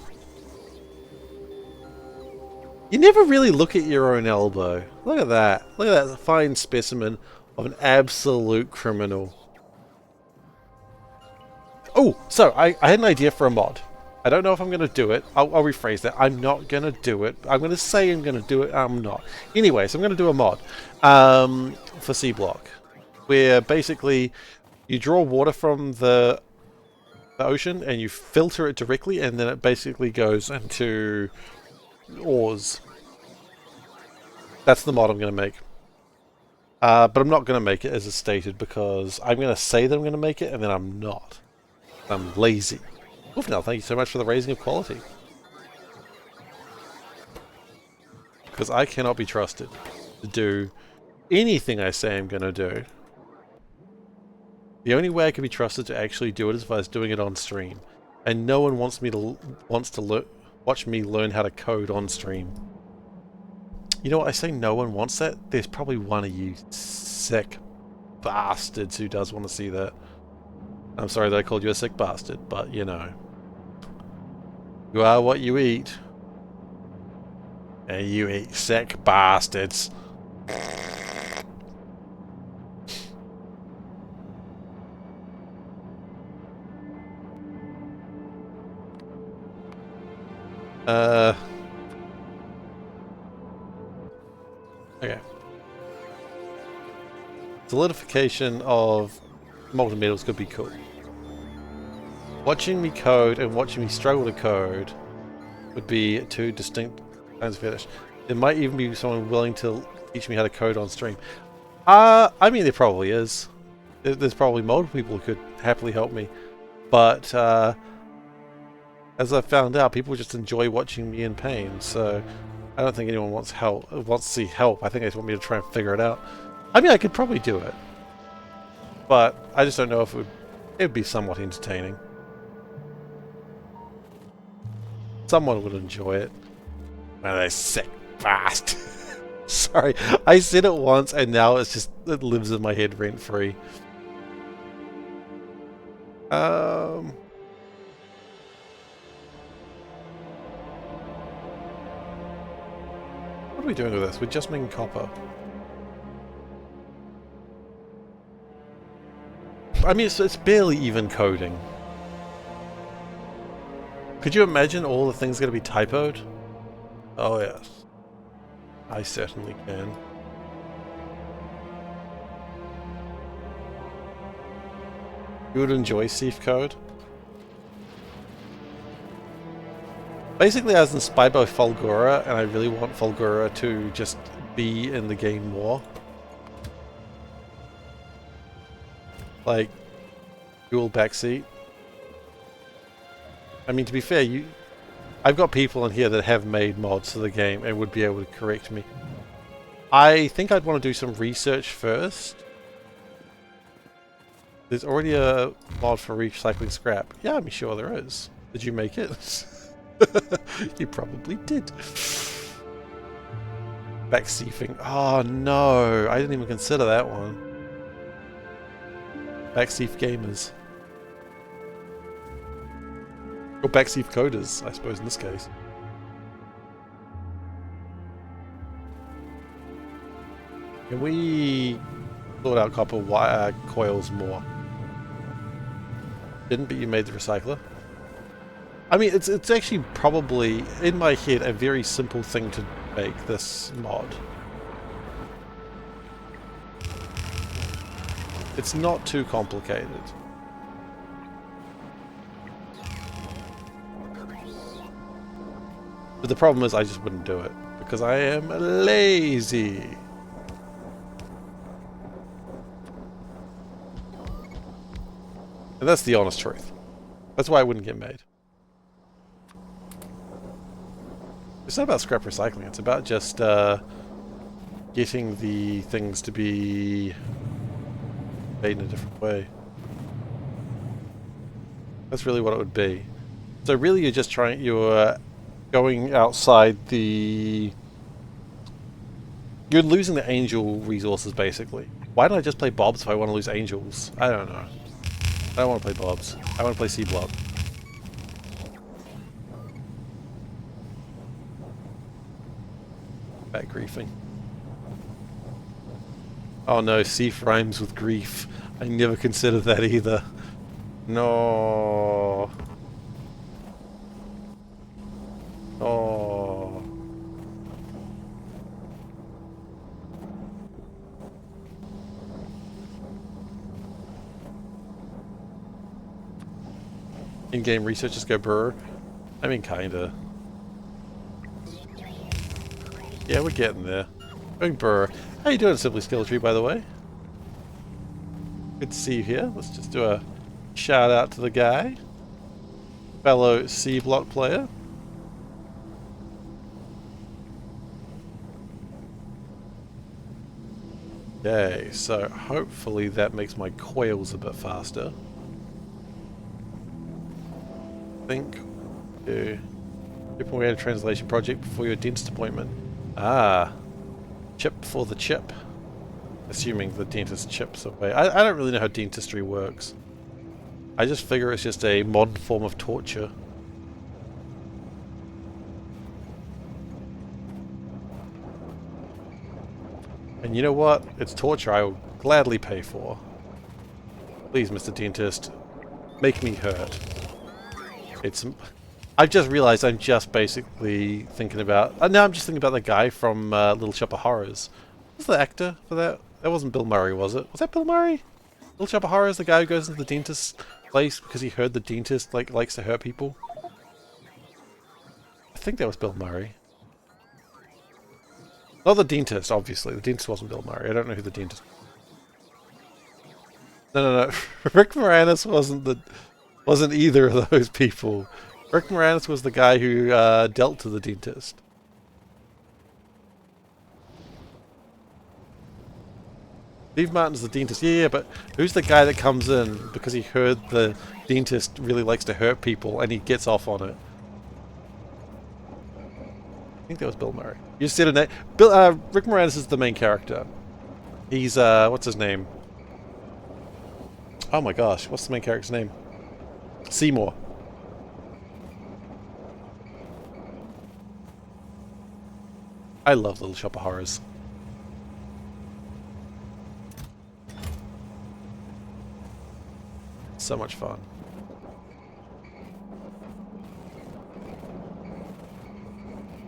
You never really look at your own elbow. Look at that. Look at that fine specimen of an absolute criminal. Oh, so I had an idea for a mod. I don't know if I'm going to do it. I'll rephrase that. I'm not going to do it. I'm going to say I'm going to do it. I'm not. Anyway, so I'm going to do a mod for Seablock, where basically you draw water from the ocean and you filter it directly, and then it basically goes into ores. That's the mod I'm going to make. But I'm not going to make it as it's stated, because I'm going to say that I'm going to make it and then I'm not. I'm lazy. Oof, now, thank you so much for the raising of quality. Because I cannot be trusted to do anything I say I'm going to do. The only way I can be trusted to actually do it is if I was doing it on stream. And no one wants to watch me learn how to code on stream. You know what, I say no one wants that? There's probably one of you sick bastards who does want to see that. I'm sorry that I called you a sick bastard, but you know. You are what you eat. And you eat sick bastards. Okay. Solidification of molten metals could be cool. Watching me code and watching me struggle to code would be two distinct kinds of fetish. There might even be someone willing to teach me how to code on stream. I mean, there probably is. There's probably multiple people who could happily help me. But, as I've found out, people just enjoy watching me in pain, so I don't think anyone wants to see help. I think they just want me to try and figure it out. I mean, I could probably do it. But I just don't know if it would be somewhat entertaining. Someone would enjoy it. Man, they're sick bastard. Sorry, I said it once and now it lives in my head rent free. What are we doing with this? We're just making copper. I mean, it's barely even coding. Could you imagine all the things going to be typoed? Oh yes, I certainly can. You would enjoy SeiferKatt? Basically, I was inspired by Fulgura, and I really want Fulgura to just be in the game more. Like, dual backseat. I mean, to be fair, I've got people in here that have made mods to the game and would be able to correct me. I think I'd want to do some research first. There's already a mod for recycling scrap. Yeah, I'm sure there is. Did you make it? You probably did. Backseating. Oh no, I didn't even consider that one. Backseat gamers. Or backseat coders, I suppose, in this case. Can we sort out copper wire coils more? Didn't, but you made the recycler. I mean, it's actually probably, in my head, a very simple thing to make this mod. It's not too complicated. But the problem is I just wouldn't do it, because I am lazy. And that's the honest truth. That's why I wouldn't get made. It's not about scrap recycling, it's about just getting the things to be made in a different way. That's really what it would be. So really you're just you're going outside the... You're losing the angel resources basically. Why don't I just play Bobs if I want to lose angels? I don't know. I don't want to play Bobs. I want to play Seablock. Back griefing. Oh no, Seif rhymes with grief. I never considered that either. No. Oh. In-game researchers go brr. I mean, kinda. Yeah, we're getting there. Going brr. How you doing, Simply Skill Tree, by the way? Good to see you here. Let's just do a shout out to the guy. Fellow Seablock player. Okay, so hopefully that makes my coils a bit faster. I think we had a translation project before your dentist appointment. Ah, chip for the chip. Assuming the dentist chips away. I don't really know how dentistry works. I just figure it's just a modern form of torture. And you know what? It's torture I will gladly pay for. Please, Mr. Dentist, make me hurt. I've just realized I'm just basically thinking about... now I'm just thinking about the guy from Little Shop of Horrors. Who's the actor for that? That wasn't Bill Murray, was it? Was that Bill Murray? Little Shop of Horrors, the guy who goes into the dentist's place because he heard the dentist likes to hurt people? I think that was Bill Murray. Not the dentist, obviously. The dentist wasn't Bill Murray. I don't know who the dentist was. No. Rick Moranis wasn't either of those people. Rick Moranis was the guy who dealt to the dentist. Steve Martin's the dentist. Yeah, but who's the guy that comes in because he heard the dentist really likes to hurt people and he gets off on it? I think that was Bill Murray. You said a name. Rick Moranis is the main character. He's, what's his name? Oh my gosh, what's the main character's name? Seymour. I love Little Shop of Horrors. So much fun.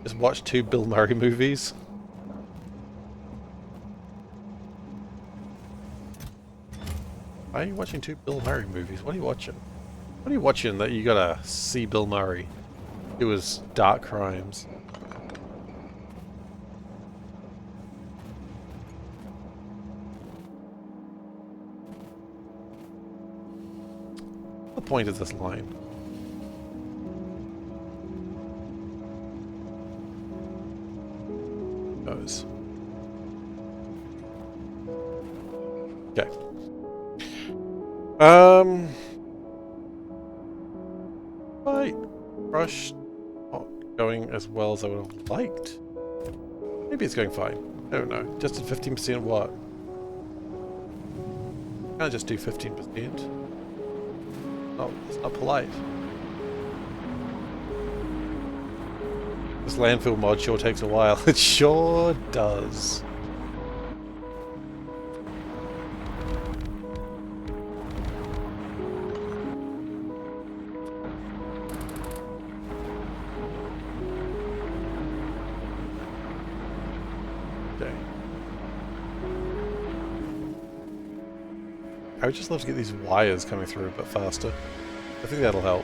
Just watch 2 Bill Murray movies. Why are you watching 2 Bill Murray movies? What are you watching? What are you watching that you gotta see Bill Murray do his dark crimes? What's the point of this line? Goes. Okay. Right. Rush not going as well as I would have liked. Maybe it's going fine. I don't know. Just at 15% what? Can't just do 15%. No, it's not polite. This landfill mod sure takes a while. It sure does. Okay. I would just love to get these wires coming through a bit faster. I think that'll help.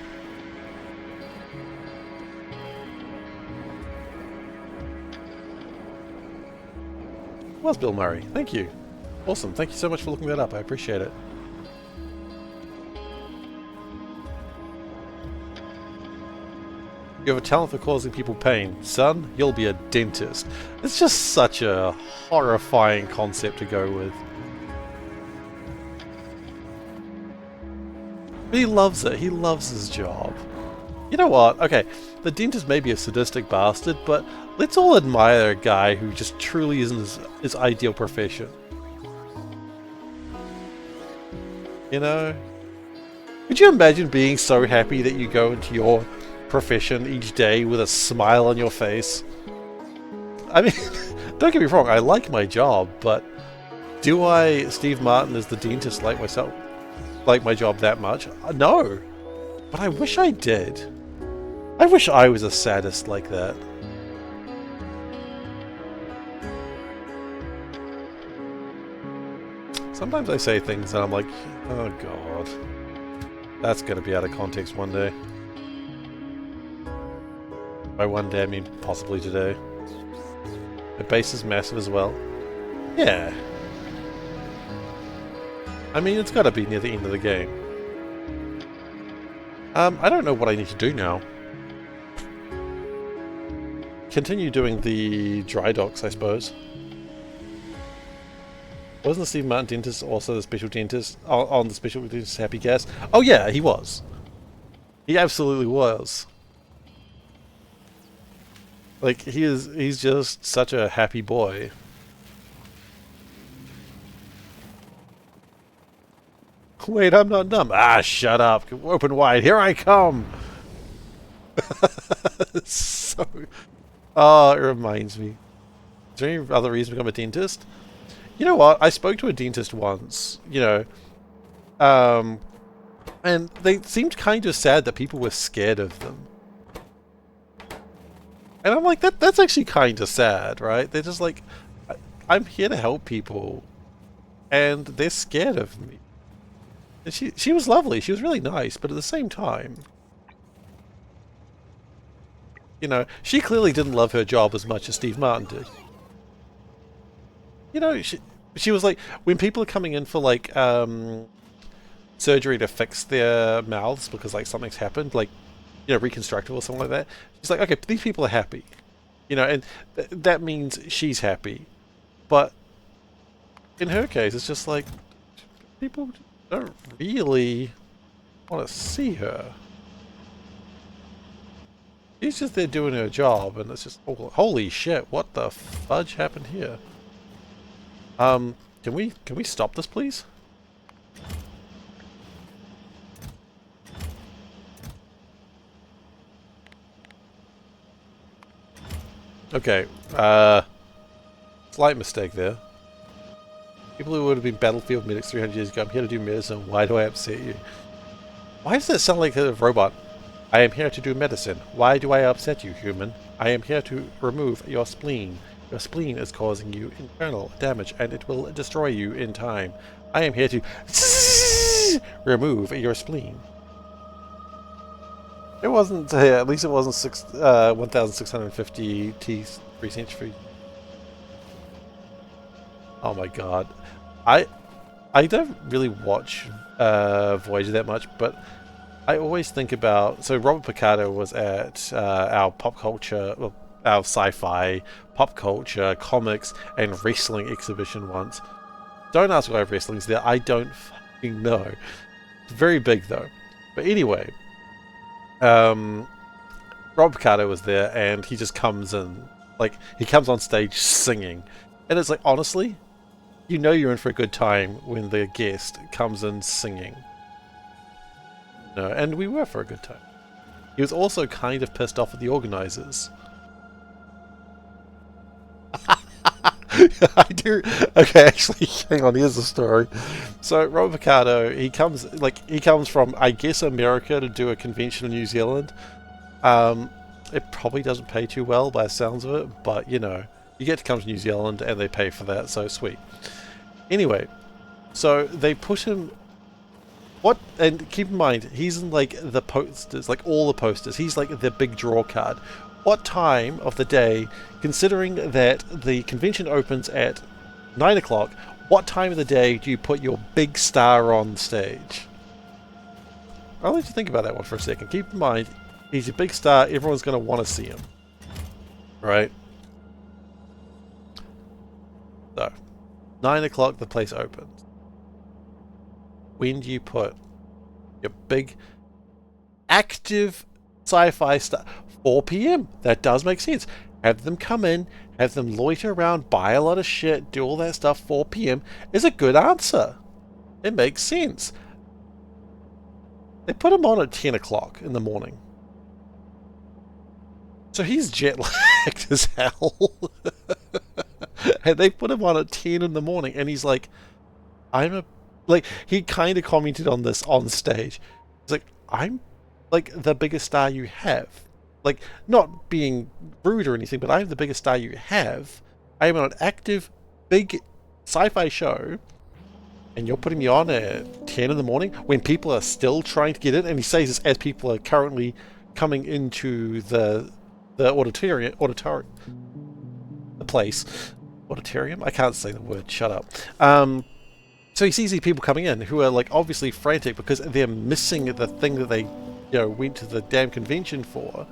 Was Bill Murray. Thank you. Awesome. Thank you so much for looking that up. I appreciate it. You have a talent for causing people pain. Son, you'll be a dentist. It's just such a horrifying concept to go with. But he loves it. He loves his job. You know what? Okay, the dentist may be a sadistic bastard, but let's all admire a guy who just truly isn't his ideal profession. You know? Could you imagine being so happy that you go into your profession each day with a smile on your face? I mean, don't get me wrong, I like my job, but do I, Steve Martin as the dentist, like my job that much? No. But I wish I did. I wish I was a sadist like that. Sometimes I say things and I'm like, oh god. That's gonna be out of context one day. By one day I mean possibly today. The base is massive as well. Yeah. I mean, it's gotta be near the end of the game. I don't know what I need to do now. Continue doing the dry docks, I suppose. Wasn't the Steve Martin dentist also the special dentist on the special dentist Happy Gas? Oh yeah, he was. He absolutely was. Like, he's just such a happy boy. Wait, I'm not dumb. Ah, shut up. Open wide. Here I come. So... Oh, it reminds me. Is there any other reason to become a dentist? You know what? I spoke to a dentist once, you know, and they seemed kind of sad that people were scared of them. And I'm like, that's actually kind of sad, right? They're just like, I'm here to help people, and they're scared of me. And she was lovely. She was really nice, but at the same time, you know, she clearly didn't love her job as much as Steve Martin did. You know, she was like, when people are coming in for like surgery to fix their mouths because like something's happened, like, you know, reconstructive or something like that, she's like, okay, these people are happy, you know, and that means she's happy. But in her case, it's just like people don't really want to see her. She's just there doing her job, and it's just, oh, holy shit, what the fudge happened here? Can we stop this, please? Okay, slight mistake there. People who would have been battlefield medics 300 years ago, I'm here to do medicine, why do I upset you? Why does that sound like a robot? I am here to do medicine. Why do I upset you, human? I am here to remove your spleen. Your spleen is causing you internal damage, and it will destroy you in time. I am here to remove your spleen. It wasn't, at least it wasn't 1,650 T3 century. Oh my god. I don't really watch Voyager that much, but I always think about... So Robert Picardo was at our pop culture, well, our sci-fi, pop culture, comics, and wrestling exhibition once. Don't ask why wrestling's there. I don't fucking know. It's very big though. But anyway, Robert Picardo was there, and he just comes in, like, he comes on stage singing, and it's like, honestly, you know you're in for a good time when the guest comes in singing. No, and we were for a good time. He was also kind of pissed off at the organizers. I do. Okay, actually, hang on. Here's the story. So Robert Picardo, he comes from, I guess, America to do a convention in New Zealand. It probably doesn't pay too well by the sounds of it, but you know, you get to come to New Zealand and they pay for that, so sweet. Anyway, so they put him. What? And keep in mind, he's in like the posters, like all the posters. He's like the big draw card. What time of the day, considering that the convention opens at 9 o'clock, what time of the day do you put your big star on stage? I'll let you think about that one for a second. Keep in mind, he's a big star, everyone's going to want to see him. Right? So, 9 o'clock the place opens. When do you put your big, active sci-fi star? 4 p.m. That does make sense. Have them come in, have them loiter around, buy a lot of shit, do all that stuff. 4 p.m. is a good answer. It makes sense. They put him on at 10 o'clock in the morning. So he's jet lagged as hell. And they put him on at 10 in the morning, and he's like, he kind of commented on this on stage. He's like, I'm like the biggest star you have. Like, not being rude or anything, but I'm the biggest star you have. I am on an active, big sci-fi show, and you're putting me on at 10 in the morning when people are still trying to get in. And he says this as people are currently coming into the auditorium, the place. Auditorium? I can't say the word, shut up. So he sees these people coming in who are like obviously frantic because they're missing the thing that they, went to the damn convention for.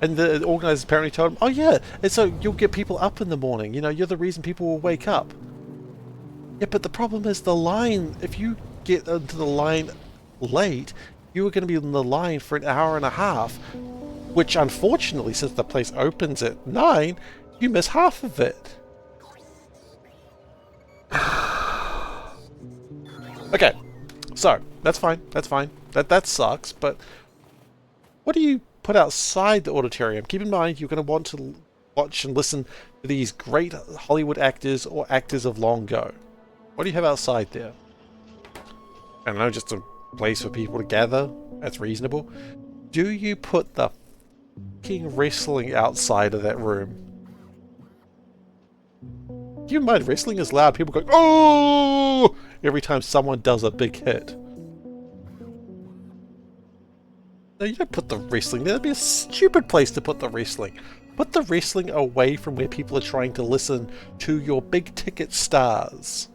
And the organizers apparently told him, oh yeah, and so you'll get people up in the morning, you're the reason people will wake up. Yeah, but the problem is the line, if you get into the line late, you are going to be in the line for an hour and a half, which unfortunately, since the place opens at 9, you miss half of it. Okay, so that's fine. That sucks, but what do you put outside the auditorium? Keep in mind, you're going to want to watch and listen to these great Hollywood actors or actors of long ago. What do you have outside there? I don't know, just a place for people to gather. That's reasonable. Do you put the fucking wrestling outside of that room? Keep in mind, wrestling is loud. People go, oh! Every time someone does a big hit. No, you don't put the wrestling there. That'd be a stupid place to put the wrestling. Put the wrestling away from where people are trying to listen to your big ticket stars.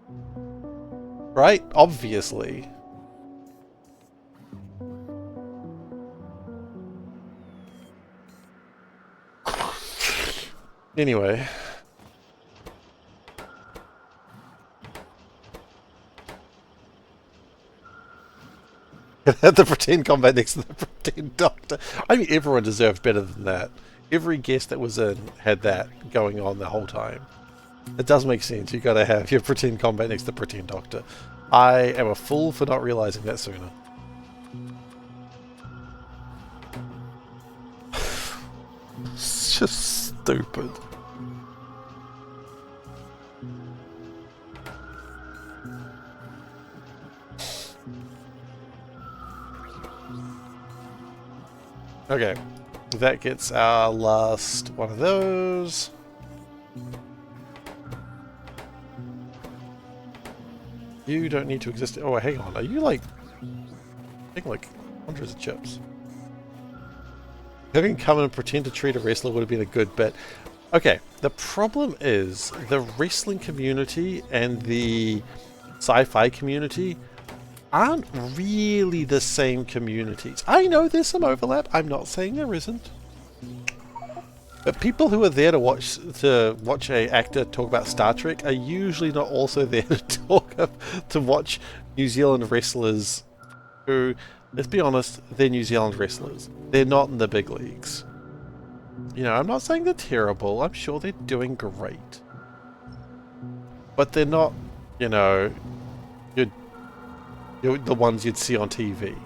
Right? Obviously. Anyway. The pretend combat next to the pretend doctor. I mean, everyone deserved better than that. Every guest that was in had that going on the whole time. It does make sense. You gotta have your pretend combat next to the pretend doctor. I am a fool for not realizing that sooner. It's just stupid. Okay, that gets our last one of those. You don't need to exist. Oh, hang on. Are you like... I think like hundreds of chips. Having come and pretend to treat a wrestler would have been a good bit. Okay, the problem is the wrestling community and the sci-fi community aren't really the same communities. I know there's some overlap. I'm not saying there isn't. But people who are there to watch a actor talk about Star Trek are usually not also there to watch New Zealand wrestlers who, let's be honest, they're New Zealand wrestlers. They're not in the big leagues. You know, I'm not saying they're terrible. I'm sure they're doing great. But they're not, you know, you're the ones you'd see on TV.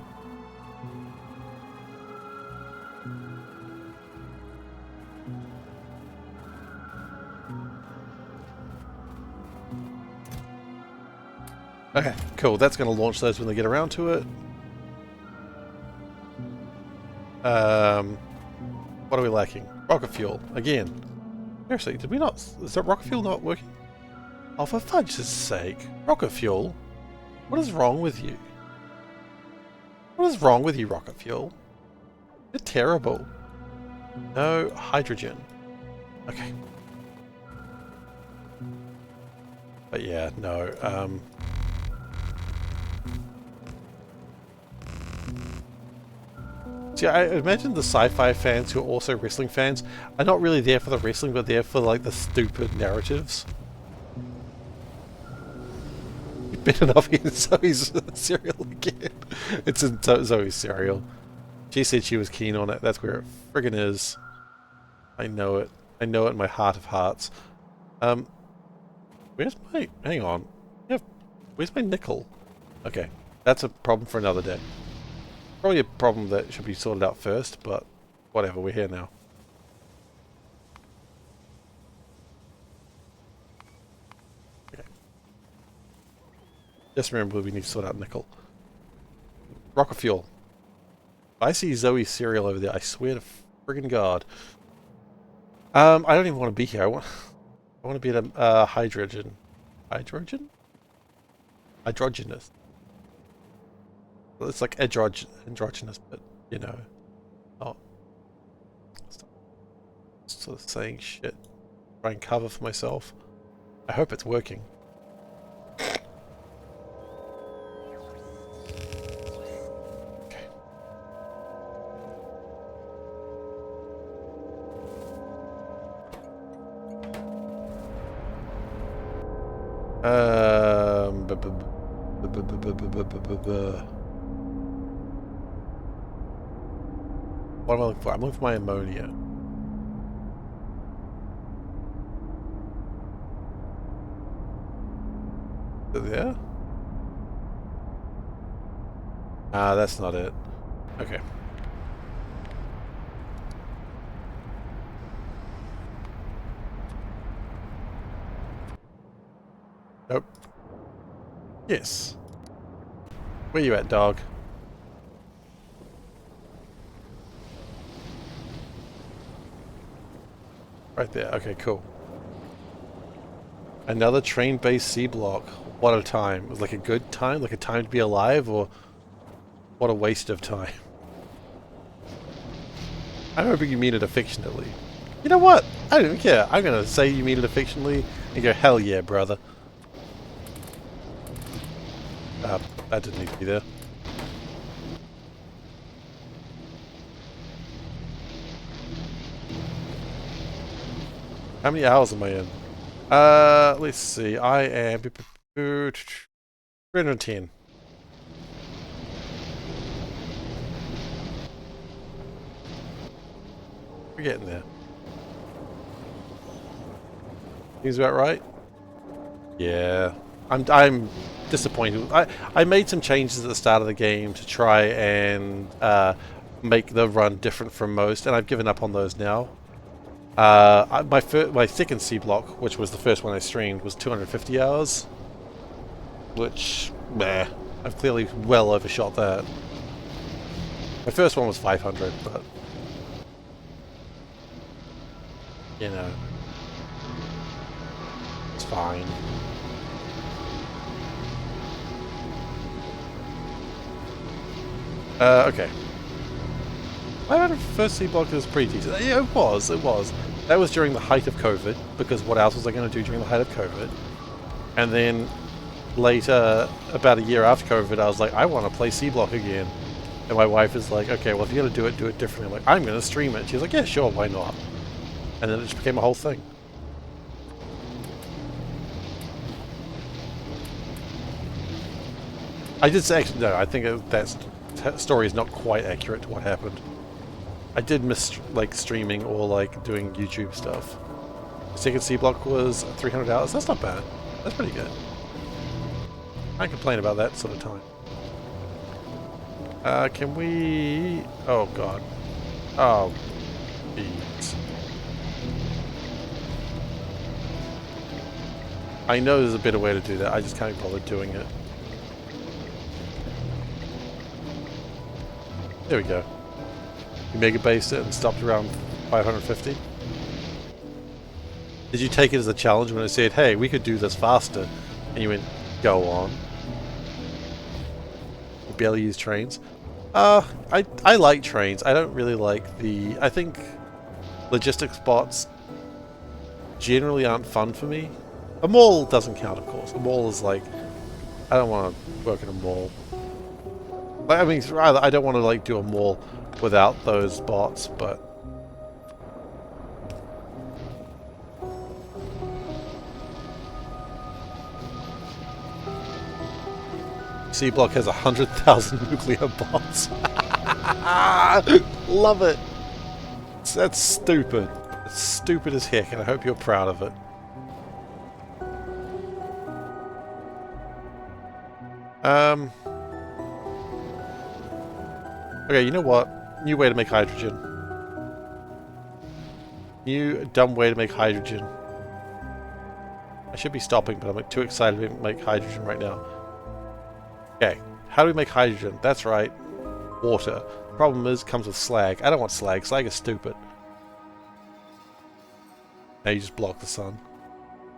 Okay, cool. That's going to launch those when they get around to it. What are we lacking? Rocket fuel. Again. Seriously, did we not... Is that rocket fuel not working? Oh, for fudge's sake. Rocket fuel? What is wrong with you? What is wrong with you, rocket fuel? You're terrible. No hydrogen. Okay. But yeah, no. See, I imagine the sci-fi fans who are also wrestling fans are not really there for the wrestling, but there for like the stupid narratives. You've been enough in Zoe's cereal again. It's in Zoe's cereal. She said she was keen on it. That's where it friggin' is. I know it. I know it in my heart of hearts. Where's my... Hang on. Yeah, where's my nickel? Okay, that's a problem for another day. Probably a problem that should be sorted out first, but whatever, we're here now. Okay. Just remember we need to sort out nickel. Rocket fuel. If I see Zoe's cereal over there, I swear to friggin' God. I don't even want to be here. I want to be at a hydrogen. Hydrogen? Hydrogenous. It's like androgynous, but you know, not sort of saying shit. Try and cover for myself. I hope it's working. Okay. What am I looking for? I'm looking for my ammonia. Is it there? Ah, that's not it. Okay. Nope. Yes. Where you at, dog? Right there. Okay, cool. Another train-based Seablock. What a time. It was like a good time? Like a time to be alive? Or what a waste of time? I'm hoping you mean it affectionately. You know what? I don't even care. I'm going to say you mean it affectionately and go, hell yeah, brother. That didn't need to be there. How many hours am I in? Let's see. I am 310. We're getting there. Seems about right. Yeah, I'm disappointed. I made some changes at the start of the game to try and make the run different from most, and I've given up on those now. My second Seablock, which was the first one I streamed, was 250 hours, which, meh, I've clearly well overshot that. My first one was 500, but You know, it's fine. Okay. I had a first Seablock was pretty decent. Yeah, it was. That was during the height of COVID, because what else was I going to do during the height of COVID? And then later, about a year after COVID, I was like, I want to play Seablock again. And my wife is like, okay, well, if you're going to do it differently. I'm like, I'm going to stream it. She's like, yeah, sure, why not? And then it just became a whole thing. I did say, actually, no, I think that story is not quite accurate to what happened. I did miss, like, streaming or, like, doing YouTube stuff. The second Seablock was 300 hours. That's not bad. That's pretty good. I can't complain about that sort of time. Can we... Oh, God. Oh, beads. I know there's a better way to do that. I just can't bother doing it. There we go. You mega based it and stopped around 550. Did you take it as a challenge when I said, hey, we could do this faster? And you went, go on. You barely use trains. I like trains. I don't really like the... I think logistics bots generally aren't fun for me. A mall doesn't count, of course. A mall is like... I don't want to work in a mall. I mean, rather, I don't want to, like, do a mall without those bots, but... Seablock has 100,000 nuclear bots. Love it! That's stupid. It's stupid as heck, and I hope you're proud of it. Okay, you know what? New way to make hydrogen. New dumb way to make hydrogen. I should be stopping, but I'm like, too excited to make hydrogen right now. Okay, how do we make hydrogen? That's right, water. Problem is, it comes with slag. I don't want slag. Slag is stupid. Now you just block the sun.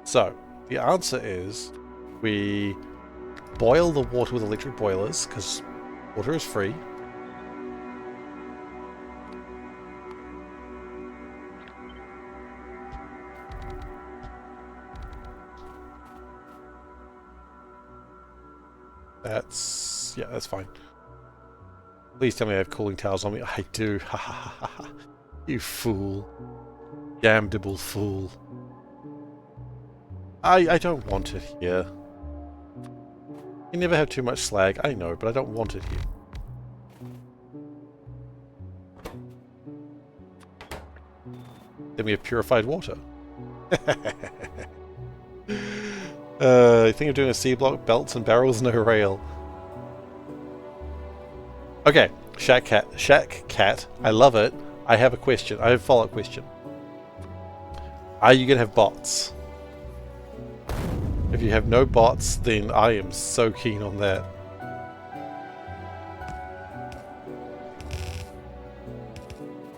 So, the answer is we boil the water with electric boilers, because water is free. Yeah, that's fine. Please tell me I have cooling towers on me. I do. Ha ha ha ha. You fool. Damnable fool. I don't want it here. You never have too much slag, I know, but I don't want it here. Then we have purified water. I think of doing a C-block, belts and barrels, no rail. Okay, SeiferKatt, I love it. I have a question. I have a follow-up question. Are you going to have bots? If you have no bots, then I am so keen on that.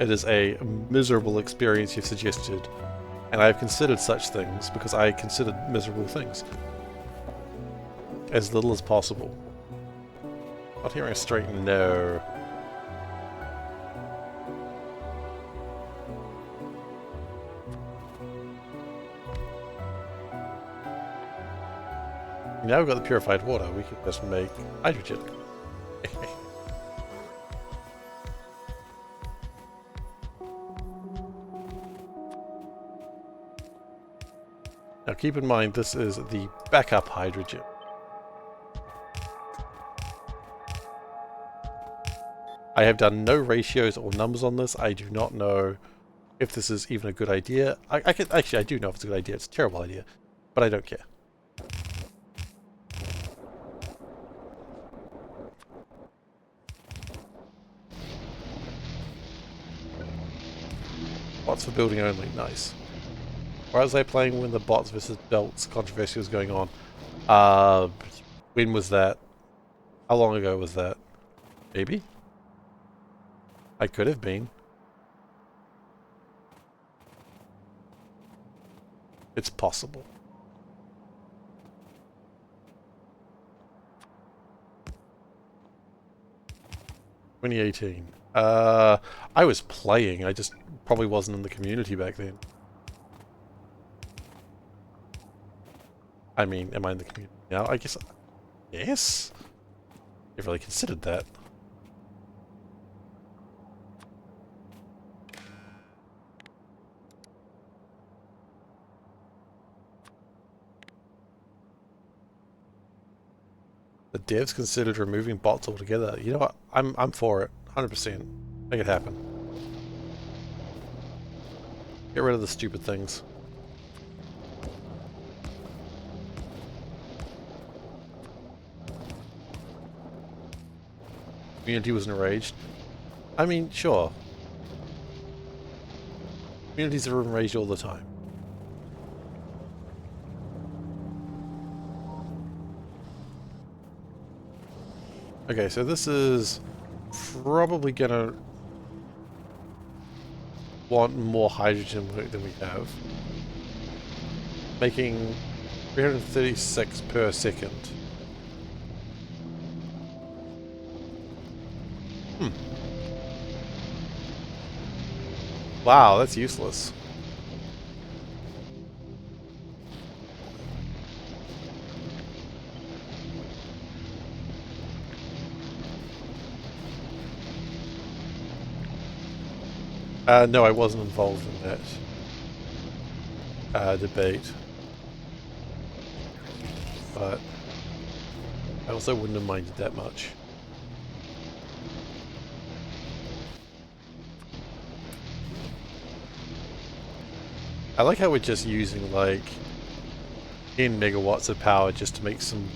It is a miserable experience you've suggested, and I have considered such things because I considered miserable things. As little as possible. Not hearing a straight no. Now we've got the purified water, we can just make hydrogen. Now keep in mind this is the backup hydrogen. I have done no ratios or numbers on this. I do not know if this is even a good idea. Actually, I do know if it's a good idea. It's a terrible idea, but I don't care. Bots for building only. Nice. Why was I playing when the bots versus belts controversy was going on? When was that? How long ago was that? Maybe? I could have been. It's possible. "2018. I was playing. I just probably wasn't in the community back then. I mean, am I in the community now? I guess. Yes. Never really considered that. The devs considered removing bots altogether. You know what? I'm for it. 100%. Make it happen. Get rid of the stupid things. Community was enraged. I mean, sure. Communities are enraged all the time. Okay, so this is probably gonna want more hydrogen than we have. Making 336 per second. Wow, that's useless. No, I wasn't involved in that debate. But I also wouldn't have minded that much. I like how we're just using like 10 megawatts of power just to make some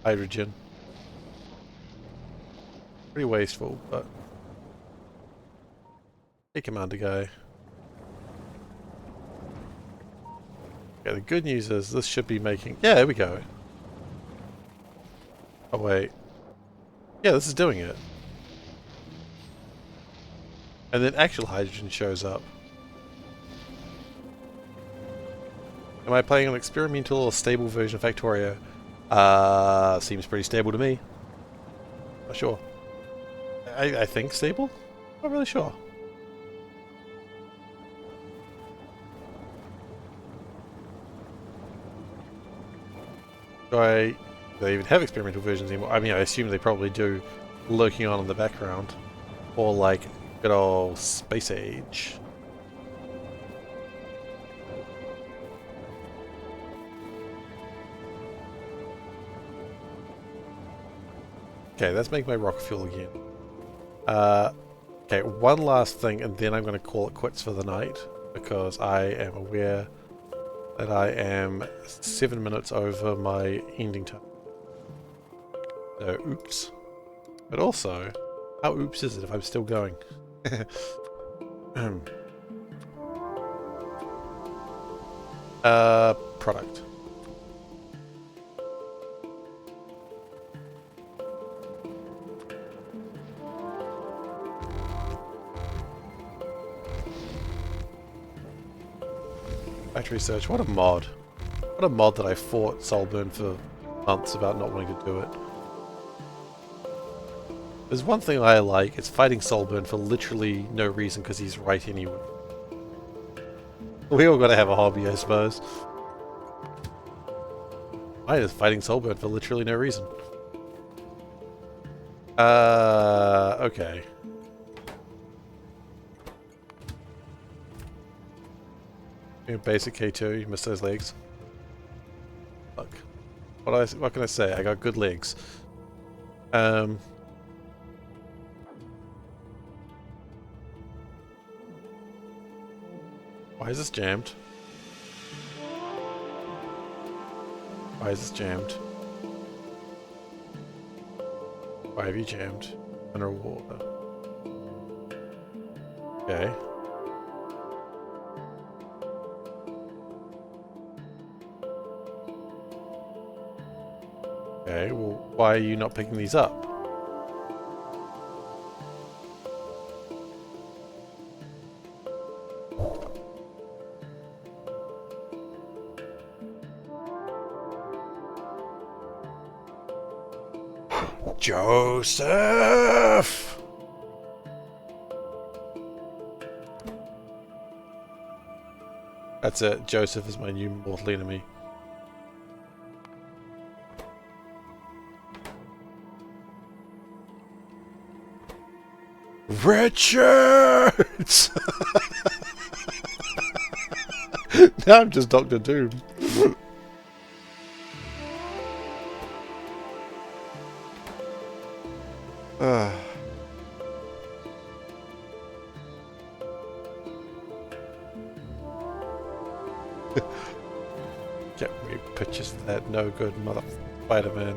hydrogen. Pretty wasteful, but... Hey, Commander Guy. Okay, the good news is this should be making... Yeah, there we go. Oh, wait. Yeah, this is doing it. And then actual hydrogen shows up. Am I playing an experimental or stable version of Factorio? Seems pretty stable to me. Not sure. I think stable? Not really sure. Do they even have experimental versions anymore? I mean, I assume they probably do, lurking on in the background. Or like good old Space Age. Okay, let's make my rocket fuel again. Okay, one last thing and then I'm going to call it quits for the night. Because I am aware that I am 7 minutes over my ending time. So, oops. But also, how oops is it if I'm still going? Product. Factory search. What a mod. What a mod that I fought Soulburn for months about not wanting to do it. There's one thing I like, it's fighting Soulburn for literally no reason because he's right anyway. We all gotta have a hobby, I suppose. Mine is fighting Soulburn for literally no reason. Okay. Basic K2, you missed those legs. Fuck. What can I say? I got good legs. Why is this jammed? Why is this jammed? Why have you jammed? Underwater. Okay. Okay, well, why are you not picking these up? Joseph! That's it. Joseph is my new mortal enemy. Richards! Now I'm just Doctor Doom. Get me pictures of that no good mother Spider-Man.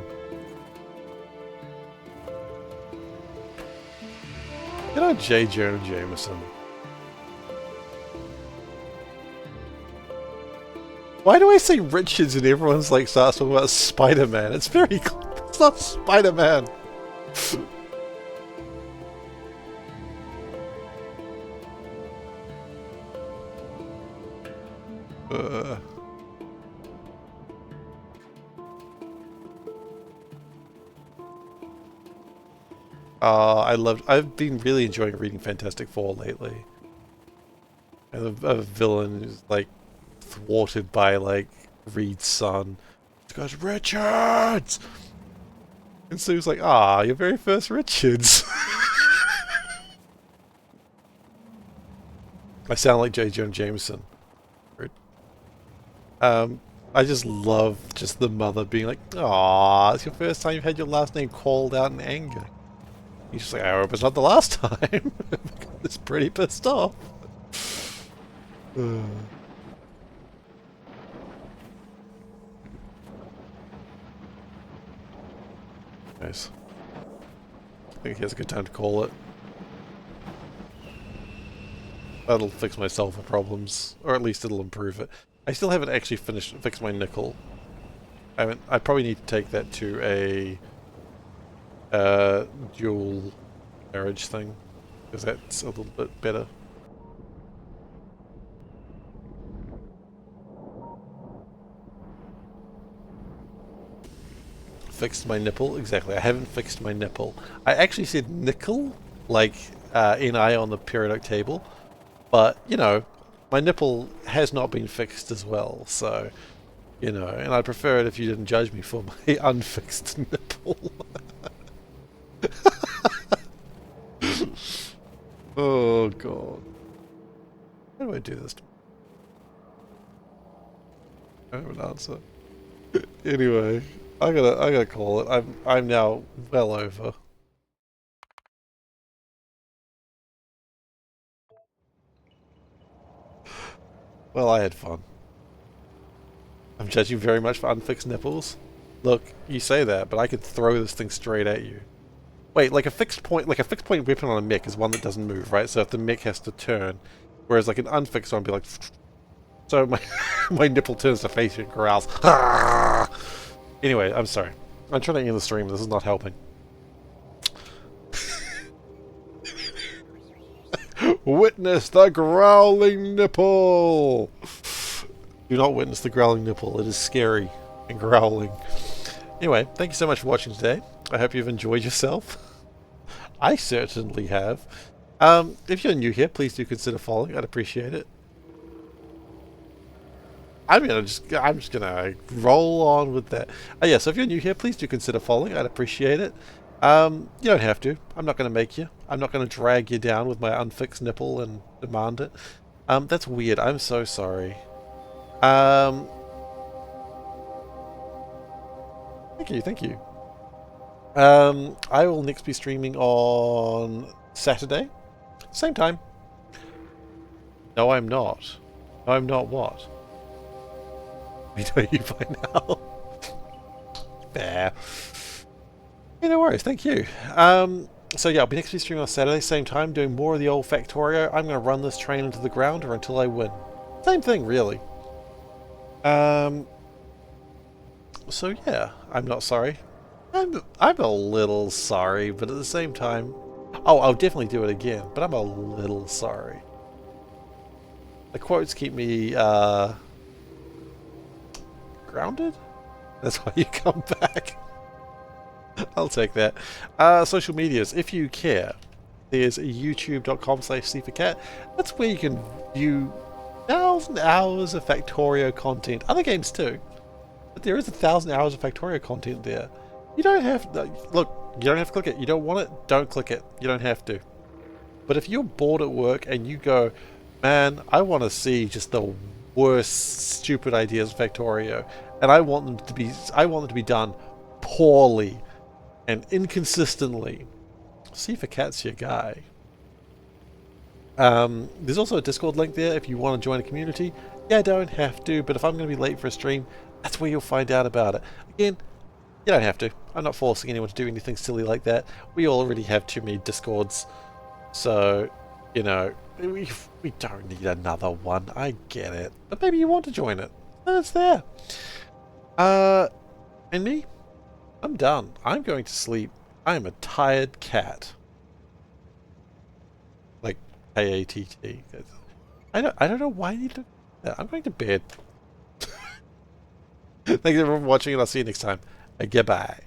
You know J. Jonah Jameson. Why do I say Richards and everyone's like starts talking about Spider-Man? It's very it's not Spider-Man. I've been really enjoying reading Fantastic Four lately. And a villain who's like thwarted by like Reed's son. He goes, Richards! And so he's like, ah, your very first Richards. I sound like J. Jonah Jameson. I just love just the mother being like, "Aw, it's your first time you've had your last name called out in anger." He's just like, "I hope it's not the last time." It's pretty pissed off. Nice. I think he has a good time to call it. That'll fix my sulfur problems, or at least it'll improve it. I still haven't actually fixed my nickel. I probably need to take that to a dual marriage thing, because that's a little bit better. Fixed my nipple? Exactly, I haven't fixed my nipple. I actually said nickel, like NI on the periodic table, but, you know, my nipple has not been fixed as well, so, you know, and I'd prefer it if you didn't judge me for my unfixed nipple. Oh, God. How do I do this? I don't have an answer. Anyway, I gotta call it. I'm now well over. Well, I had fun. I'm judging very much for unfixed nipples. Look, you say that, but I could throw this thing straight at you. Wait, like a fixed point weapon on a mech is one that doesn't move, right? So if the mech has to turn, whereas like an unfixed one would be like, so my my nipple turns to face you and growls. Anyway, I'm sorry. I'm trying to end the stream. This is not helping. Witness the growling nipple! Do not witness the growling nipple. It is scary and growling. Anyway, thank you so much for watching today. I hope you've enjoyed yourself. I certainly have. If you're new here, please do consider following. I'd appreciate it. I'm just gonna roll on with that. Yeah, so if you're new here, please do consider following. I'd appreciate it. You don't have to. I'm not gonna make you. I'm not gonna drag you down with my unfixed nipple and demand it. That's weird. I'm so sorry. Thank you. I will next be streaming on Saturday. Same time. No, I'm not. No, I'm not what? We know you by now. Fair. Yeah, no worries, thank you. So yeah, I'll be next week streaming on Saturday, same time, doing more of the old Factorio. I'm going to run this train into the ground or until I win. Same thing, really. So yeah, I'm not sorry. I'm a little sorry, but at the same time... Oh, I'll definitely do it again, but I'm a little sorry. The quotes keep me, grounded? That's why you come back. I'll take that. Social medias, if you care, there's youtube.com/SeiferKatt. That's where you can view 1,000 hours of Factorio content. Other games too. But there is 1,000 hours of Factorio content there. You don't have to, look, you don't have to click it. You don't want it, don't click it. You don't have to. But if you're bored at work and you go, man, I want to see just the worst stupid ideas of Factorio, and I want them to be done poorly and inconsistently, SeiferKatt's your guy. There's also a Discord link there if you want to join a community. Yeah, I don't have to, but if I'm going to be late for a stream, that's where you'll find out about it. Again, you don't have to. I'm not forcing anyone to do anything silly like that. We already have too many Discords. So, you know, we don't need another one. I get it. But maybe you want to join it. It's there. And me? I'm done. I'm going to sleep. I am a tired cat. Like K-A-T-T. I don't know why you do that. I'm going to bed. Thanks everyone for watching, and I'll see you next time. Goodbye.